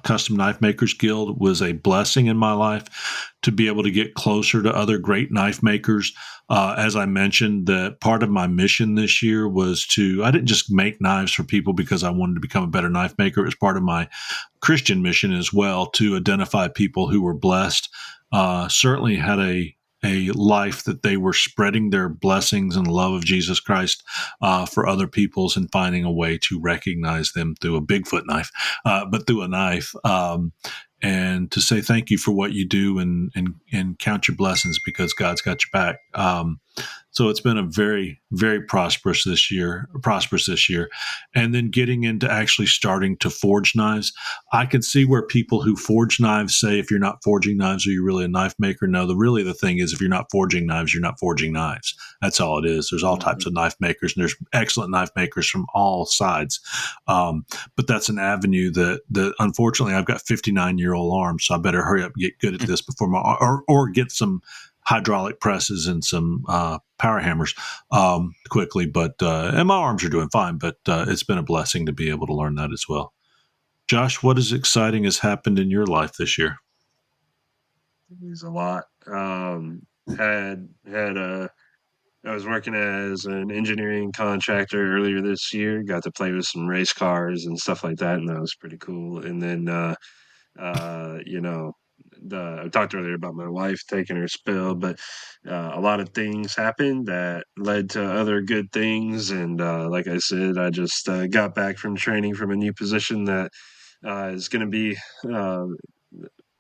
Custom Knife Makers Guild was a blessing in my life to be able to get closer to other great knife makers. As I mentioned, that part of my mission this year was I didn't just make knives for people because I wanted to become a better knife maker. It was part of my Christian mission as well, to identify people who were blessed, certainly had a life that they were spreading their blessings and love of Jesus Christ for other peoples, and finding a way to recognize them through a Bigfoot knife, but through a knife, and to say thank you for what you do, and count your blessings, because God's got your back. So it's been a very, very prosperous this year. And then getting into actually starting to forge knives. I can see where people who forge knives say, if you're not forging knives, are you really a knife maker? No, the thing is, if you're not forging knives, you're not forging knives. That's all it is. There's all types of knife makers, and there's excellent knife makers from all sides. But that's an avenue that unfortunately, I've got 59-year-old arms, so I better hurry up and get good at this before or get some hydraulic presses and some power hammers quickly. But and my arms are doing fine, but it's been a blessing to be able to learn that as well. Josh, what is exciting has happened in your life this year? There's a lot. I was working as an engineering contractor earlier this year. Got to play with some race cars and stuff like that, and that was pretty cool. And then I talked earlier about my wife taking her spill, but a lot of things happened that led to other good things. And like I said, I just got back from training from a new position that is going to be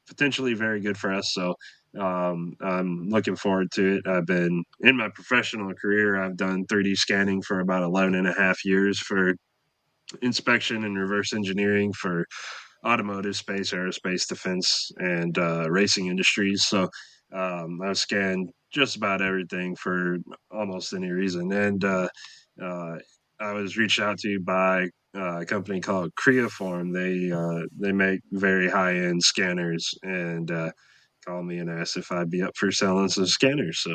potentially very good for us. So I'm looking forward to it. I've been in my professional career, I've done 3D scanning for about 11 and a half years for inspection and reverse engineering for automotive, space, aerospace, defense, and racing industries. So I've scanned just about everything for almost any reason. And I was reached out to by a company called Creaform. They make very high end scanners, and called me and asked if I'd be up for selling some scanners. So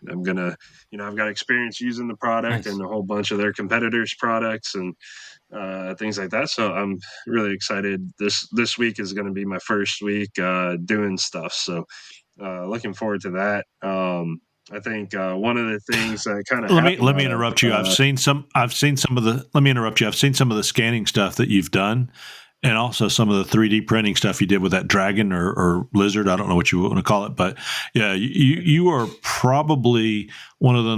I'm gonna, I've got experience using the product and a whole bunch of their competitors' products and things like that. So I'm really excited. This week is going to be my first week doing stuff. So looking forward to that. I think one of the things that kind of let me interrupt you. I've seen some of the. Let me interrupt you. I've seen some of the scanning stuff that you've done, and also some of the 3D printing stuff you did with that dragon or lizard. I don't know what you want to call it, but yeah, you are probably one of the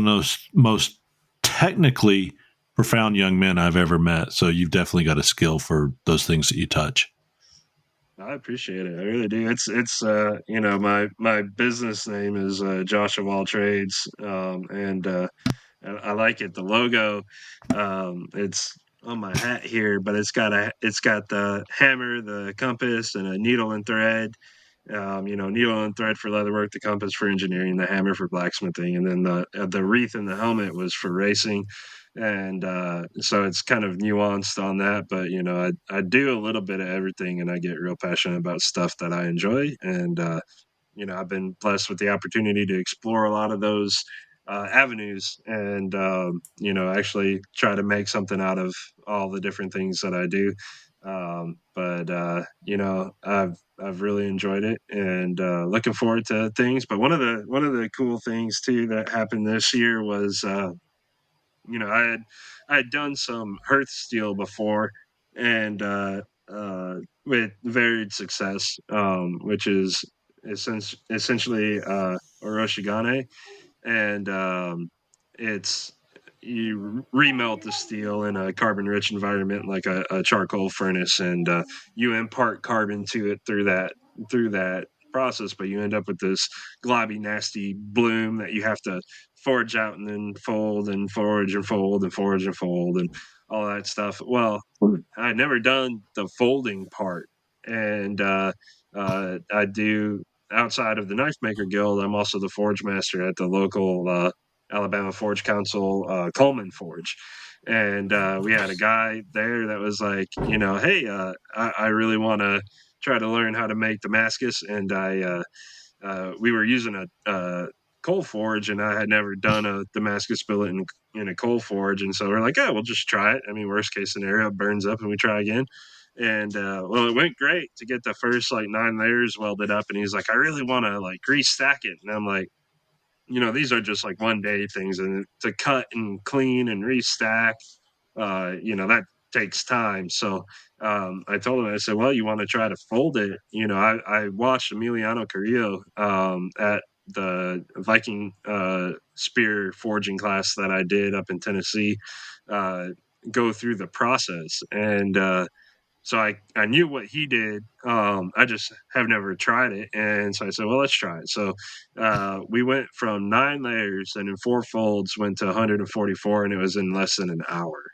most technically profound young men I've ever met. So you've definitely got a skill for those things that you touch. I appreciate it. I really do. It's my business name is Josh of All Trades, and I like it. The logo, it's on my hat here, but it's got the hammer, the compass, and a needle and thread. Needle and thread for leatherwork, the compass for engineering, the hammer for blacksmithing, and then the wreath in the helmet was for racing. And so it's kind of nuanced on that, but I do a little bit of everything, and I get real passionate about stuff that I enjoy. And I've been blessed with the opportunity to explore a lot of those avenues, and actually try to make something out of all the different things that I do. But I've really enjoyed it, and looking forward to things. But one of the cool things too that happened this year was I had done some hearth steel before, and with varied success, which is essentially Oroshigane, and it's you remelt the steel in a carbon-rich environment like a charcoal furnace, and you impart carbon to it through that process, but you end up with this globby, nasty bloom that you have to forge out and then fold and forge and fold and forge and fold and all that stuff. Well, I'd never done the folding part, and I do outside of the Knife Maker Guild. I'm also the forge master at the local Alabama Forge Council, Coleman Forge. And we had a guy there that was like, hey, I really want to try to learn how to make Damascus. And we were using a coal forge, and I had never done a Damascus billet in a coal forge. And so we're like, oh, we'll just try it. I mean, worst case scenario, it burns up and we try again. And well, it went great to get the first 9 layers welded up. And he's like, I really want to re-stack it. And I'm like, these are just 1-day things, and to cut and clean and restack, that takes time. So I told him, I said, well, you want to try to fold it? I watched Emiliano Carrillo at the Viking spear forging class that I did up in Tennessee go through the process. And so I knew what he did. I just have never tried it. And so I said, well, let's try it. So we went from 9 layers, and in 4 folds went to 144, and it was in less than an hour.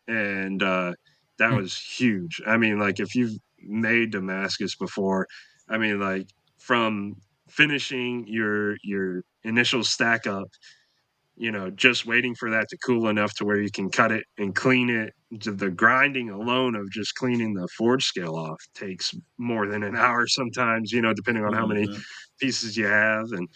And that was huge. I mean, if you've made Damascus before, I mean, from finishing your initial stack up, just waiting for that to cool enough to where you can cut it and clean it. The grinding alone of just cleaning the forge scale off takes more than an hour sometimes, depending on how many pieces you have. And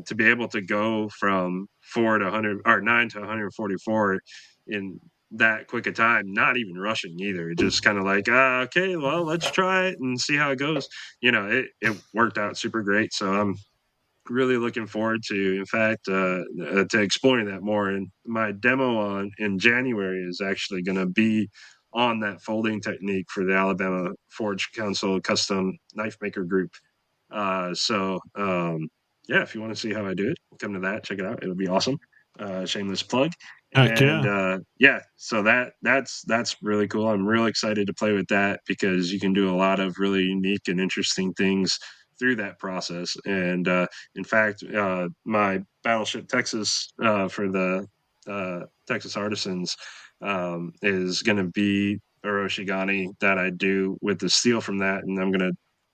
to be able to go from 4 to 100 or 9 to 144 in that quick a time, not even rushing either, just kind of okay, well, let's try it and see how it goes. It worked out super great. So I'm really looking forward to, in fact, to exploring that more. And my demo in January is actually going to be on that folding technique for the Alabama Forge Council Custom Knife Maker Group. Yeah, if you want to see how I do it, come to that, check it out. It'll be awesome. Shameless plug. And so that's really cool. I'm really excited to play with that because you can do a lot of really unique and interesting things through that process. And in fact, my Battleship Texas for the Texas Artisans is going to be Oroshigane that I do with the steel from that, and I'm going to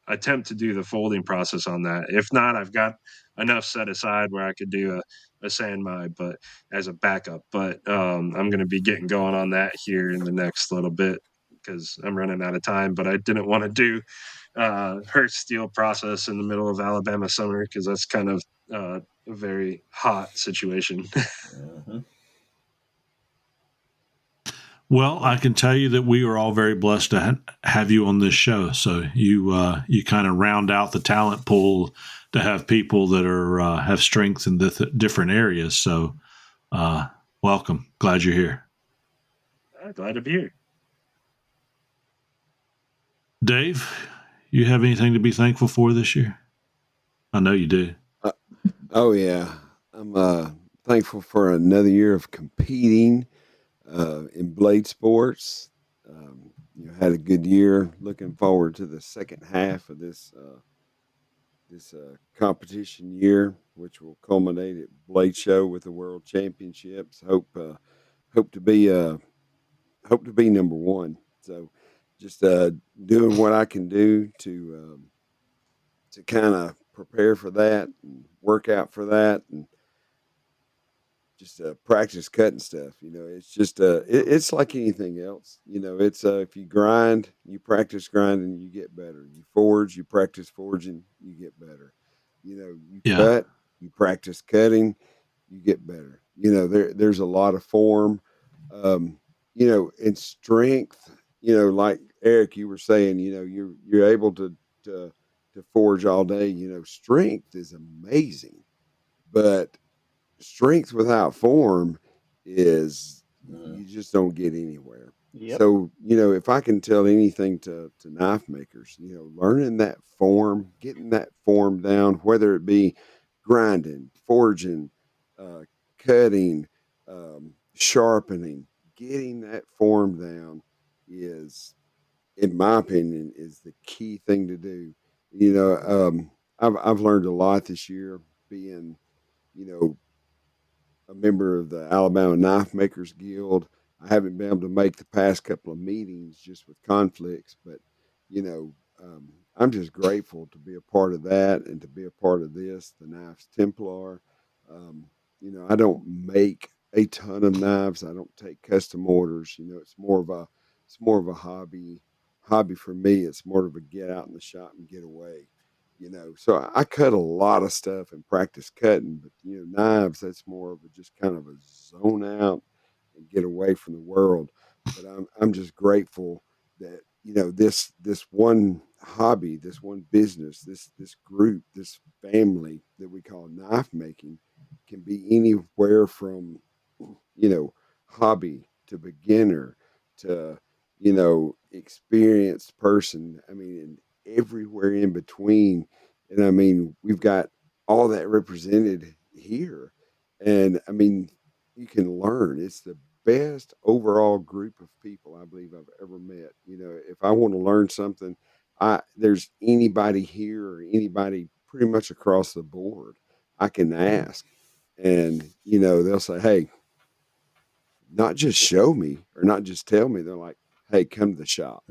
attempt to do the folding process on that. If not, I've got enough set aside where I could do a sand mine, but as a backup. But I'm going to be getting going on that here in the next little bit because I'm running out of time. But I didn't want to do her steel process in the middle of Alabama summer because that's kind of a very hot situation. Mm-hmm. Well, I can tell you that we are all very blessed to have you on this show. So you kind of round out the talent pool to have people that are have strengths in different areas. So welcome. Glad you're here. Glad to be here. Dave, you have anything to be thankful for this year? I know you do. Oh yeah, I'm thankful for another year of competing in blade sports. Had a good year. Looking forward to the second half of this competition year, which will culminate at Blade Show with the World Championships. Hope to be number one. So just doing what I can do to kind of prepare for that and work out for that and just practice cutting stuff. It's just it's like anything else. It's if you grind, you practice grinding, you get better. You forge, you practice forging, you get better. You cut, you practice cutting, you get better. There's a lot of form, and strength. Like Eric, you were saying, you're able to forge all day. Strength is amazing, but strength without form is you just don't get anywhere. Yep. So, if I can tell anything to knife makers, learning that form, getting that form down, whether it be grinding, forging, cutting, sharpening, getting that form down is, in my opinion, is the key thing to do. I've learned a lot this year being, a member of the Alabama Knife Makers Guild. I haven't been able to make the past couple of meetings just with conflicts, but I'm just grateful to be a part of that and to be a part of this, the Knives Templar. I don't make a ton of knives. I don't take custom orders. It's more of a hobby for me. It's more of a get out in the shop and get away. So I cut a lot of stuff and practice cutting, but knives, that's more of a just kind of a zone out and get away from the world. But I'm just grateful that this one hobby, this one business, this group, this family that we call knife making can be anywhere from hobby to beginner to experienced person. I mean, and everywhere in between. And I mean, we've got all that represented here. And I mean, you can learn. It's the best overall group of people I believe I've ever met. If I want to learn something, there's anybody here or anybody pretty much across the board I can ask. And, they'll say, hey, not just show me or not just tell me. They're like, hey, come to the shop,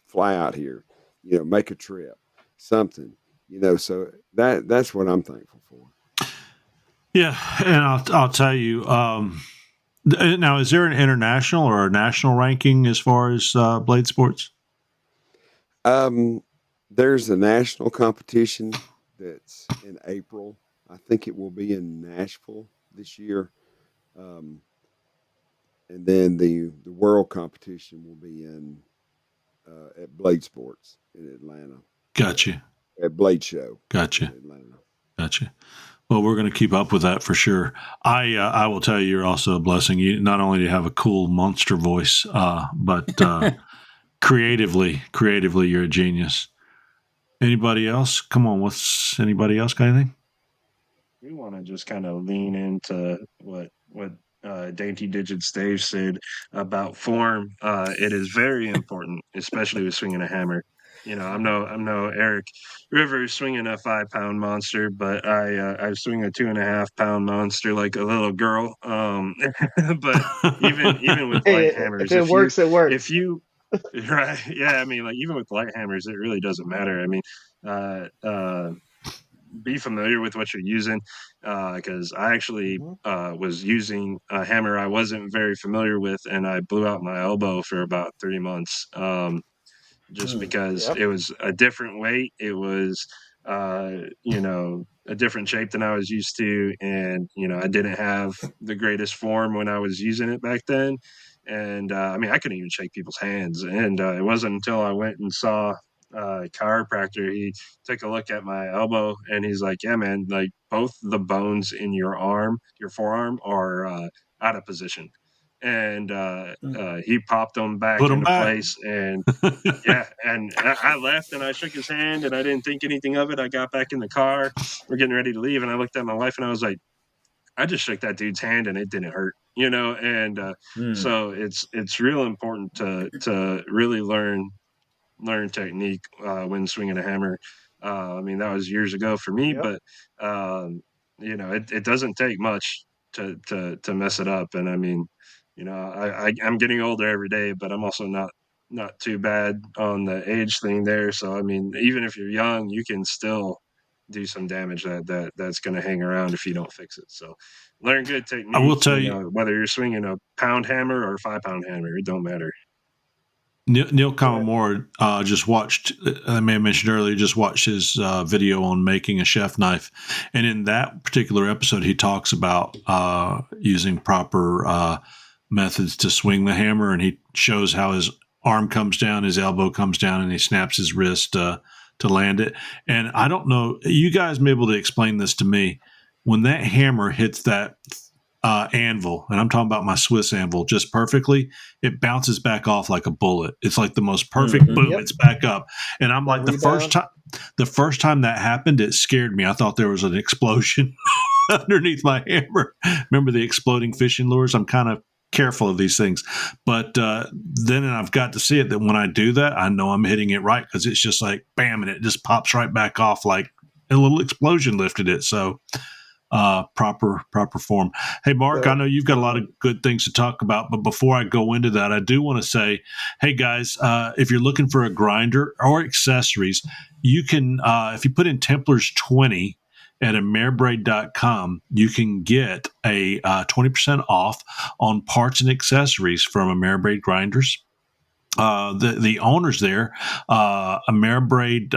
fly out here, make a trip, something, so that's what I'm thankful for. Yeah. And I'll tell you, now, is there an international or a national ranking as far as blade sports? There's a national competition that's in April. I think it will be in Nashville this year. And then the world competition will be in at Blade Sports in Atlanta. Gotcha. At Blade Show. Gotcha. In Atlanta. Gotcha. Well, we're going to keep up with that for sure. I will tell you, you're also a blessing. You not only do you have a cool monster voice, but creatively, you're a genius. Anybody else? Come on, anybody else got anything? We want to just kind of lean into what Dainty Digits Dave said about form. It is very important, especially with swinging a hammer. I'm no Erick Rivers swinging a 5-pound monster, but I swing a 2.5-pound monster like a little girl. But even with light hammers, if it works, it works. Right. Yeah. I mean, like even with light hammers, it really doesn't matter. I mean, be familiar with what you're using, because I actually was using a hammer I wasn't very familiar with, and I blew out my elbow for about 3 months. Just because it was a different weight. It was, a different shape than I was used to. And, I didn't have the greatest form when I was using it back then. And, I mean, I couldn't even shake people's hands. And it wasn't until I went and saw a chiropractor, he took a look at my elbow and he's like, yeah, man, like both the bones in your forearm are out of position. And he popped them back Put them into back. place. And yeah, and I left and I shook his hand and I didn't think anything of it. I got back in the car. We're getting ready to leave. And I looked at my wife and I was like, I just shook that dude's hand and it didn't hurt, and so it's real important to really learn technique when swinging a hammer. I mean, that was years ago for me, but it doesn't take much to mess it up. And I mean, I'm getting older every day, but I'm also not too bad on the age thing there. So I mean, even if you're young, you can still do some damage that's going to hang around if you don't fix it. So learn good technique. I will tell you, whether you're swinging a pound hammer or a 5-pound hammer, it don't matter. Neil Kawamura just watched, I may have mentioned earlier, just watched his video on making a chef knife. And in that particular episode, he talks about using proper methods to swing the hammer. And he shows how his arm comes down, his elbow comes down, and he snaps his wrist to land it. And I don't know, you guys may be able to explain this to me. When that hammer hits that anvil, and I'm talking about my Swiss anvil, just perfectly, it bounces back off like a bullet. It's like the most perfect boom. It's back up, and I'm like, the first time that happened, it scared me. I thought there was an explosion underneath my hammer. Remember the exploding fishing lures? I'm kind of careful of these things, but then I've got to see it that when I do that, I know I'm hitting it right, because it's just like bam, and it just pops right back off like a little explosion lifted it. So proper form. Hey, Mark, I know you've got a lot of good things to talk about, but before I go into that, I do want to say, hey guys, if you're looking for a grinder or accessories, you can, if you put in Templars 20 at ameribraid.com, you can get a 20% off on parts and accessories from Ameribraid grinders. The owners there, Ameribraid,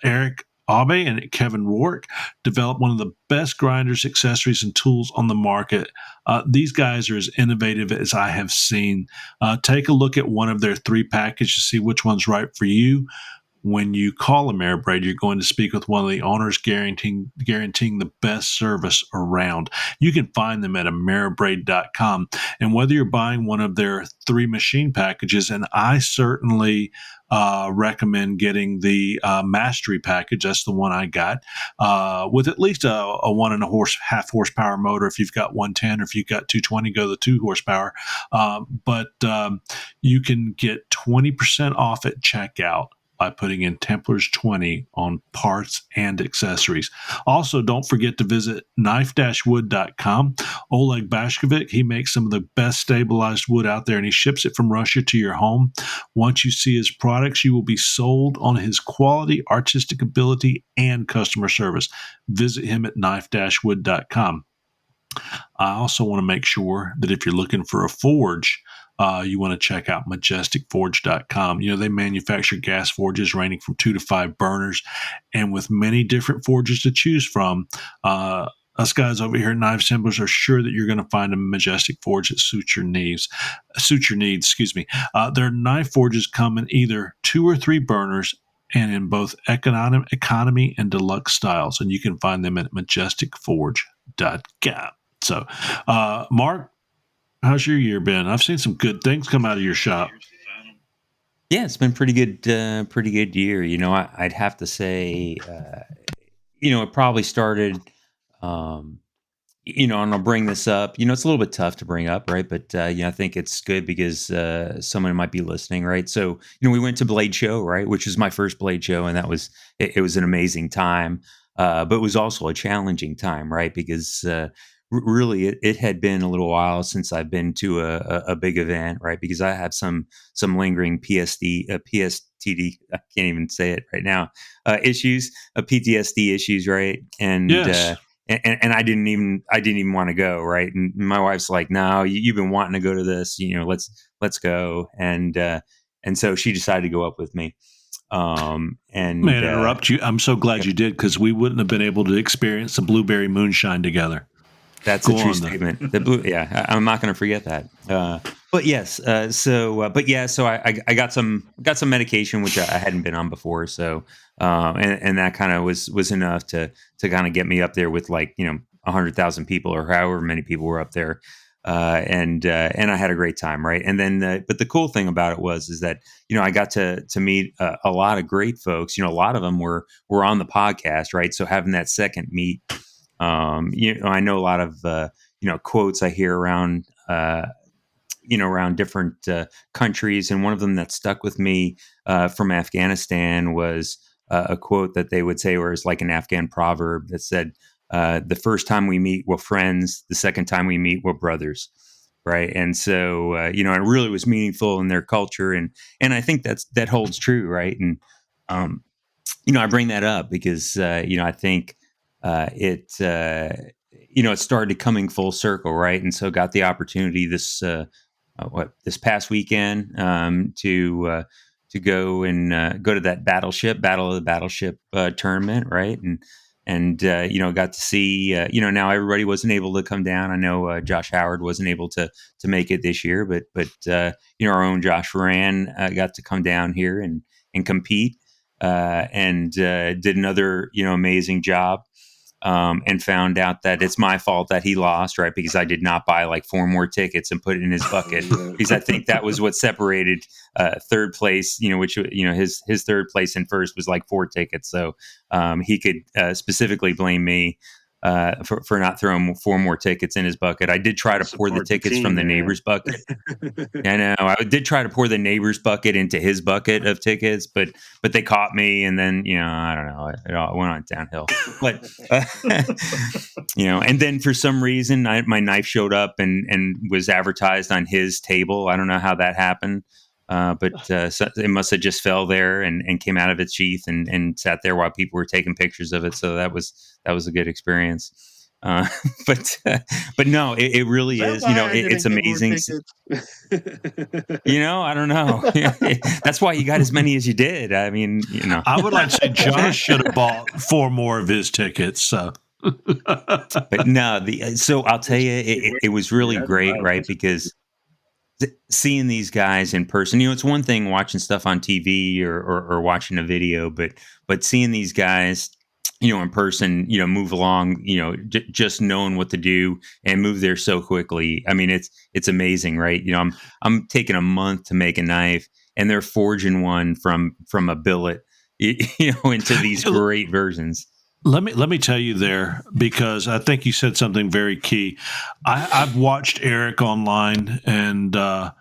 Erick Abe and Kevin Rourke, developed one of the best grinders, accessories, and tools on the market. These guys are as innovative as I have seen. Take a look at one of their 3 packages to see which one's right for you. When you call Ameribraid, you're going to speak with one of the owners, guaranteeing the best service around. You can find them at ameribraid.com. And whether you're buying one of their 3 machine packages, and I certainly recommend getting the Mastery package. That's the one I got, with at least a 1.5 horsepower motor. If you've got 110, or if you've got 220, go the 2 horsepower. But you can get 20% off at checkout by putting in Templars 20 on parts and accessories. Also, don't forget to visit knife-wood.com. Oleg Bashkovic, he makes some of the best stabilized wood out there, and he ships it from Russia to your home. Once you see his products, you will be sold on his quality, artistic ability, and customer service. Visit him at knife-wood.com. I also want to make sure that if you're looking for a forge, you want to check out majesticforge.com. They manufacture gas forges ranging from 2 to 5 burners, and with many different forges to choose from. Us guys over here at Knives Templars are sure that you're going to find a Majestic forge that suits your needs. Their knife forges come in either 2 or 3 burners, and in both economy and deluxe styles, and you can find them at majesticforge.com. So, Mark, how's your year been? I've seen some good things come out of your shop. Yeah, it's been pretty good year. I'd have to say, it probably started, and I'll bring this up. It's a little bit tough to bring up, right? But, I think it's good because someone might be listening, right? So, we went to Blade Show, right? Which was my first Blade Show, and it was an amazing time. But it was also a challenging time, right? Because really it had been a little while since I've been to a big event, right? Because I have some lingering PSTD. I can't even say it right now. Issues, PTSD issues, right? And yes. And I didn't even want to go, right? And my wife's like, "No, you've been wanting to go to this, let's go." And so she decided to go up with me. And may I interrupt you? I'm so glad you did, because we wouldn't have been able to experience the blueberry moonshine together. That's a true statement. I'm not going to forget that. But yes, so I got some medication which I hadn't been on before. So and that kind of was enough to kind of get me up there with 100,000 people or however many people were up there. And I had a great time, right? And then, but the cool thing about it is that I got to meet a lot of great folks. A lot of them were on the podcast, right? So having that second meet, I know a lot of quotes I hear around around different countries, and one of them that stuck with me from Afghanistan was a quote that they would say, or it's like an Afghan proverb that said, "The first time we meet, we're friends. The second time we meet, we're brothers." Right. And so, it really was meaningful in their culture. And I think that holds true. Right. And, I bring that up because, I think it started coming full circle. Right. And so got the opportunity this past weekend to go and go to that Battle of the Battleship tournament. Right. And got to see, now everybody wasn't able to come down. I know Josh Howard wasn't able to make it this year, but our own Josh Varan got to come down here and compete and did another, amazing job. And found out that it's my fault that he lost, right? Because I did not buy 4 more tickets and put it in his bucket. Because I think that was what separated third place, which, his third place and first was 4 tickets. So he could specifically blame me for not throwing 4 more tickets in his bucket. I did try to pour the tickets from the neighbor's bucket. I know I did try to pour the neighbor's bucket into his bucket of tickets, but they caught me, and then I don't know, it all went on downhill. But and then for some reason my knife showed up and was advertised on his table. I don't know how that happened. But so it must have just fell there and came out of its sheath and sat there while people were taking pictures of it. So that was a good experience. But no, it really is. It's amazing. I don't know. That's why you got as many as you did. I mean, I would like to say Josh should have bought 4 more of his tickets. So. But no, so I'll tell you, it was really great, right? Because seeing these guys in person, it's one thing watching stuff on TV or watching a video, but seeing these guys, in person, move along, just knowing what to do and move there so quickly. I mean, it's amazing, right? I'm taking a month to make a knife, and they're forging one from a billet, into these great versions. Let me tell you there, because I think you said something very key. I've watched Erick online, and I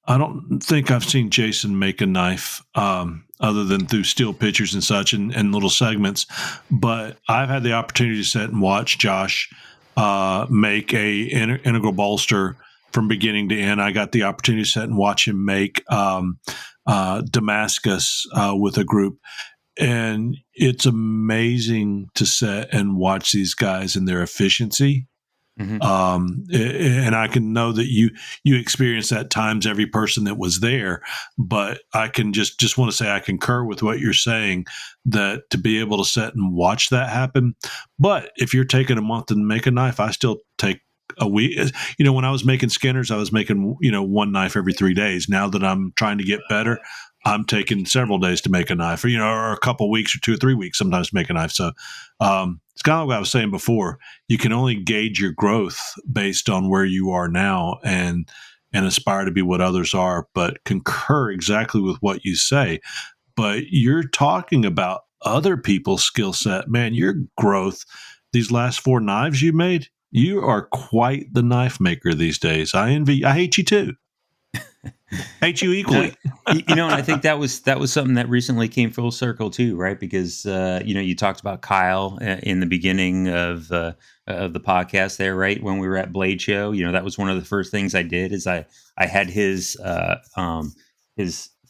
don't think I've seen Jason make a knife other than through still pictures and such and little segments. But I've had the opportunity to sit and watch Josh make a integral bolster from beginning to end. I got the opportunity to sit and watch him make Damascus with a group. And it's amazing to sit and watch these guys and their efficiency. Mm-hmm. And I can know that you experienced that times every person that was there, but I can just want to say I concur with what you're saying, that to be able to sit and watch that happen. But if you're taking a month to make a knife, I still take a week. When I was making Skinners, I was making, one knife every 3 days. Now that I'm trying to get better, I'm taking several days to make a knife, or a couple of weeks or 2 or 3 weeks sometimes to make a knife. So it's kind of what I was saying before. You can only gauge your growth based on where you are now and aspire to be what others are, but concur exactly with what you say. But you're talking about other people's skill set. Man, your growth, these last 4 knives you made, you are quite the knife maker these days. I hate you too. Hate you equally. And I think that was something that recently came full circle too, right? Because you talked about Kyle in the beginning of the podcast there, right? When we were at Blade Show, that was one of the first things I did is I had his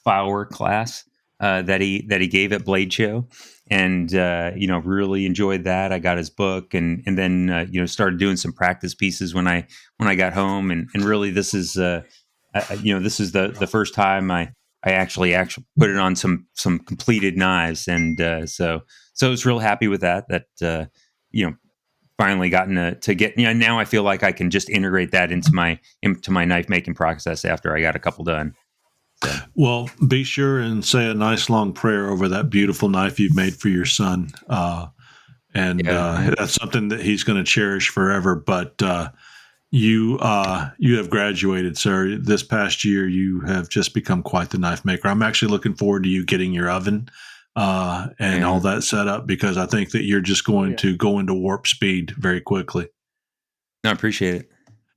firework class that he gave at Blade Show, and really enjoyed that. I got his book, and then started doing some practice pieces when I got home, and really this is. This is the first time I actually put it on some completed knives, and so I was real happy with that. Finally gotten to get. Now I feel like I can just integrate that into my knife making process after I got a couple done. So. Well, be sure and say a nice long prayer over that beautiful knife you've made for your son, that's something that he's going to cherish forever. But you have graduated, sir. This past year, you have just become quite the knife maker. I'm actually looking forward to you getting your oven and all that set up, because I think that you're just going to go into warp speed very quickly. I appreciate it.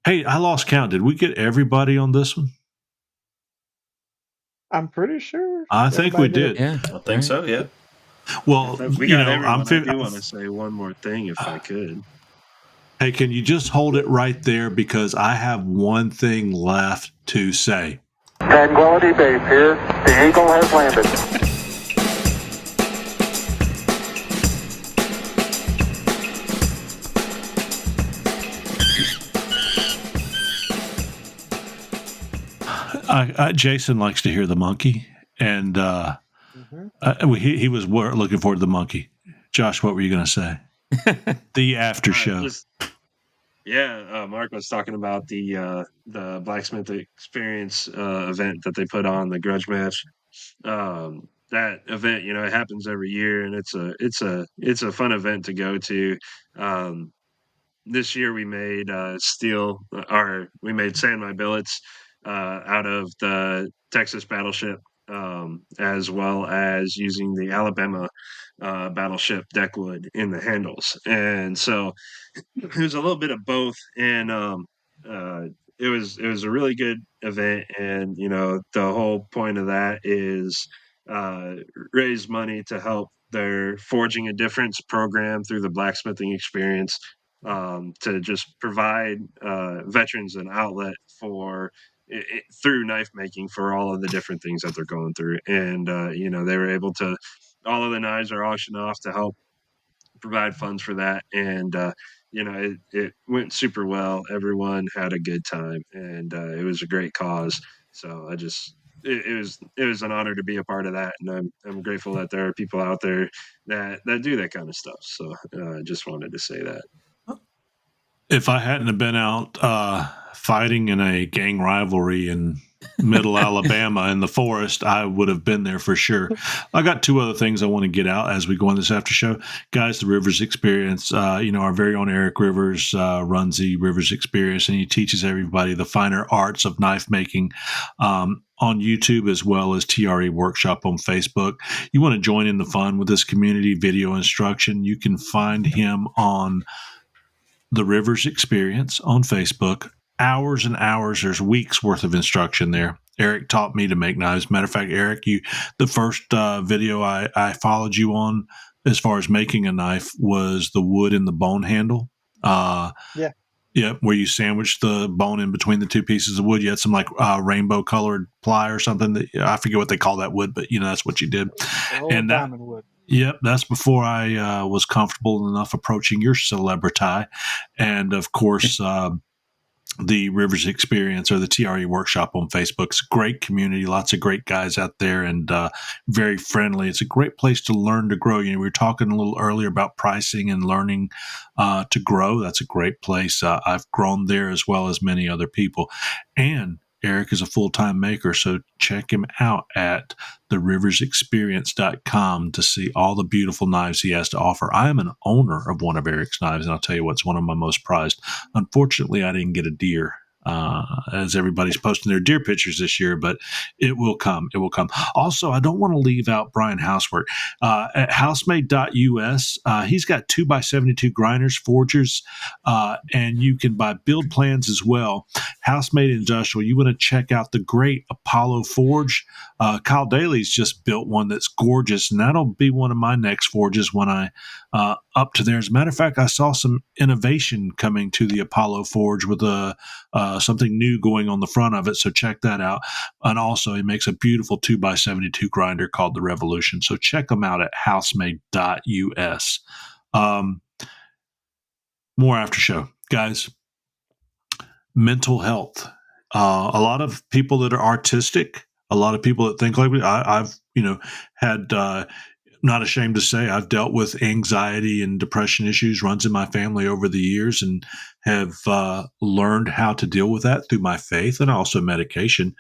Hey, I lost count. Did we get everybody on this one? I'm pretty sure. I think we did. Yeah, I think so. Yeah. Well, we got everyone. I do want to say one more thing, if I could. Hey, can you just hold it right there, because I have one thing left to say. Tranquility Base here. The Eagle has landed. Jason likes to hear the monkey, and he was looking forward to the monkey. Josh, what were you going to say? The after show. Marc was talking about the blacksmith experience event that they put on, the grudge match. That event, it happens every year, and it's a fun event to go to. This year we made we made Sand My Billets out of the Texas battleship, as well as using the Alabama battleship deckwood in the handles. And so it was a little bit of both, and it was a really good event. And the whole point of that is raise money to help their Forging a Difference program through the blacksmithing experience, to just provide veterans an outlet for through knife making for all of the different things that they're going through. And they were able to, all of the knives are auctioned off to help provide funds for that. And it went super well. Everyone had a good time, and it was a great cause. So it was an honor to be a part of that, and I'm grateful that there are people out there that do that kind of stuff. So I just wanted to say that. If I hadn't have been out fighting in a gang rivalry in middle Alabama in the forest, I would have been there for sure. I got two other things I want to get out as we go on this after show. Guys, the Rivers Experience, our very own Erick Rivers runs the Rivers Experience, and he teaches everybody the finer arts of knife making on YouTube, as well as TRE Workshop on Facebook. You want to join in the fun with this community video instruction, you can find him on the Rivers Experience on Facebook. Hours and hours, there's weeks worth of instruction there. Erick taught me to make knives. Matter of fact, Erick, the first video I followed you on as far as making a knife was the wood and the bone handle. Yeah, where you sandwiched the bone in between the two pieces of wood. You had some rainbow colored ply or something. I forget what they call that wood, but that's what you did. And diamond wood. Yep, that's before I was comfortable enough approaching your celebrity. And of course, the Rivers Experience or the TRE Workshop on Facebook. It's a great community, lots of great guys out there, and very friendly. It's a great place to learn to grow. We were talking a little earlier about pricing and learning to grow. That's a great place. I've grown there as well as many other people. And Erick is a full-time maker, so check him out at theriversexperience.com to see all the beautiful knives he has to offer. I am an owner of one of Erick's knives, and I'll tell you what's one of my most prized. Unfortunately, I didn't get a deer as everybody's posting their deer pictures this year, but it will come. It will come. Also, I don't want to leave out Brian Housework. At housemade.us, he's got 2x72 grinders, forgers, and you can buy build plans as well. Housemade Industrial, you want to check out the great Apollo Forge. Kyle Daly's just built one that's gorgeous, and that'll be one of my next forges when I up to there. As a matter of fact, I saw some innovation coming to the Apollo Forge with something new going on the front of it, so check that out. And also, he makes a beautiful 2x72 grinder called the Revolution, so check them out at housemade.us. More after show, guys. Mental health. A lot of people that are artistic, a lot of people that think like me. I've had. Not ashamed to say I've dealt with anxiety and depression issues, runs in my family over the years, and have learned how to deal with that through my faith and also medication.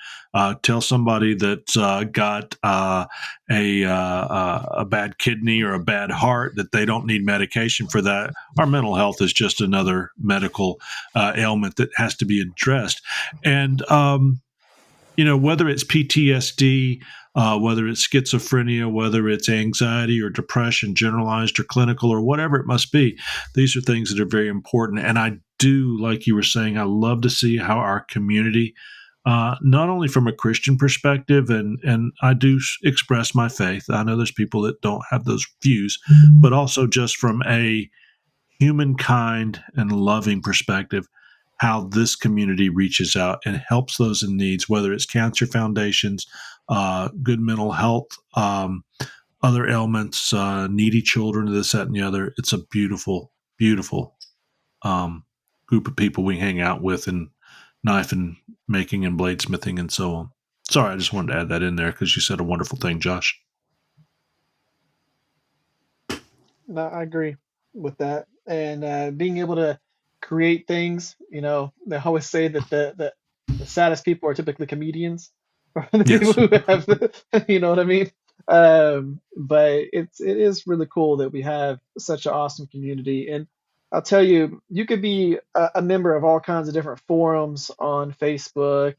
Tell somebody that's got a bad kidney or a bad heart that they don't need medication for that. Our mental health is just another medical ailment that has to be addressed. And, whether it's PTSD, whether it's schizophrenia, whether it's anxiety or depression, generalized or clinical or whatever it must be, these are things that are very important. And I do, like you were saying, I love to see how our community, not only from a Christian perspective, and I do express my faith. I know there's people that don't have those views, but also just from a humankind and loving perspective, how this community reaches out and helps those in needs, whether it's cancer foundations, good mental health, other ailments, needy children, this, that, and the other. It's a beautiful, beautiful group of people we hang out with in knife and making and bladesmithing and so on. Sorry, I just wanted to add that in there because you said a wonderful thing, Josh. No, I agree with that. And being able to create things, they always say that the saddest people are typically comedians, or the people who have you know what I mean. But it is really cool that we have such an awesome community. And I'll tell you, you could be a member of all kinds of different forums on Facebook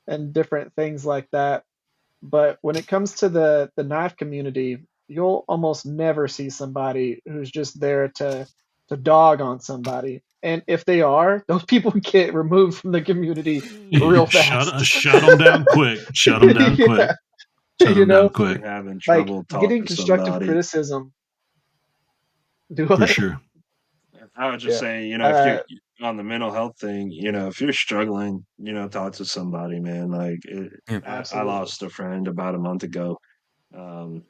and different things like that. But when it comes to the knife community, you'll almost never see somebody who's just there to dog on somebody. And if they are, those people get removed from the community real fast. Shut them down quick. Shut them down quick. Shut them down quick. Having trouble talking getting to constructive somebody. criticism. For sure. I would just say, if you're on the mental health thing, if you're struggling, talk to somebody, man. Like, I lost a friend about a month ago, and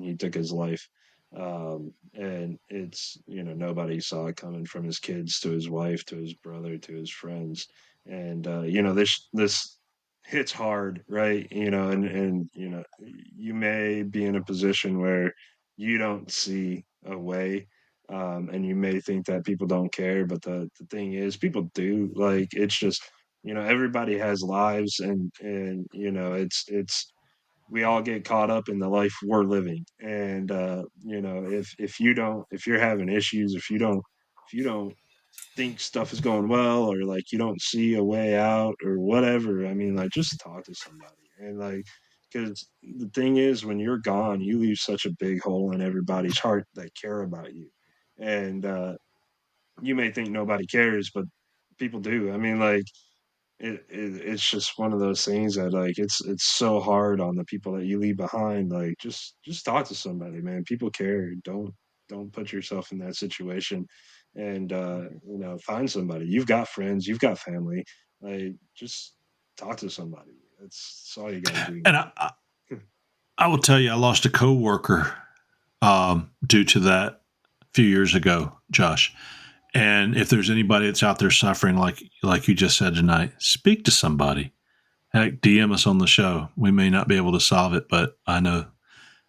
he took his life. And it's, nobody saw it coming, from his kids to his wife to his brother to his friends. And, this hits hard, right? And you may be in a position where you don't see a way. And you may think that people don't care, but the thing is, people do. Like, it's just, everybody has lives, and it's we all get caught up in the life we're living. And if you're having issues, if you don't think stuff is going well, or like you don't see a way out or whatever, I mean, like, just talk to somebody. And like, because the thing is, when you're gone, you leave such a big hole in everybody's heart that care about you. And you may think nobody cares, but people do. I mean, like, it's just one of those things that, like, it's so hard on the people that you leave behind. Like, just talk to somebody, man. People care. Don't put yourself in that situation. And find somebody. You've got friends, you've got family. Like, just talk to somebody. That's all you gotta do. And I will tell you, I lost a coworker due to that a few years ago, Josh. And if there's anybody that's out there suffering, like you just said tonight, speak to somebody. Heck, DM us on the show. We may not be able to solve it, but I know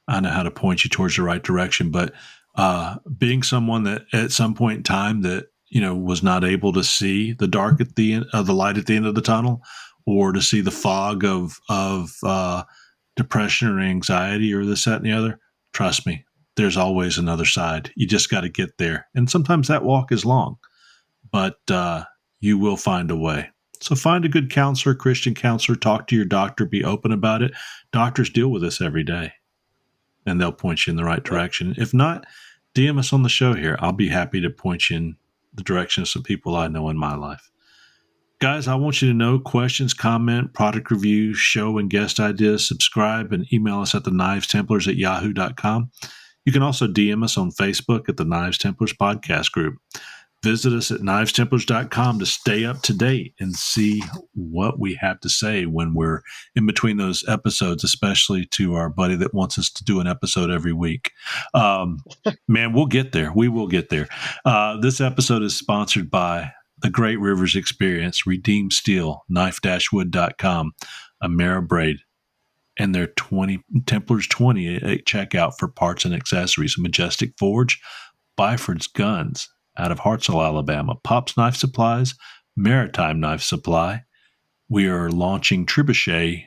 how to point you towards the right direction. But being someone that at some point in time that was not able to see the dark at the end of the light at the end of the tunnel, or to see the fog of depression or anxiety or this, that, and the other, trust me, there's always another side. You just got to get there. And sometimes that walk is long, but you will find a way. So find a good counselor, Christian counselor, talk to your doctor, be open about it. Doctors deal with this every day, and they'll point you in the right direction. If not, DM us on the show here. I'll be happy to point you in the direction of some people I know in my life. Guys, I want you to know questions, comment, product reviews, show and guest ideas, subscribe, and email us at thenivestemplars@yahoo.com. You can also DM us on Facebook at the Knives Templars Podcast Group. Visit us at knivestemplars.com to stay up to date and see what we have to say when we're in between those episodes, especially to our buddy that wants us to do an episode every week. Man, we'll get there. We will get there. This episode is sponsored by the Great Rivers Experience, Redeem Steel, knife-wood.com, Ameribraid, and their Templars 20 at checkout for parts and accessories, Majestic Forge, Byford's Guns, out of Hartselle, Alabama, Pop's Knife Supplies, Maritime Knife Supply. We are launching trebuchet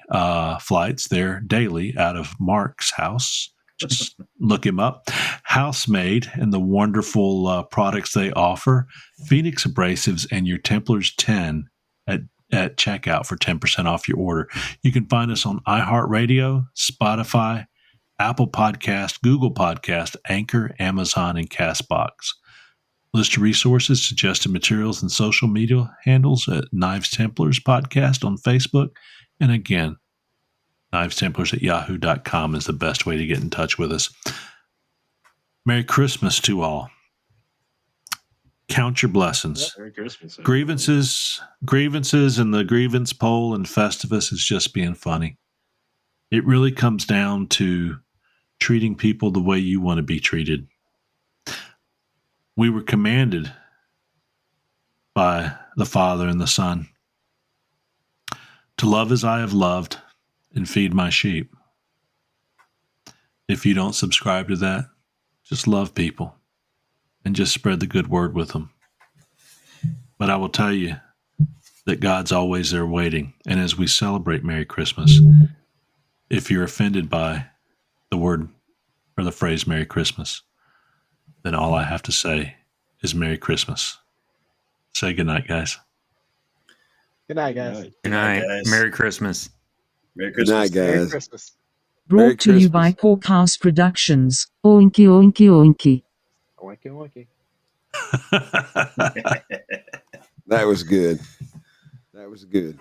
flights there daily out of Marc's house. Just look him up. Housemade and the wonderful products they offer. Phoenix Abrasives and your Templars 10 at checkout for 10% off your order. You can find us on iHeartRadio, Spotify, Apple Podcast, Google Podcast, Anchor, Amazon, and CastBox. List of resources, suggested materials, and social media handles at Knives Templars Podcast on Facebook. And again, knivestemplars@yahoo.com is the best way to get in touch with us. Merry Christmas to all. Count your blessings. Merry Christmas. Grievances and the grievance poll and Festivus is just being funny. It really comes down to treating people the way you want to be treated. We were commanded by the Father and the Son to love as I have loved and feed my sheep. If you don't subscribe to that, just love people and just spread the good word with them. But I will tell you that God's always there waiting. And as we celebrate Merry Christmas, if you're offended by the word or the phrase Merry Christmas, then all I have to say is Merry Christmas. Say goodnight, guys. Good night, guys. Good night. Merry Christmas. Merry Good night, guys. Merry Christmas. Brought to you by Porkhouse Productions. Oinky, oinky, oinky. Oinky, That was good. That was good.